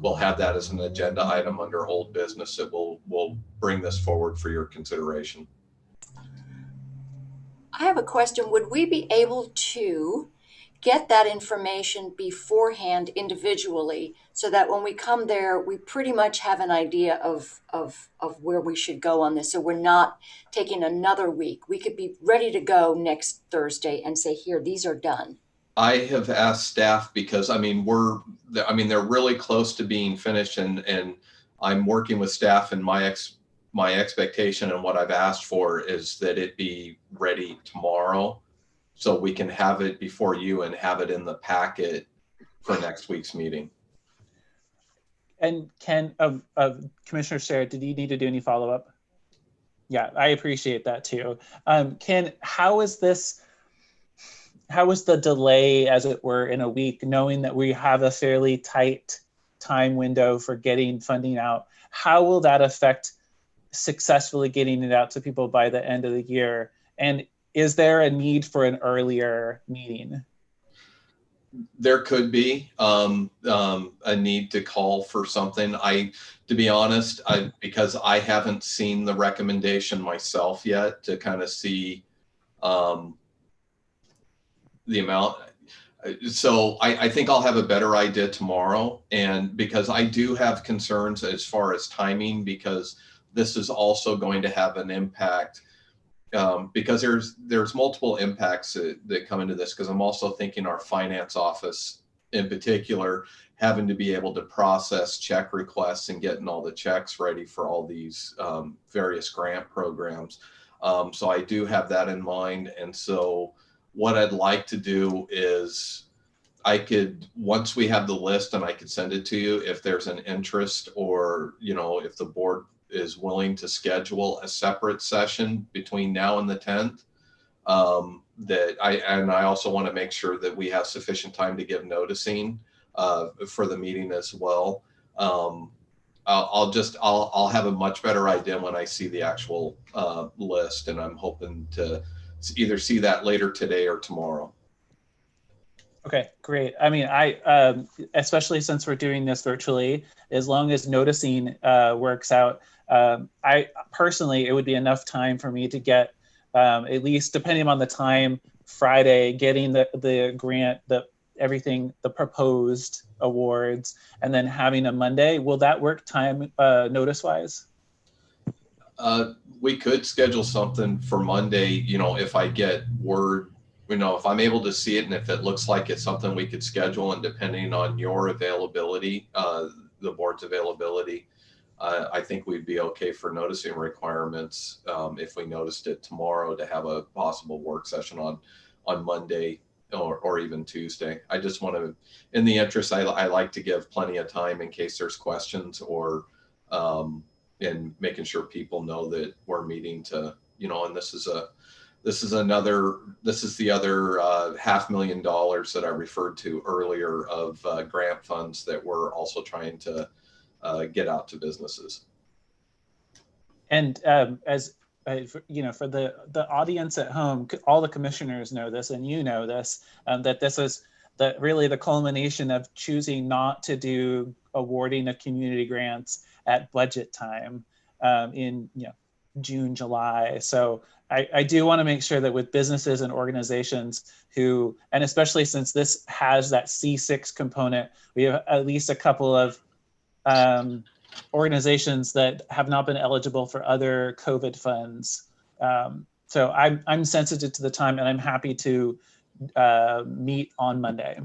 we'll have that as an agenda item under old business that we'll bring this forward for your consideration. I have a question. Would we be able to get that information beforehand individually so that when we come there, we pretty much have an idea of where we should go on this? So we're not taking another week. We could be ready to go next Thursday and say, here, these are done. I have asked staff because, I mean, they're really close to being finished, and I'm working with staff, and my expectation and what I've asked for is that it be ready tomorrow, so we can have it before you and have it in the packet for next week's meeting. And Ken, Commissioner Sterrett, did you need to do any follow-up? Yeah, I appreciate that too. Ken, how is the delay, as it were, in a week, knowing that we have a fairly tight time window for getting funding out? How will that affect successfully getting it out to people by the end of the year? And is there a need for an earlier meeting? There could be a need to call for something. To be honest, because I haven't seen the recommendation myself yet to kind of see the amount. So I think I'll have a better idea tomorrow. And because I do have concerns as far as timing, because this is also going to have an impact, because there's multiple impacts that come into this, because I'm also thinking our finance office in particular having to be able to process check requests and getting all the checks ready for all these various grant programs. So I do have that in mind. And so what I'd like to do is once we have the list, and I could send it to you, if there's an interest, or, you know, if the board is willing to schedule a separate session between now and the 10th, I also want to make sure that we have sufficient time to give noticing for the meeting as well. I'll have a much better idea when I see the actual list, and I'm hoping to either see that later today or tomorrow. Okay, great. I mean, especially since we're doing this virtually, as long as noticing works out, I personally, it would be enough time for me to get, at least depending on the time, Friday, getting the grant, everything, the proposed awards, and then having a Monday. Will that work time notice-wise? We could schedule something for Monday, you know, if I get word, you know, if I'm able to see it, and if it looks like it's something we could schedule, and depending on your availability, the board's availability, I think we'd be okay for noticing requirements if we noticed it tomorrow to have a possible work session on Monday or even Tuesday. I just want to, in the interest, I like to give plenty of time in case there's questions, or in making sure people know that we're meeting to, and this is the other $500,000 that I referred to earlier of grant funds that we're also trying to get out to businesses. And as for the audience at home, all the commissioners know this, and know this, that this is really the culmination of choosing not to do awarding of community grants at budget time in June, July. So I do want to make sure that with businesses and organizations who, and especially since this has that C6 component, we have at least a couple of organizations that have not been eligible for other COVID funds. So I'm sensitive to the time, and I'm happy to meet on Monday.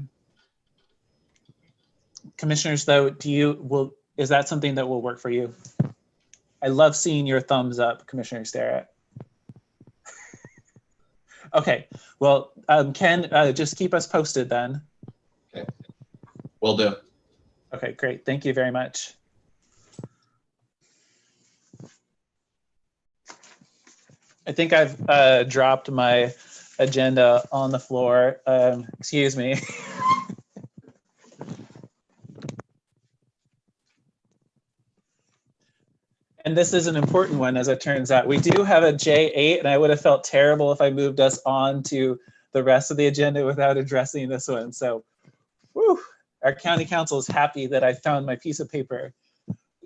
Commissioners, though, is that something that will work for you? I love seeing your thumbs up, Commissioner Starrett. Okay, well, Ken, just keep us posted then. Okay, will do. Okay, great. Thank you very much. I think I've dropped my agenda on the floor. Excuse me. And this is an important one, as it turns out. We do have a J8, and I would have felt terrible if I moved us on to the rest of the agenda without addressing this one. So, whew, our county council is happy that I found my piece of paper.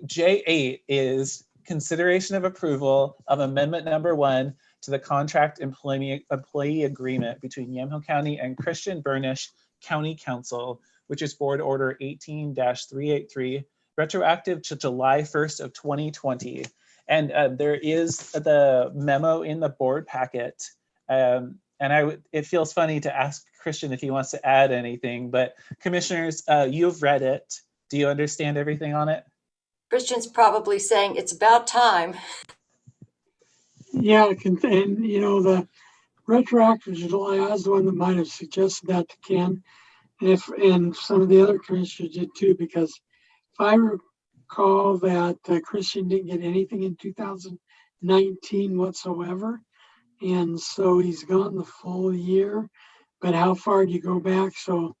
J8 is consideration of approval of amendment number 1 to the contract employee agreement between Yamhill County and Christian Burnish County Council, which is Board Order 18-383, retroactive to July 1st of 2020. And there is the memo in the board packet. And it feels funny to ask Christian if he wants to add anything, but commissioners, you've read it. Do you understand everything on it? Christian's probably saying it's about time. Yeah, and the retroactive July, I was the one that might have suggested that to Ken, and some of the other commissioners did too, because if I recall that Christian didn't get anything in 2019 whatsoever, and so he's gone the full year. But how far do you go back? So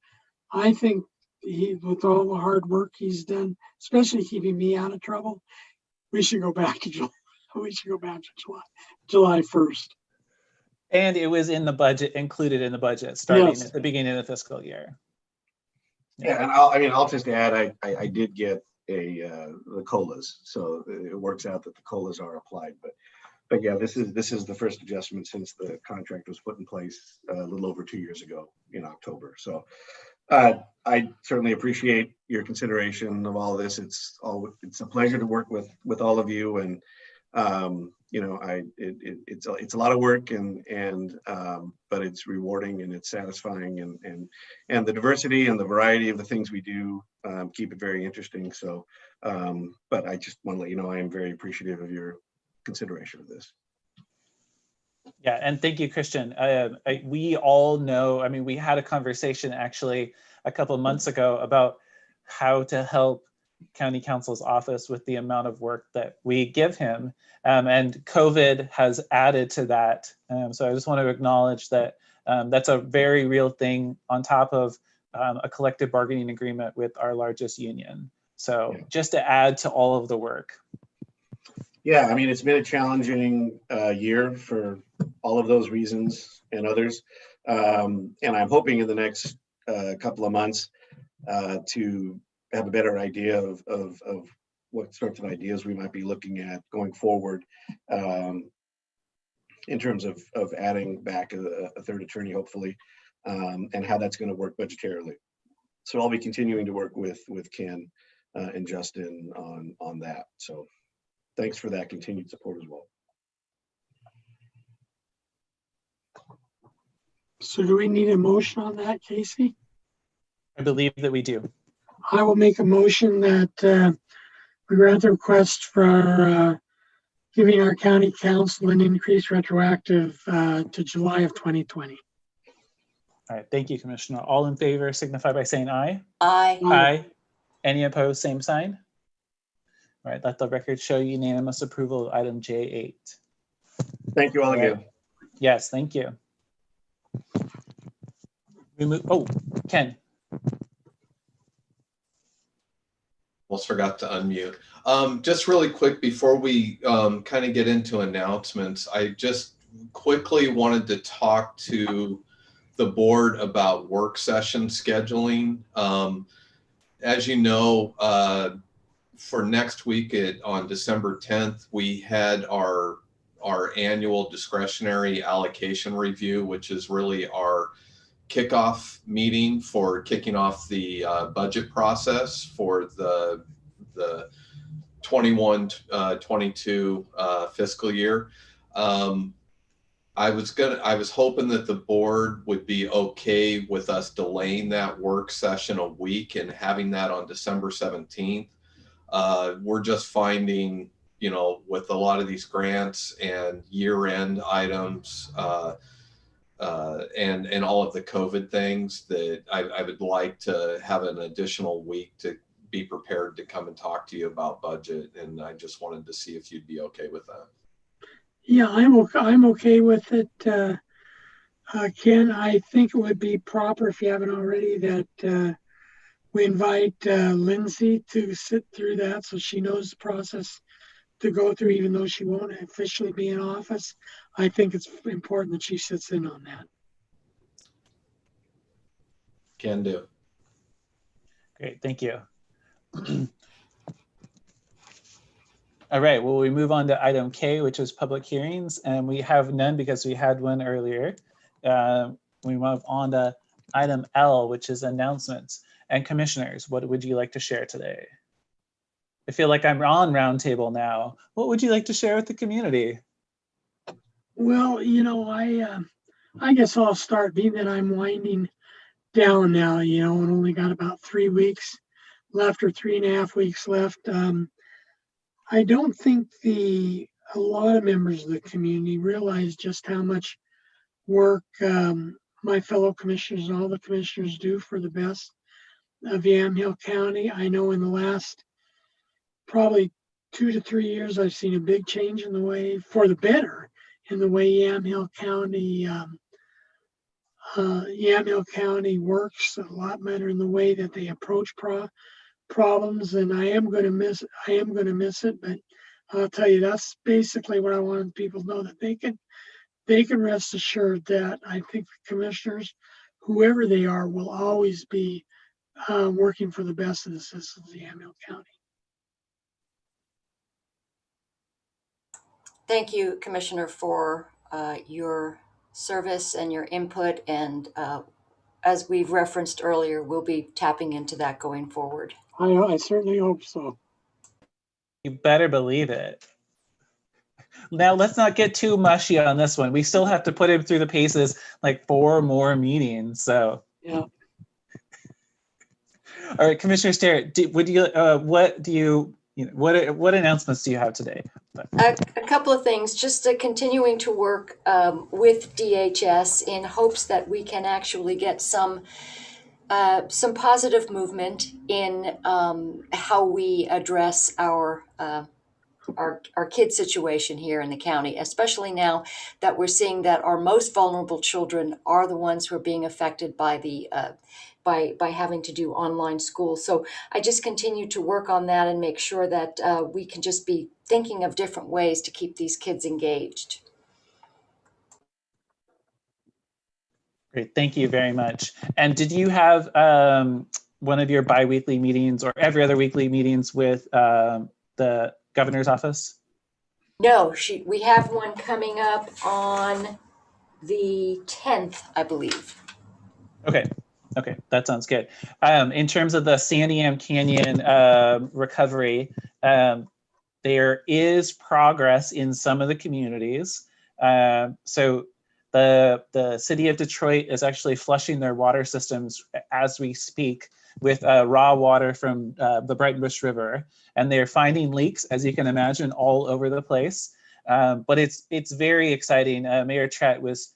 I think with all the hard work he's done, especially keeping me out of trouble, we should go back to July. We should go back to July 1st. And it was in the budget, included in the budget, starting at the beginning of the fiscal year. Yeah, and I'll just add, I did get the COLAs, so it works out that the COLAs are applied. But yeah, this is the first adjustment since the contract was put in place a little over 2 years ago in October. So I certainly appreciate your consideration of all of this. It's a pleasure to work with all of you, and it's a lot of work, and but it's rewarding and it's satisfying, and the diversity and the variety of the things we do keep it very interesting. So, but I just want to let you know I am very appreciative of your consideration of this. Yeah, and thank you, Christian. We all know, we had a conversation actually a couple of months ago about how to help county council's office with the amount of work that we give him. And COVID has added to that. So I just want to acknowledge that that's a very real thing on top of a collective bargaining agreement with our largest union. So just to add to all of the work. Yeah, it's been a challenging year for all of those reasons and others. And I'm hoping in the next couple of months to have a better idea of what sorts of ideas we might be looking at going forward in terms of adding back a third attorney, hopefully, and how that's going to work budgetarily. So I'll be continuing to work with Ken and Justin on that. So thanks for that continued support as well. So do we need a motion on that, Casey? I believe that we do. I will make a motion that we grant the request for giving our county council an increase retroactive to July of 2020. All right, thank you, Commissioner. All in favor signify by saying aye. Aye. Aye. Any opposed, same sign. All right, let the record show unanimous approval of item J8. Thank you all again. Yes, thank you. We move, oh, Ken. Almost forgot to unmute. Just really quick before we kind of get into announcements, I just quickly wanted to talk to the board about work session scheduling. As you know, for next week on December 10th, we had our annual discretionary allocation review, which is really our kickoff meeting for kicking off the budget process for the 21-22 fiscal year. I was hoping that the board would be okay with us delaying that work session a week and having that on December 17th. We're just finding, you know, with a lot of these grants and year-end items and all of the COVID things, that I would like to have an additional week to be prepared to come and talk to you about budget. And I just wanted to see if you'd be okay with that. Yeah, I'm okay with it. Ken, I think it would be proper, if you haven't already, that we invite Lindsay to sit through that so she knows the process to go through, even though she won't officially be in office. I think it's important that she sits in on that. Can do. Great, thank you. All right, well, we move on to item K, which is public hearings, and we have none because we had one earlier. We move on to item L, which is announcements. And commissioners, what would you like to share today? I feel like I'm on roundtable now. What would you like to share with the community? Well, you know, I guess I'll start, being that I'm winding down now, you know, and only got about 3 weeks left, or 3.5 weeks left. I don't think a lot of members of the community realize just how much work my fellow commissioners and all the commissioners do for the best of Yamhill County. I know in the last probably 2 to 3 years, I've seen a big change in the way, for the better, in the way Yamhill County works, a lot better in the way that they approach problems. And I am going to miss it, but I'll tell you, that's basically what I wanted people to know, that they can rest assured that I think the commissioners, whoever they are, will always be working for the best of the citizens of Yamhill County. Thank you, Commissioner, for your service and your input. And as we've referenced earlier, we'll be tapping into that going forward. I certainly hope so. You better believe it. Now, let's not get too mushy on this one. We still have to put him through the paces, like 4 more meetings. So, yeah. All right, Commissioner Sterrett, what announcements do you have today? A couple of things, just continuing to work with DHS in hopes that we can actually get some positive movement in how we address our kid situation here in the county, especially now that we're seeing that our most vulnerable children are the ones who are being affected by the by having to do online school. So I just continue to work on that and make sure that we can just be thinking of different ways to keep these kids engaged. Great, thank you very much. And did you have one of your bi-weekly meetings or every other weekly meetings with the governor's office? No, we have one coming up on the 10th, I believe. Okay, that sounds good. In terms of the Sandiam Canyon recovery, there is progress in some of the communities. So the city of Detroit is actually flushing their water systems as we speak with raw water from the Brighton Bush River, and they're finding leaks, as you can imagine, all over the place. But it's very exciting. Mayor Trett was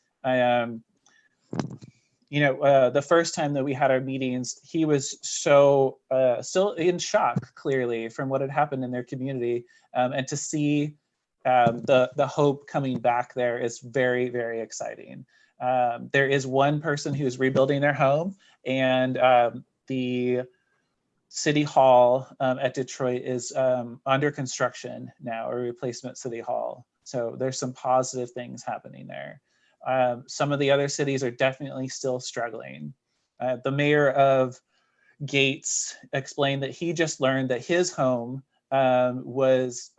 the first time that we had our meetings, he was so still in shock, clearly, from what had happened in their community. And to see the hope coming back there is very, very exciting. There is one person who's rebuilding their home, and the City Hall at Detroit is under construction now, a replacement City Hall. So there's some positive things happening there. Some of the other cities are definitely still struggling. The mayor of Gates explained that he just learned that his home was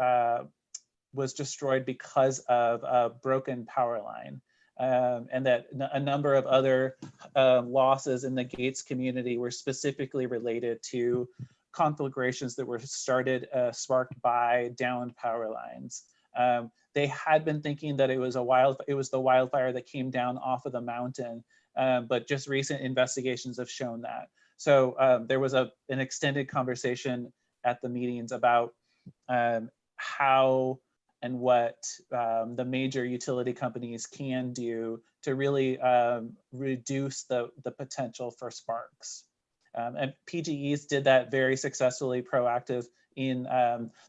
destroyed because of a broken power line. And that a number of other losses in the Gates community were specifically related to conflagrations that were sparked by downed power lines. They had been thinking that it was the wildfire that came down off of the mountain, but just recent investigations have shown that. So there was an extended conversation at the meetings about how and what the major utility companies can do to really reduce the potential for sparks. And PGEs did that very successfully, proactive in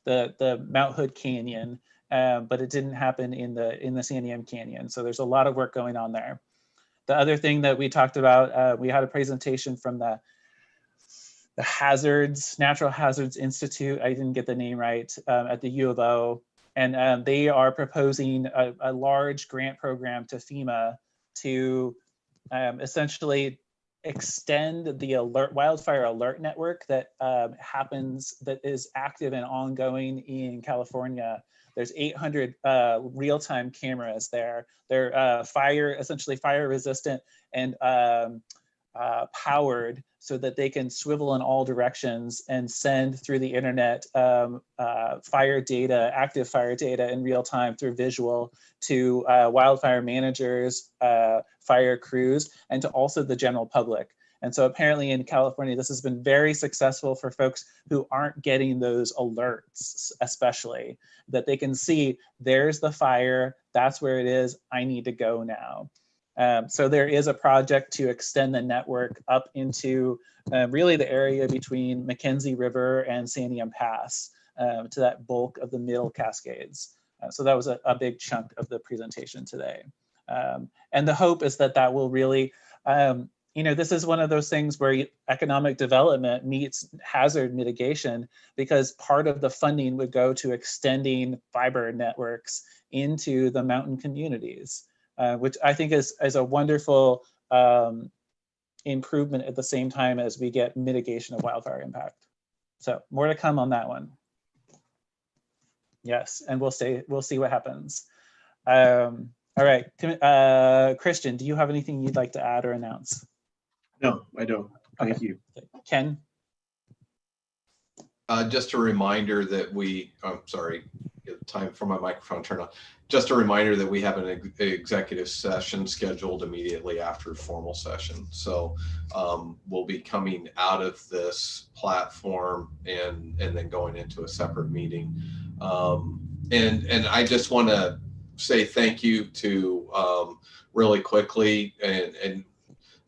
the Mount Hood Canyon, but it didn't happen in the Santiam Canyon. So there's a lot of work going on there. The other thing that we talked about, we had a presentation from the Natural Hazards Institute. I didn't get the name right, at the U of O. And they are proposing a large grant program to FEMA to essentially extend the wildfire alert network that is active and ongoing in California. There's 800 real-time cameras there. They're essentially fire resistant and powered so that they can swivel in all directions and send through the internet fire data, active fire data in real time through visual to wildfire managers, fire crews, and to also the general public. And so apparently in California, this has been very successful for folks who aren't getting those alerts, especially, that they can see there's the fire, that's where it is, I need to go now. So there is a project to extend the network up into really the area between Mackenzie River and Santiam Pass, to that bulk of the Middle Cascades. So that was a big chunk of the presentation today. And the hope is that will really, this is one of those things where economic development meets hazard mitigation, because part of the funding would go to extending fiber networks into the mountain communities. Which I think is a wonderful improvement at the same time as we get mitigation of wildfire impact. So more to come on that one. Yes, and we'll see what happens. All right, Christian, do you have anything you'd like to add or announce? No, I don't. Thank you. Ken? Just a reminder that I'm sorry, time for my microphone turned on. Just a reminder that we have an executive session scheduled immediately after formal session. So we'll be coming out of this platform and then going into a separate meeting. And I just want to say thank you to really quickly, and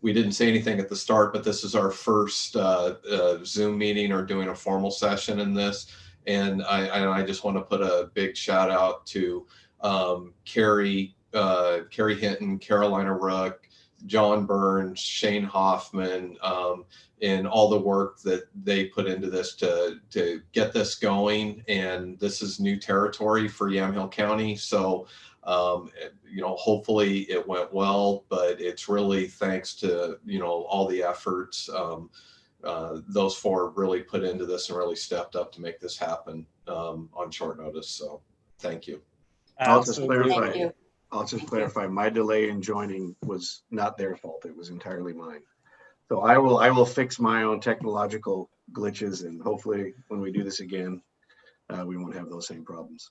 we didn't say anything at the start, but this is our first Zoom meeting or doing a formal session in this. And I just want to put a big shout out to Carrie Hinton, Carolina Rook, John Burns, Shane Hoffman, and all the work that they put into this to get this going. And this is new territory for Yamhill County. So, hopefully it went well, but it's really thanks to, all the efforts those four really put into this and really stepped up to make this happen on short notice. So thank you. I'll just clarify, my delay in joining was not their fault. It was entirely mine. So I will fix my own technological glitches, and hopefully when we do this again, we won't have those same problems.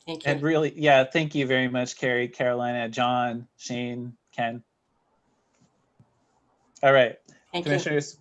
Thank you. And really, thank you very much, Carrie, Carolina, John, Shane, Ken. All right, Thank commissioners,